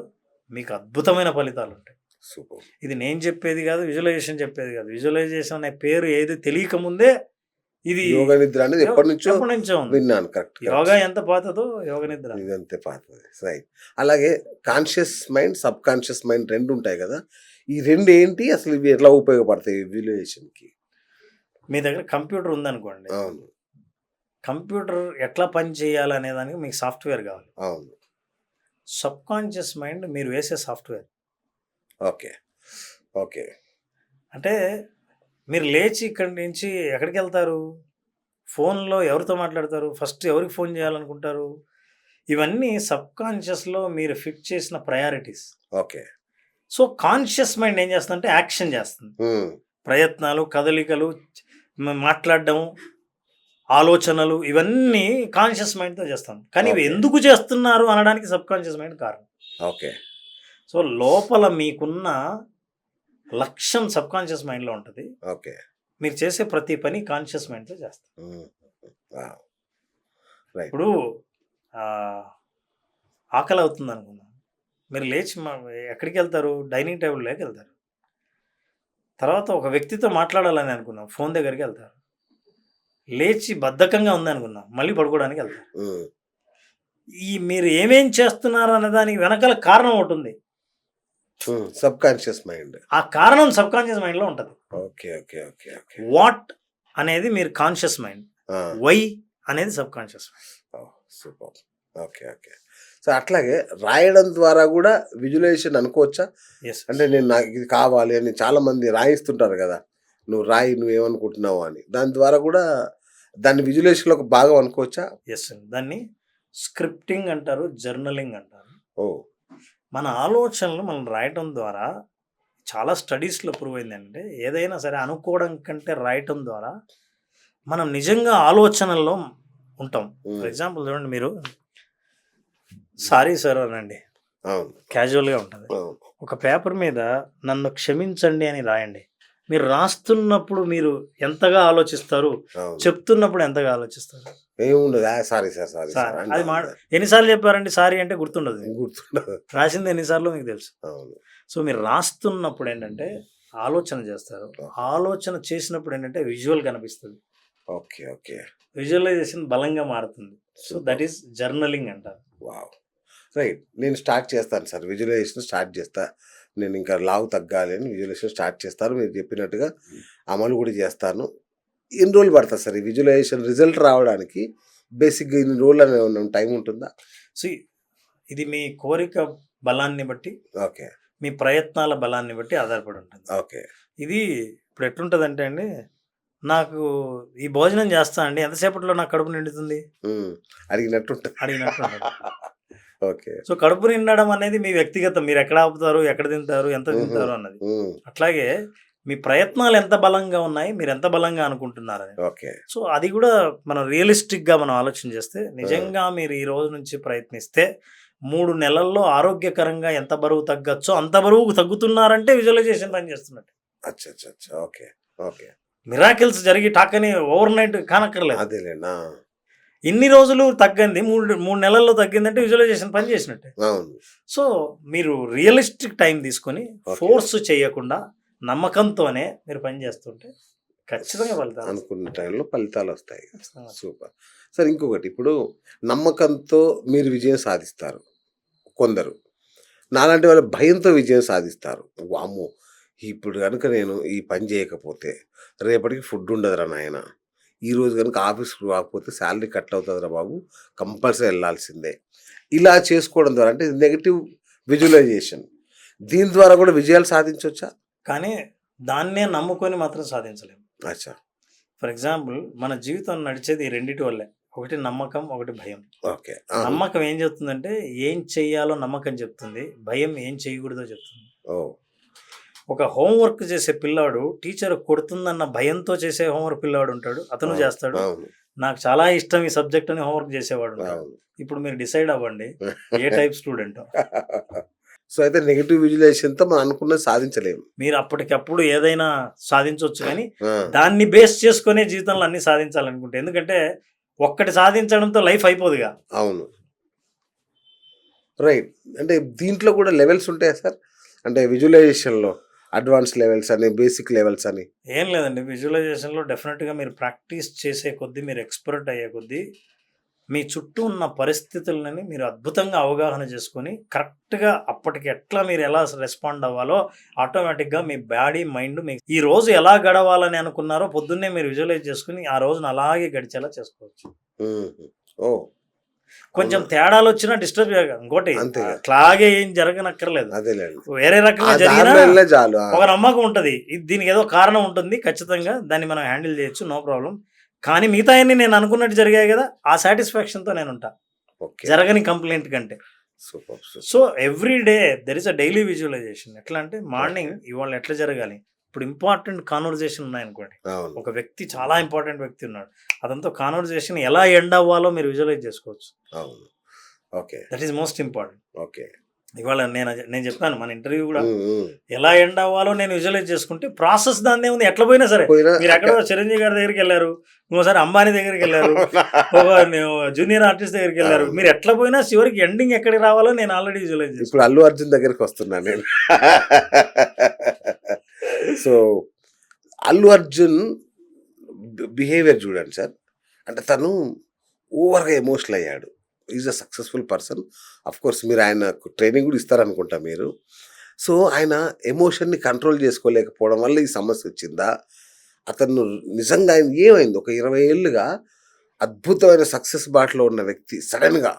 మీకు అద్భుతమైన ఫలితాలు ఉంటాయి. సూపర్. ఇది నేను చెప్పేది కాదు, విజువలైజేషన్ చెప్పేది కాదు. విజువలైజేషన్ అనే పేరు ఏది తెలియక ముందే ఇది యోగ నిద్ర అనేది ఎప్పటి నుంచో ఉంది. విన్నాను. కరెక్ట్. యోగా ఎంత పాతదో యోగ నిద్ర ఇదంతే పాతది. రైట్. అలాగే conscious mind, sub conscious mind రెండు ఉంటాయి కదా, ఈ రెండు ఏంటి అసలు, ఇవి ఎట్లా ఉపయోగపడతాయి విజువలైజేషన్కి? మీ దగ్గర కంప్యూటర్ ఉందనుకోండి, అవును కంప్యూటర్ ఎట్లా పని చేయాలి అనే దానికి మీకు సాఫ్ట్వేర్ కావాలి. అవును సబ్ కాన్షియస్ మైండ్ మీరు వేసే సాఫ్ట్వేర్. Okay okay. అంటే మీరు లేచి ఇక్కడి నుంచి ఎక్కడికి వెళ్తారు, ఫోన్లో ఎవరితో మాట్లాడతారు, ఫస్ట్ ఎవరికి ఫోన్ చేయాలనుకుంటారు, ఇవన్నీ సబ్ కాన్షియస్లో మీరు ఫిక్స్ చేసిన priorities. Okay. So conscious mind ఏం చేస్తుందంటే యాక్షన్ చేస్తుంది. ప్రయత్నాలు, కదలికలు, మాట్లాడడం, ఆలోచనలు, ఇవన్నీ కాన్షియస్ మైండ్తో చేస్తాం. కానీ ఇవి ఎందుకు చేస్తున్నారు అనడానికి సబ్ కాన్షియస్ మైండ్ కారణం. ఓకే. సో లోపల మీకున్న లక్ష్యం సబ్ కాన్షియస్ మైండ్లో ఉంటుంది. ఓకే. మీరు చేసే ప్రతి పని కాన్షియస్ మైండ్తో చేస్తారు. రైట్. ఇప్పుడు ఆకలి అవుతుంది అనుకుందాం, మీరు లేచి ఎక్కడికి వెళ్తారు? డైనింగ్ టేబుల్లోకి వెళ్తారు. తర్వాత ఒక వ్యక్తితో మాట్లాడాలని అనుకున్నాం, ఫోన్ దగ్గరికి వెళ్తారు. లేచి బద్ధకంగా ఉందనుకున్నాం, మళ్ళీ పడుకోవడానికి వెళ్తారు. మీరు ఏమేం చేస్తున్నారు అనే దానికి వెనకాల కారణం ఒకటి ఉంది. Sub conscious mind. ఆ కారణం సబ్ కాన్షియస్ మైండ్లో ఉంటుంది. Okay okay okay okay. What అనేది మీరు కాన్షియస్ మైండ్, వై అనేది sub conscious mind. Super. Okay okay. So అట్లాగే రాయడం ద్వారా కూడా విజువలైజేషన్ అనుకోవచ్చా? ఎస్. అంటే నేను నాకు ఇది కావాలి అని చాలా మంది రాయిస్తుంటారు కదా, నువ్వు రాయి నువ్వేమనుకుంటున్నావు అని, దాని ద్వారా కూడా దాన్ని విజువలైజేషన్లో ఒక భాగం అనుకోవచ్చా? ఎస్ అండి, దాన్ని స్క్రిప్టింగ్ అంటారు, జర్నలింగ్ అంటారు. ఓ. మన ఆలోచనలు మనం రాయటం ద్వారా చాలా స్టడీస్లో ప్రూవ్ అయిందంటే, ఏదైనా సరే అనుకోవడం కంటే రాయటం ద్వారా మనం నిజంగా ఆలోచనల్లో ఉంటాం. ఫర్ ఎగ్జాంపుల్ చూడండి, మీరు సారీ సార్ అనండి, క్యాజువల్గా ఉంటుంది. ఒక పేపర్ మీద నన్ను క్షమించండి అని రాయండి. మీరు రాస్తున్నప్పుడు మీరు ఎంతగా ఆలోచిస్తారు, చెప్తున్నప్పుడు ఎంతగా ఆలోచిస్తారు? అది ఎన్నిసార్లు చెప్పారండి సారీ అంటే గుర్తుండదు, రాసింది ఎన్నిసార్లు మీకు తెలుసు. సో మీరు రాస్తున్నప్పుడు ఏంటంటే ఆలోచన చేస్తారు, ఆలోచన చేసినప్పుడు ఏంటంటే విజువల్ కనిపిస్తుంది. Okay okay. విజువలైజేషన్ బలంగా మారుతుంది. సో దట్ ఈస్ జర్నలింగ్ అంటారు. Wow, right. నేను స్టార్ట్ చేస్తాను సార్, విజువలైజేషన్ స్టార్ట్ చేస్తా. నేను ఇంకా లావు తగ్గాలి అని విజువలైజేషన్ స్టార్ట్ చేస్తాను, మీరు చెప్పినట్టుగా అమలు కూడా చేస్తాను. ఎన్ని రోజులు పడుతుంది సార్ ఈ విజువలైజేషన్ రిజల్ట్ రావడానికి? బేసిక్గా ఇన్ని రోజులు అని ఏమన్నా టైం ఉంటుందా? సో ఇది మీ కోరిక బలాన్ని బట్టి, ఓకే, మీ ప్రయత్నాల బలాన్ని బట్టి ఆధారపడి ఉంటుంది. ఓకే. ఇది ఇప్పుడు ఎట్లుంటుందంటే అండి, నాకు ఈ భోజనం చేస్తా అండి, ఎంతసేపట్లో నాకు కడుపు నిండుతుంది అడిగినట్టు ఓకే. సో కడుపు నిండడం అనేది మీ వ్యక్తిగతం, మీరు ఎక్కడ ఆపుతారు, ఎక్కడ తింటారు, ఎంత తింటారు అన్నది. అట్లాగే మీ ప్రయత్నాలు ఎంత బలంగా ఉన్నాయి, మీరు ఎంత బలంగా అనుకుంటున్నారని. ఓకే. సో అది కూడా మనం రియలిస్టిక్గా మనం ఆలోచన చేస్తే, నిజంగా మీరు ఈ రోజు నుంచి ప్రయత్నిస్తే 3 నెలల్లో ఆరోగ్యకరంగా ఎంత బరువు తగ్గచ్చో అంత బరువు తగ్గుతున్నారంటే విజువలైజేషన్ పని చేస్తున్నట్టు. అచ్చా. Okay okay. మిరాకిల్స్ జరిగి టాకని ఓవర్ నైట్ కానక్కర్లేదు. అదేలేనా. ఇన్ని రోజులు తగ్గింది, 3 నెలల్లో తగ్గిందంటే విజువలైజేషన్ పని చేసినట్టే. సో మీరు రియలిస్టిక్ టైం తీసుకొని ఫోర్స్ చేయకుండా నమ్మకంతోనే మీరు పని చేస్తుంటే ఖచ్చితంగా ఫలితాలు, అనుకున్న టైంలో ఫలితాలు వస్తాయి. Super sir. ఇంకొకటి, ఇప్పుడు నమ్మకంతో మీరు విజయం సాధిస్తారు కొందరు, నాలాంటి వాళ్ళు భయంతో విజయం సాధిస్తారు. వామ్మో, ఇప్పుడు కనుక నేను ఈ పని చేయకపోతే రేపటికి ఫుడ్ ఉండదురా నాయన, ఈరోజు కనుక ఆఫీస్కి రాకపోతే శాలరీ కట్ అవుతుందిరా బాబు, కంపల్సరీ వెళ్ళాల్సిందే. ఇలా చేసుకోవడం ద్వారా, అంటే నెగిటివ్ విజువలైజేషన్, దీని ద్వారా కూడా విజయాలు సాధించవచ్చా? కానీ దాన్నే నమ్ముకొని మాత్రం సాధించలేము. అచ్చా. ఫర్ ఎగ్జాంపుల్ మన జీవితం నడిచేది ఈ రెండిటి వల్లే, ఒకటి నమ్మకం, ఒకటి భయం. ఓకే. నమ్మకం ఏం చెప్తుందంటే ఏం చెయ్యాలో నమ్మకం చెప్తుంది, భయం ఏం చేయకూడదో చెప్తుంది. ఒక హోంవర్క్ చేసే పిల్లాడు టీచర్ కొడుతుందన్న భయంతో చేసే హోంవర్క్ పిల్లాడు ఉంటాడు, అతను చేస్తాడు. నాకు చాలా ఇష్టం ఈ సబ్జెక్ట్ అని హోంవర్క్ చేసేవాడు ఉంటాడు. ఇప్పుడు మీరు డిసైడ్ అవ్వండి ఏ టైప్ స్టూడెంట్. సో అయితే నెగిటివ్ విజువలైజేషన్తో మనం అనుకున్నది సాధించలేము. మీరు అప్పటికప్పుడు ఏదైనా సాధించవచ్చు, కానీ దాన్ని బేస్ చేసుకునే జీవితంలో అన్ని సాధించాలనుకుంటే, ఎందుకంటే ఒక్కటి సాధించడంతో లైఫ్ అయిపోదుగా. అవును, రైట్. అంటే దీంట్లో కూడా లెవెల్స్ ఉంటాయా సార్? అంటే విజువలైజేషన్లో అడ్వాన్స్ లెవెల్స్ అని, బేసిక్ లెవెల్స్ అని ఏం లేదండి. విజువలైజేషన్లో డెఫినెట్గా మీరు ప్రాక్టీస్ చేసే కొద్దీ, మీరు ఎక్స్పర్ట్ అయ్యే కొద్దీ మీ చుట్టూ ఉన్న పరిస్థితులని మీరు అద్భుతంగా అవగాహన చేసుకొని కరెక్ట్గా అప్పటికి ఎట్లా మీరు ఎలా రెస్పాండ్ అవ్వాలో ఆటోమేటిక్గా మీ బాడీ మైండ్ మీకు ఈ రోజు ఎలా గడవాలని అనుకున్నారో పొద్దున్నే మీరు విజువలైజ్ చేసుకుని ఆ రోజున అలాగే గడిచేలా చేసుకోవచ్చు. కొంచెం తేడాలు వచ్చినా డిస్టర్బ్ ఇంకోటి అట్లాగే ఏం జరగనక్కర్లేదు, వేరే రకంగా జరిగినా ఒక నమ్మకం ఉంటుంది, దీనికి ఏదో కారణం ఉంటుంది, ఖచ్చితంగా దాన్ని మనం హ్యాండిల్ చేయొచ్చు, నో ప్రాబ్లం. కానీ మిగతా అన్ని నేను అనుకున్నట్టు జరిగాయి కదా, ఆ సాటిస్ఫాక్షన్తో నేను ఉంటా, జరగని కంప్లైంట్ కంటే. So every day there is a daily visualization. ఎట్లా అంటే మార్నింగ్ ఇవాళ ఎట్లా జరగాలి, ఇప్పుడు ఇంపార్టెంట్ కాన్వర్జేషన్ ఉన్నాయనుకోండి, ఒక వ్యక్తి చాలా ఇంపార్టెంట్ వ్యక్తి ఉన్నాడు, అదంతా కాన్వర్జేషన్ ఎలా ఎండ్ అవ్వాలో మీరు విజువలైజ్ చేసుకోవచ్చు. Okay, that is most important. Okay. ఇవాళ నేను చెప్పాను మన ఇంటర్వ్యూ కూడా ఉమ్, ఉమ్. ఎలా ఎండ్ అవ్వాలో నేను విజువలైజ్ చేసుకుంటే ప్రాసెస్ దాన్ని ఉంది ఎట్లా పోయినా సరే. పోయినా మీరు ఎక్కడో చిరంజీవి గారి దగ్గరికి వెళ్ళారు, ఇంకోసారి అంబానీ దగ్గరికి వెళ్ళారు, ఒక జూనియర్ ఆర్టిస్ట్ దగ్గరికి వెళ్ళారు, అవును. మీరు ఎట్లా పోయినా చివరికి ఎండింగ్ ఎక్కడికి రావాలో నేను ఆల్రెడీ విజువలైజ్ చేసుకున్నాను. ఇప్పుడు అల్లు అర్జున్ దగ్గరికి వస్తున్నా నేను. సో అల్లు అర్జున్ బిహేవియర్ చూడండి సార్, అంటే తను ఓవర్గా ఎమోషనల్ అయ్యాడు. Is a successful person. Of course మీరు ఆయనకు ట్రైనింగ్ కూడా ఇస్తారనుకుంటా మీరు. సో ఆయన ఎమోషన్ని కంట్రోల్ చేసుకోలేకపోవడం వల్ల ఈ సమస్య వచ్చిందా, అతను నిజంగా ఆయన ఏమైంది, ఒక 20 ఏళ్ళుగా అద్భుతమైన సక్సెస్ బాటలో ఉన్న వ్యక్తి సడన్గా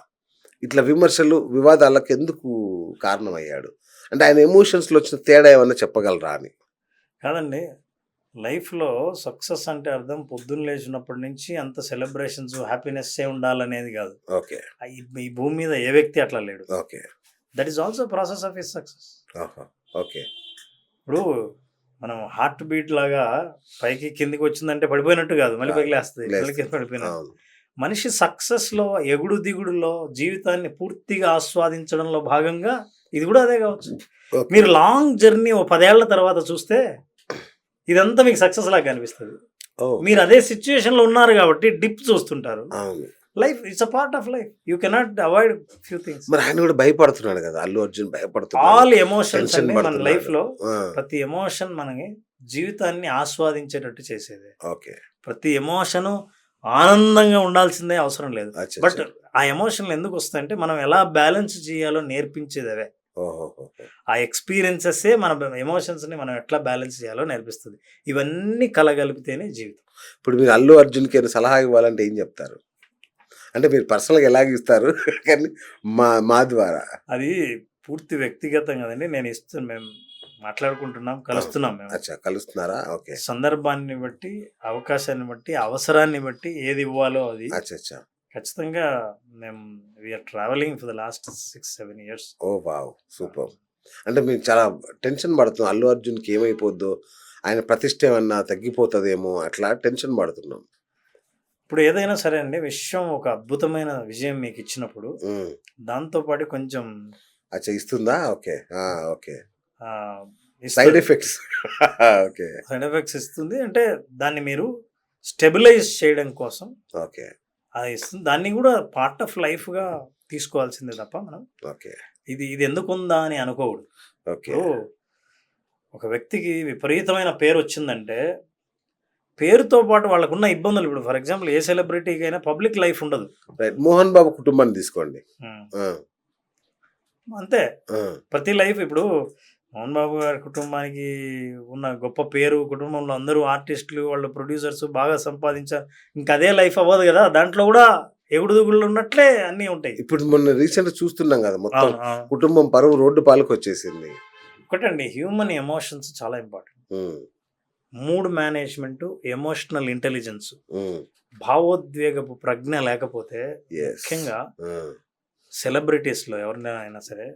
ఇట్లా విమర్శలు వివాదాలకు ఎందుకు కారణమయ్యాడు? అంటే ఆయన ఎమోషన్స్లో వచ్చిన తేడా ఏమన్నా చెప్పగలరా అని. కాదండి, లైఫ్లో సక్సెస్ అంటే అర్థం పొద్దున్న లేచినప్పటి నుంచి అంత సెలబ్రేషన్స్ హ్యాపీనెస్ ఉండాలనేది కాదు. ఓకే ఈ భూమి మీద ఏ వ్యక్తి అట్లా లేడు. Okay that is also process of his success. Okay ఇప్పుడు మనం హార్ట్ బీట్ లాగా పైకి కిందికి వచ్చిందంటే పడిపోయినట్టు కాదు, మళ్ళీ పైకి లేస్తుంది, మళ్ళీ కింద పడిపోయినట్టు. అవును. మనిషి సక్సెస్లో ఎగుడు దిగుడులో జీవితాన్ని పూర్తిగా ఆస్వాదించడంలో భాగంగా ఇది కూడా అదే కావచ్చు. Okay. మీరు లాంగ్ జర్నీ ఓ 10 ఏళ్ల తర్వాత చూస్తే ఇదంతా మీకు సక్సెస్ లాగా కనిపిస్తుంది. ఓ, మీరు అదే సిచ్యుయేషన్ లో ఉన్నారు కాబట్టి డిప్ చూస్తుంటారు. అవును. Life it's a part of life, you cannot avoid few things. మరి ఆయన కూడా భయపడుతున్నాడు కదా, అల్లు అర్జున్ భయపడుతున్నాడు. ఆల్ ఎమోషన్స్ Tension అంటే మన పడుతున్నాడు. లైఫ్ లో ఆ, ప్రతి ఎమోషన్ మనకి జీవితాన్ని ఆస్వాదించేటట్టు చేసేది. ఓకే ప్రతి ఎమోషను ఆనందంగా ఉండాల్సిందే అవసరం లేదు. అచ్చా, బట్ అచ్చా. ఆ ఎమోషన్లు ఎందుకు వస్తాయంటే మనం ఎలా బ్యాలెన్స్ చేయాలో నేర్పించేది అవే. ఓహో. ఆ ఎక్స్పీరియన్సెస్ మన ఎమోషన్స్ని మనం ఎట్లా బ్యాలెన్స్ చేయాలో నేర్పిస్తుంది. ఇవన్నీ కలగలిపితేనే జీవితం. ఇప్పుడు మీరు అల్లు అర్జున్కి ఏమైనా సలహా ఇవ్వాలంటే ఏం చెప్తారు? అంటే మీరు పర్సనల్గా ఎలాగ ఇస్తారు కానీ మా ద్వారా. అది పూర్తి వ్యక్తిగతం కదండి. నేను ఇస్తున్నాను, మేము మాట్లాడుకుంటున్నాం, కలుస్తున్నాం. మేము అచ్చా, కలుస్తున్నారా? ఓకే. సందర్భాన్ని బట్టి, అవకాశాన్ని బట్టి, అవసరాన్ని బట్టి ఏది ఇవ్వాలో అది అచ్చా అచ్చా. ఖచ్చితంగా మేము we're travelling for the last 6-7 years. Oh wow, super. అంటే మీరు చాలా టెన్షన్ పడుతున్నాం, అల్లు అర్జున్కి ఏమైపోద్దో, ఆయన ప్రతిష్ట ఏమన్నా తగ్గిపోతుందేమో, అట్లా టెన్షన్ పడుతున్నాం. ఇప్పుడు ఏదైనా సరే అండి, విశ్వం ఒక అద్భుతమైన విజయం మీకు ఇచ్చినప్పుడు దాంతోపాటు కొంచెం అచ్చా, ఇస్తుందా? Okay okay. ఇస్తుంది. Side effects. Okay side effects ఇస్తుంది. అంటే దాన్ని మీరు స్టెబిలైజ్ చేయడం కోసం ఓకే అది ఇస్తుంది. దాన్ని కూడా పార్ట్ ఆఫ్ లైఫ్గా తీసుకోవాల్సిందే తప్ప మనం ఓకే ఇది ఎందుకు ఉందా అని అనుకోకూడదు. ఓకే. ఇప్పుడు ఒక వ్యక్తికి విపరీతమైన పేరు వచ్చిందంటే పేరుతో పాటు వాళ్ళకున్న ఇబ్బందులు, ఇప్పుడు ఫర్ ఎగ్జాంపుల్ ఏ సెలబ్రిటీకి అయినా పబ్లిక్ లైఫ్ ఉండదు. రైట్. మోహన్ బాబు కుటుంబాన్ని తీసుకోండి. ఆ, అంతే ఆ, ప్రతి లైఫ్. ఇప్పుడు మోహన్ బాబు గారి కుటుంబానికి ఉన్న గొప్ప పేరు, కుటుంబంలో అందరూ ఆర్టిస్టులు, వాళ్ళ ప్రొడ్యూసర్స్ బాగా సంపాదించారు, ఇంకా అదే లైఫ్ అవ్వదు కదా. దాంట్లో కూడా ఎగుడుదుగుళ్ళు ఉన్నట్లే అన్నీ ఉంటాయి. ఇప్పుడు మొన్న రీసెంట్ చూస్తున్నాం కదా, మొత్తం అవును, అవును. కుటుంబం పరువు రోడ్డు పాలకు వచ్చేసింది. ఒకటండి, హ్యూమన్ ఎమోషన్స్ చాలా ఇంపార్టెంట్. ఉమ్, మూడ్ మేనేజ్మెంట్, ఎమోషనల్ ఇంటెలిజెన్స్, ఉమ్, భావోద్వేగపు ప్రజ్ఞ లేకపోతే yes. ముఖ్యంగా ఆ, సెలబ్రిటీస్లో ఎవరినైనా అయినా సరే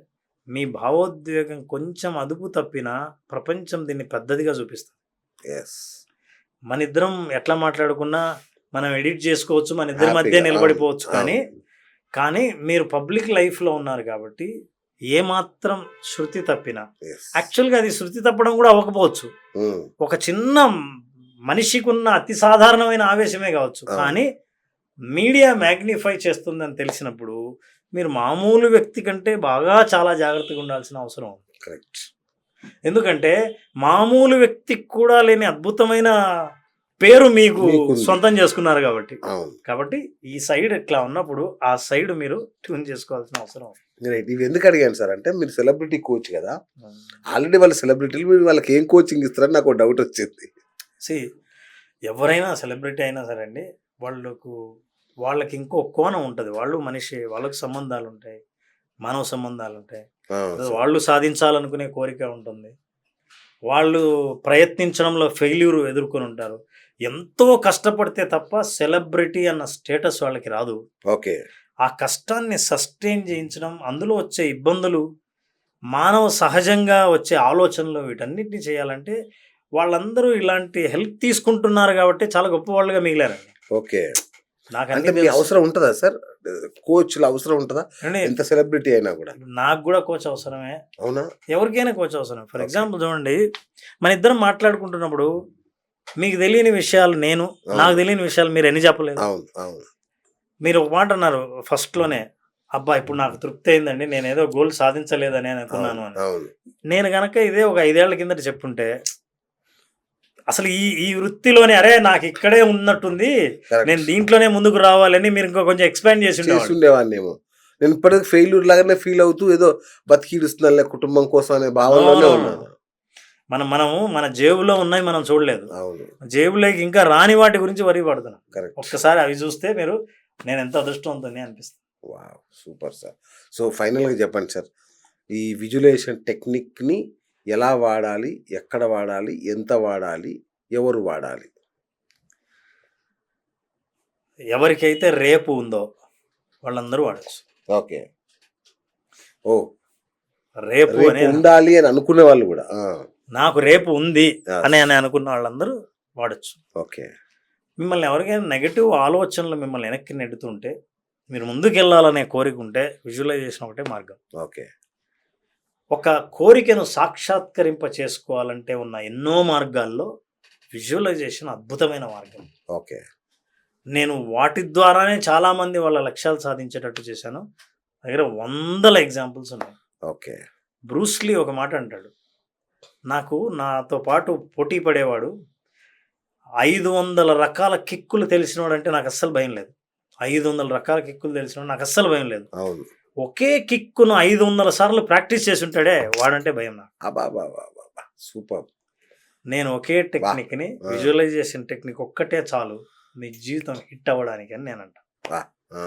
మీ భావోద్వేగం కొంచెం అదుపు తప్పినా ప్రపంచం దీన్ని పెద్దదిగా చూపిస్తుంది. yes. మన ఇద్దరం ఎట్లా మాట్లాడుకున్నా మనం ఎడిట్ చేసుకోవచ్చు, మన ఇద్దరి మధ్య హ్యాపీగా, నిలబడిపోవచ్చు. అవును, కానీ మీరు పబ్లిక్ లైఫ్లో ఉన్నారు కాబట్టి ఏమాత్రం శృతి తప్పినా, yes. యాక్చువల్గా అది శృతి తప్పడం కూడా అవ్వకపోవచ్చు, ఉమ్, ఒక చిన్న మనిషికి ఉన్న అతి సాధారణమైన ఆవేశమే కావచ్చు, కానీ మీడియా మ్యాగ్నిఫై చేస్తుందని తెలిసినప్పుడు మీరు మామూలు వ్యక్తి కంటే బాగా చాలా జాగ్రత్తగా ఉండాల్సిన అవసరం ఉంది. కరెక్ట్. ఎందుకంటే మామూలు వ్యక్తికి కూడా లేని అద్భుతమైన పేరు మీకు మీకుంది. సొంతం చేసుకున్నారు కాబట్టి. అవును. కాబట్టి ఈ సైడ్ ఇట్లా ఉన్నప్పుడు ఆ సైడ్ మీరు ట్యూన్ చేసుకోవాల్సిన అవసరం ఉంది. రైట్. ఇవి ఎందుకు అడిగాను సార్ అంటే, మీరు సెలబ్రిటీ కోచ్ కదా, ఆల్రెడీ వాళ్ళ సెలబ్రిటీలు, మీరు వాళ్ళకి ఏం కోచింగ్ ఇస్తారని నాకు డౌట్ వచ్చింది. ఎవరైనా సెలబ్రిటీ అయినా సరే అండి, వాళ్ళకి ఇంకో కోణం ఉంటుంది. వాళ్ళు మనిషి, వాళ్ళకి సంబంధాలు ఉంటాయి, మానవ సంబంధాలు ఉంటాయి, వాళ్ళు సాధించాలనుకునే కోరిక ఉంటుంది, వాళ్ళు ప్రయత్నించడంలో ఫెయిల్యూర్ ఎదుర్కొని ఉంటారు. ఎంతో కష్టపడితే తప్ప సెలబ్రిటీ అన్న స్టేటస్ వాళ్ళకి రాదు. ఓకే. ఆ కష్టాన్ని సస్టైన్ చేయించడం, అందులో వచ్చే ఇబ్బందులు, మానవ సహజంగా వచ్చే ఆలోచనలు, వీటన్నిటిని చేయాలంటే వాళ్ళందరూ ఇలాంటి హెల్ప్ తీసుకుంటున్నారు కాబట్టి చాలా గొప్ప వాళ్ళుగా మిగిలారండి. ఓకే. నాకు అంటే మీ అవసరం ఉంటుందా సార్? కోచ్‌ల అవసరం ఉంటదా? అండి ఎంత సెలబ్రిటీ అయినా గూడా. నాకు గూడా కోచ్ అవసరమే. అవునా? ఎవరికైనా కోచ్ అవసరం. For okay. ఎగ్జాంపుల్ చూడండి, మన ఇద్దరం మాట్లాడుకుంటున్నప్పుడు మీకు తెలియని విషయాలు నేను, నాకు అవును. తెలియని విషయాలు మీరు ఎన్ని చెప్పలేదు. అవును. అవును. మీరు ఒక మాట అన్నారు ఫస్ట్‌లోనే, అబ్బా! ఇప్పుడు నాకు తృప్తి అయిందండి. నేనేదో గోల్ సాధించలేదని అనుకున్నాను అవును. అని. అవును. నేను గనక ఇదే ఒక 5 ఏళ్ల కిందట చెప్పుంటే, అసలు ఈ ఈ వృత్తిలోనే అరే! నాకిక్కడే ఉన్నట్టుంది. నేను కరెక్ట్. దీంట్లోనే ముందుకు రావాలని మీరు ఇంకా కొంచెం ఎక్స్‌పాండ్ చేసి ఉండేవాళ్ళు. చేసుండేవాడినేమో. నేను ఇప్పటికి ఫెయిల్యూర్ లాగానే ఫీల్ అవుతూ ఏదో బతికిడుస్తున్నానులే కుటుంబం కోసం అనే నో. భావనలోనే నో. నో. ఉన్నాను. మనము మన జేబులో ఉన్నాయి మనం చూడలేదు. అవును. జేబులోకి ఇంకా రాని వాటి గురించి వరి పడుతున్నాం. కరెక్ట్. ఒక్కసారి అవి చూస్తే మీరు నేనెంత అదృష్టవంతుడిని అనిపిస్తుంది. వావ్! Super sir. సో, ఫైనల్‌గా చెప్పండి సార్. ఈ విజువలైజేషన్ టెక్నిక్‌ని ఎలా వాడాలి? ఎక్కడ వాడాలి? ఎంత వాడాలి? ఎవరు వాడాలి? ఎవరికైతే రేపు ఉందో వాళ్ళందరూ వాడొచ్చు. ఓకే. ఓహ్! రేపు రేపు అనే ఉండాలి అని అనుకునే వాళ్ళు గూడా. ఆ! నాకు రేపు ఉంది అని యెస్. అనుకున్న వాళ్ళందరూ వాడొచ్చు. ఓకే. మిమ్మల్ని ఎవరికైనా నెగెటివ్ ఆలోచనలు మిమ్మల్ని వెనక్కి నెడుతుంటే, మీరు ముందుకెళ్ళాలనే కోరిక ఉంటే విజువలైజేషన్ ఒకటే మార్గం. ఓకే. ఒక కోరికను సాక్షాత్కరింప చేసుకోవాలంటే ఉన్న ఎన్నో మార్గాల్లో విజువలైజేషన్ అద్భుతమైన మార్గం. ఓకే. నేను వాటి ద్వారానే చాలామంది వాళ్ళ లక్ష్యాలు సాధించేటట్టు చేశాను. నా దగ్గర వందల ఎగ్జాంపుల్స్ ఉన్నాయి. ఓకే. బ్రూస్లీ ఒక మాట అంటాడు, నాకు నాతో పాటు పోటీ పడేవాడు 500 రకాల కిక్కులు తెలిసినోడంటే నాకు అస్సలు భయం లేదు. 500 రకాల కిక్కులు తెలిసినోడు నాకు అస్సలు భయం లేదు. అవును. ఒకే కిక్కును 500 సార్లు ప్రాక్టీస్ చేసి ఉంటాడే వాడంటే భయం నాకు. అబ్బబ్బబ్బబ్బబ్బా! సూపర్బ్! నేను ఒకే టెక్నిక్‌ని ఆ! విజువలైజేషన్ టెక్నిక్ ఒక్కటే చాలు మీ జీవితం హిట్ అవ్వడానికి అని నేనంటా. వాహ్! ఆ!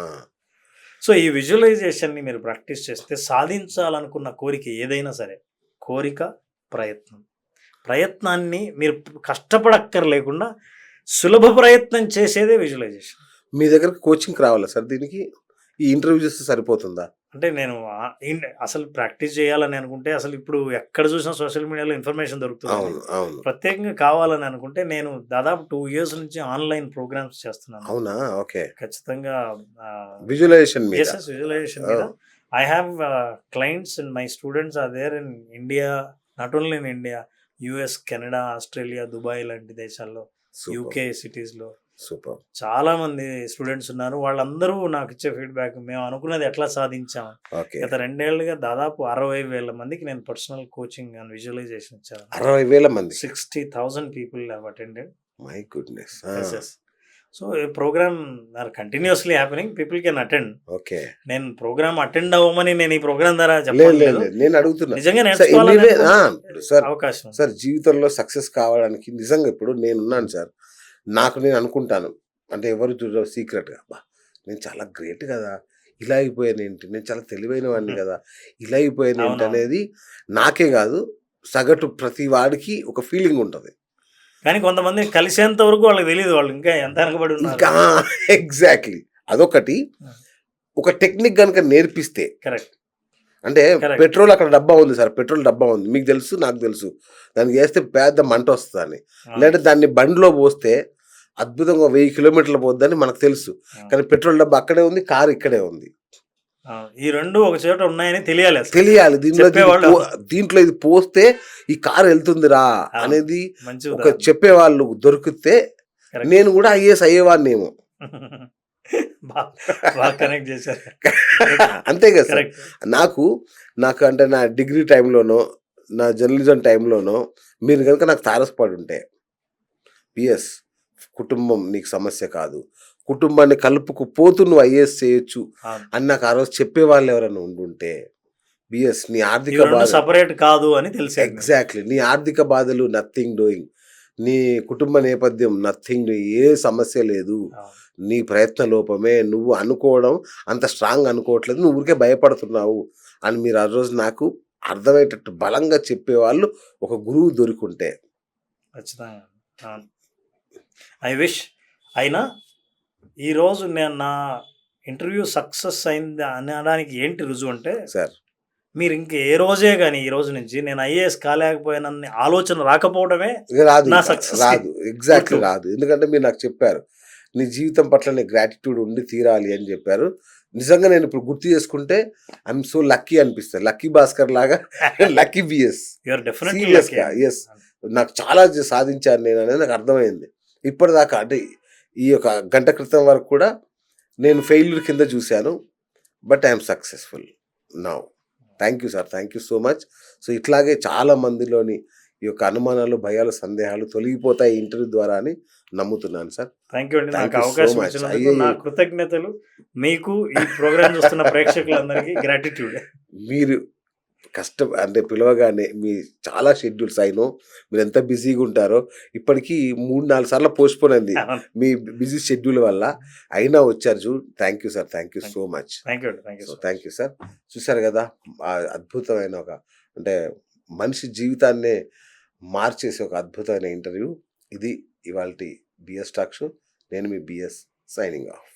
సో, ఈ విజువలైజేషన్‌ని మీరు ప్రాక్టీస్ చేస్తే సాధించాలనుకున్న కోరిక ఏదైనా సరే, కోరిక, ప్రయత్నం. ప్రయత్నాన్ని మీరు కష్టపడక్కర్లేకుండా సులభ ప్రయత్నం చేసేదే విజువలైజేషన్. మీ దగ్గరకి కోచింగ్‌కి రావాలా సార్ దీనికి? ఈ ఇంటర్వ్యూ చేస్తే సరిపోతుందా? అంటే నేను అసలు ప్రాక్టీస్ చేయాలని అనుకుంటే అసలు ఇప్పుడు ఎక్కడ చూసినా సోషల్ మీడియాలో ఇన్ఫర్మేషన్ దొరుకుతుంది. అవును. అవును. ప్రత్యేకంగా కావాలని అనుకుంటే నేను దాదాపు 2 ఇయర్స్ నుంచి ఆన్‌లైన్ ప్రోగ్రామ్స్ చేస్తున్నాను. అవునా? ఓకే. ఖచ్చితంగా విజువలైజేషన్ మీద. విజువలైజేషన్ మీద. ఓహ్! I have clients and my students are there in India, not only in India, US, Canada, Australia, Dubai లాంటి దేశాల్లో, సూపర్. యూకే సిటీస్‌లో సూపర్. చాలామంది స్టూడెంట్స్ ఉన్నారు. వాళ్ళందరూ నాకు ఇచ్చే ఫీడ్‌బ్యాక్ మేము అనుకున్నది ఎట్లా సాధించాం. ఓకే. గత 2 ఏళ్లుగా దాదాపు 60,000 మందికి నేను పర్సనల్ కోచింగ్ అండ్ విజువలైజేషన్ ఇచ్చాను. 60,000 మంది. 60,000 people have attended. My goodness. Ah! Yes. Yes. So, ఈ programme are continuously happening. People can attend. Okay. నేను ప్రోగ్రామ్ అటెండ్ అవ్వమని నేను ఈ ప్రోగ్రామ్ ద్వారా లేదు. చెప్పట్లేదు. లేదు. లేదు. నేను అడుగుతున్నా. నిజంగా సార్ ఎనీవే నేర్చుకోవాలనుకుంటే సార్ అవకాశం ఉంది. సార్ జీవితంలో సక్సెస్ కావడానికి నిజంగా ఇప్పుడు నేనున్నాను సార్. నాకు నేను అనుకుంటాను. అంటే ఎవరు చూడరు సీక్రెట్‌గా. అబ్బా! నేను చాలా గ్రేట్ గదా! ఇలా అయిపోయానేంటి? నేను చాలా తెలివైన వాడిని గదా! ఇలా అయిపోయానేంటి అవునవును. అనేది నాకే గాదు సగటు ప్రతి వాడికి ఒక ఫీలింగ్ ఉంటది. కానీ కొంతమంది కలిసేంత వరకు వాళ్ళకి తెలీదు. వాళ్ళు ఇంకా ఎంత వెనకబడి ఉన్నారు. ఇంకా ఎగ్జాక్ట్‌లీ. అదొకటి. ఒక టెక్నిక్ గనుక నేర్పిస్తే కరెక్ట్. అంటే కరెక్ట్. పెట్రోల్ అక్కడ డబ్బా ఉంది సార్. పెట్రోల్ డబ్బా ఉంది. మీకు తెలుసు, నాకు తెలుసు. దానికి ఏస్తే పెద్ద మంటొస్తదని. లేదంటే దాన్ని బండిలో పోస్తే అద్భుతంగా 1000 కిలోమీటర్లు పోద్దని మనకు తెలుసు. కానీ పెట్రోల్ డబ్బా అక్కడే ఉంది. కారు ఇక్కడే ఉంది. ఈ 2 ఒక చోట ఉన్నాయని తెలియాలి అసలు. తెలియాలి. చెప్పేవాళ్ళు దీంట్లో ఇది పోస్తే ఈ కారు వెళ్తుందిరా అవును. అనేది మంచి ఒక ఉదాహరణ. చెప్పేవాళ్ళు దొరికితే కరెక్ట్. నేను కూడా ఐఏఎస్ అయ్యేవాడినేమో. బాగా కనెక్ట్ చేశారు. అంతే కదా సార్. కరెక్ట్. నాకు అంటే నా డిగ్రీ టైంలోనో, నా జర్నలిజం టైంలోనో మీరు కనుక నాకు తారసపడి ఉంటే, పిఎస్ కుటుంబం నీకు సమస్య కాదు. కుటుంబాన్ని కలుపుకుపోతూ నువ్వు ఐఏఎస్ చేయొచ్చు అవును. అని నాకు ఆ రోజు చెప్పేవాళ్ళు ఎవరైనా ఉండుంటే, బిఎస్ నీ ఈ ఆర్థిక 2 బాధ సెపరేట్ కాదు అని తెలిసేది. ఎగ్జాక్ట్లీ నీ ఆర్థిక బాధలు నథింగ్ డూయింగ్, నీ కుటుంబ నేపథ్యం నథింగ్, ఏ సమస్య లేదు, అవును. నీ ప్రయత్న లోపమే, నువ్వు అనుకోవడం అంత స్ట్రాంగ్ అనుకోవట్లేదు, నువ్వు ఊరికే భయపడుతున్నావు అని మీరు ఆ రోజు నాకు అర్థమయ్యేటట్టు బలంగా చెప్పేవాళ్ళు ఒక గురువు దొరికుంటే. ఖచ్చితంగా. అవును. I wish. అయినా ఈరోజు నేను నా ఇంటర్వ్యూ సక్సెస్ అయింది అనడానికి ఏంటి రుజువు అంటే, సార్ మీరు ఇంక ఏ రోజే కానీ ఈ రోజు నుంచి నేను ఐఏఎస్ కాలేకపోయానని ఆలోచన రాకపోవడమే ఇక రాదు, నా ఇంకా సక్సెస్ రాదు, ఎగ్జాక్ట్లీ గుర్తు. రాదు. ఎందుకంటే మీరు నాకు చెప్పారు నీ జీవితం పట్ల నీ గ్రాటిట్యూడ్ ఉండి తీరాలి అని చెప్పారు. నిజంగా నేను ఇప్పుడు గుర్తు చేసుకుంటే ఐఎమ్ సో లక్కీ అనిపిస్తుంది. లక్కీ భాస్కర్ లాగా లక్కీ బిఎస్ యూఆర్ డెఫినెట్లీ సీరియస్గా ఎస్. నాకు చాలా సాధించాను నేను అనేది నాకు అర్థమైంది. ఇప్పటిదాకా అంటే ఈ యొక్క గంట క్రితం వరకు కూడా నేను ఫెయిల్యూర్ కింద చూశాను. But I'm successful now. Thank you sir, thank you so much. So ఇట్లాగే చాలా మందిలోని ఈ యొక్క అనుమానాలు, భయాలు, సందేహాలు తొలగిపోతాయి ఈ ఇంటర్వ్యూ ద్వారా అని నమ్ముతున్నాను సార్. థ్యాంక్ యూ అండి. Thank నాకు you so అవకాశం much. ఇచ్చినందుకు నా కృతజ్ఞతలు. మీకు ఈ ప్రోగ్రామ్ చూస్తున్న ప్రేక్షకులందరికీ గ్రాటిట్యూడ్. మీరు కష్టం అంటే పిలవగానే మీ చాలా షెడ్యూల్స్ అయినో మీరు ఎంత బిజీగా ఉంటారో, ఇప్పటికీ 3-4 సార్లు పోస్ట్పోన్ అయింది మీ బిజీ షెడ్యూల్ వల్ల, అయినా వచ్చారు. Thank you sir, thank you so much. Thank you అండి. Thank you. So thank you sir. చూసారు కదా, ఆ అద్భుతమైన ఒక అంటే మనిషి జీవితాన్నే మార్చేసే ఒక అద్భుతమైన ఇంటర్వ్యూ ఇది. ఇవాల్టి బిఎస్ టాక్ షో. నేను మీ బిఎస్ సైనింగ్ ఆఫ్.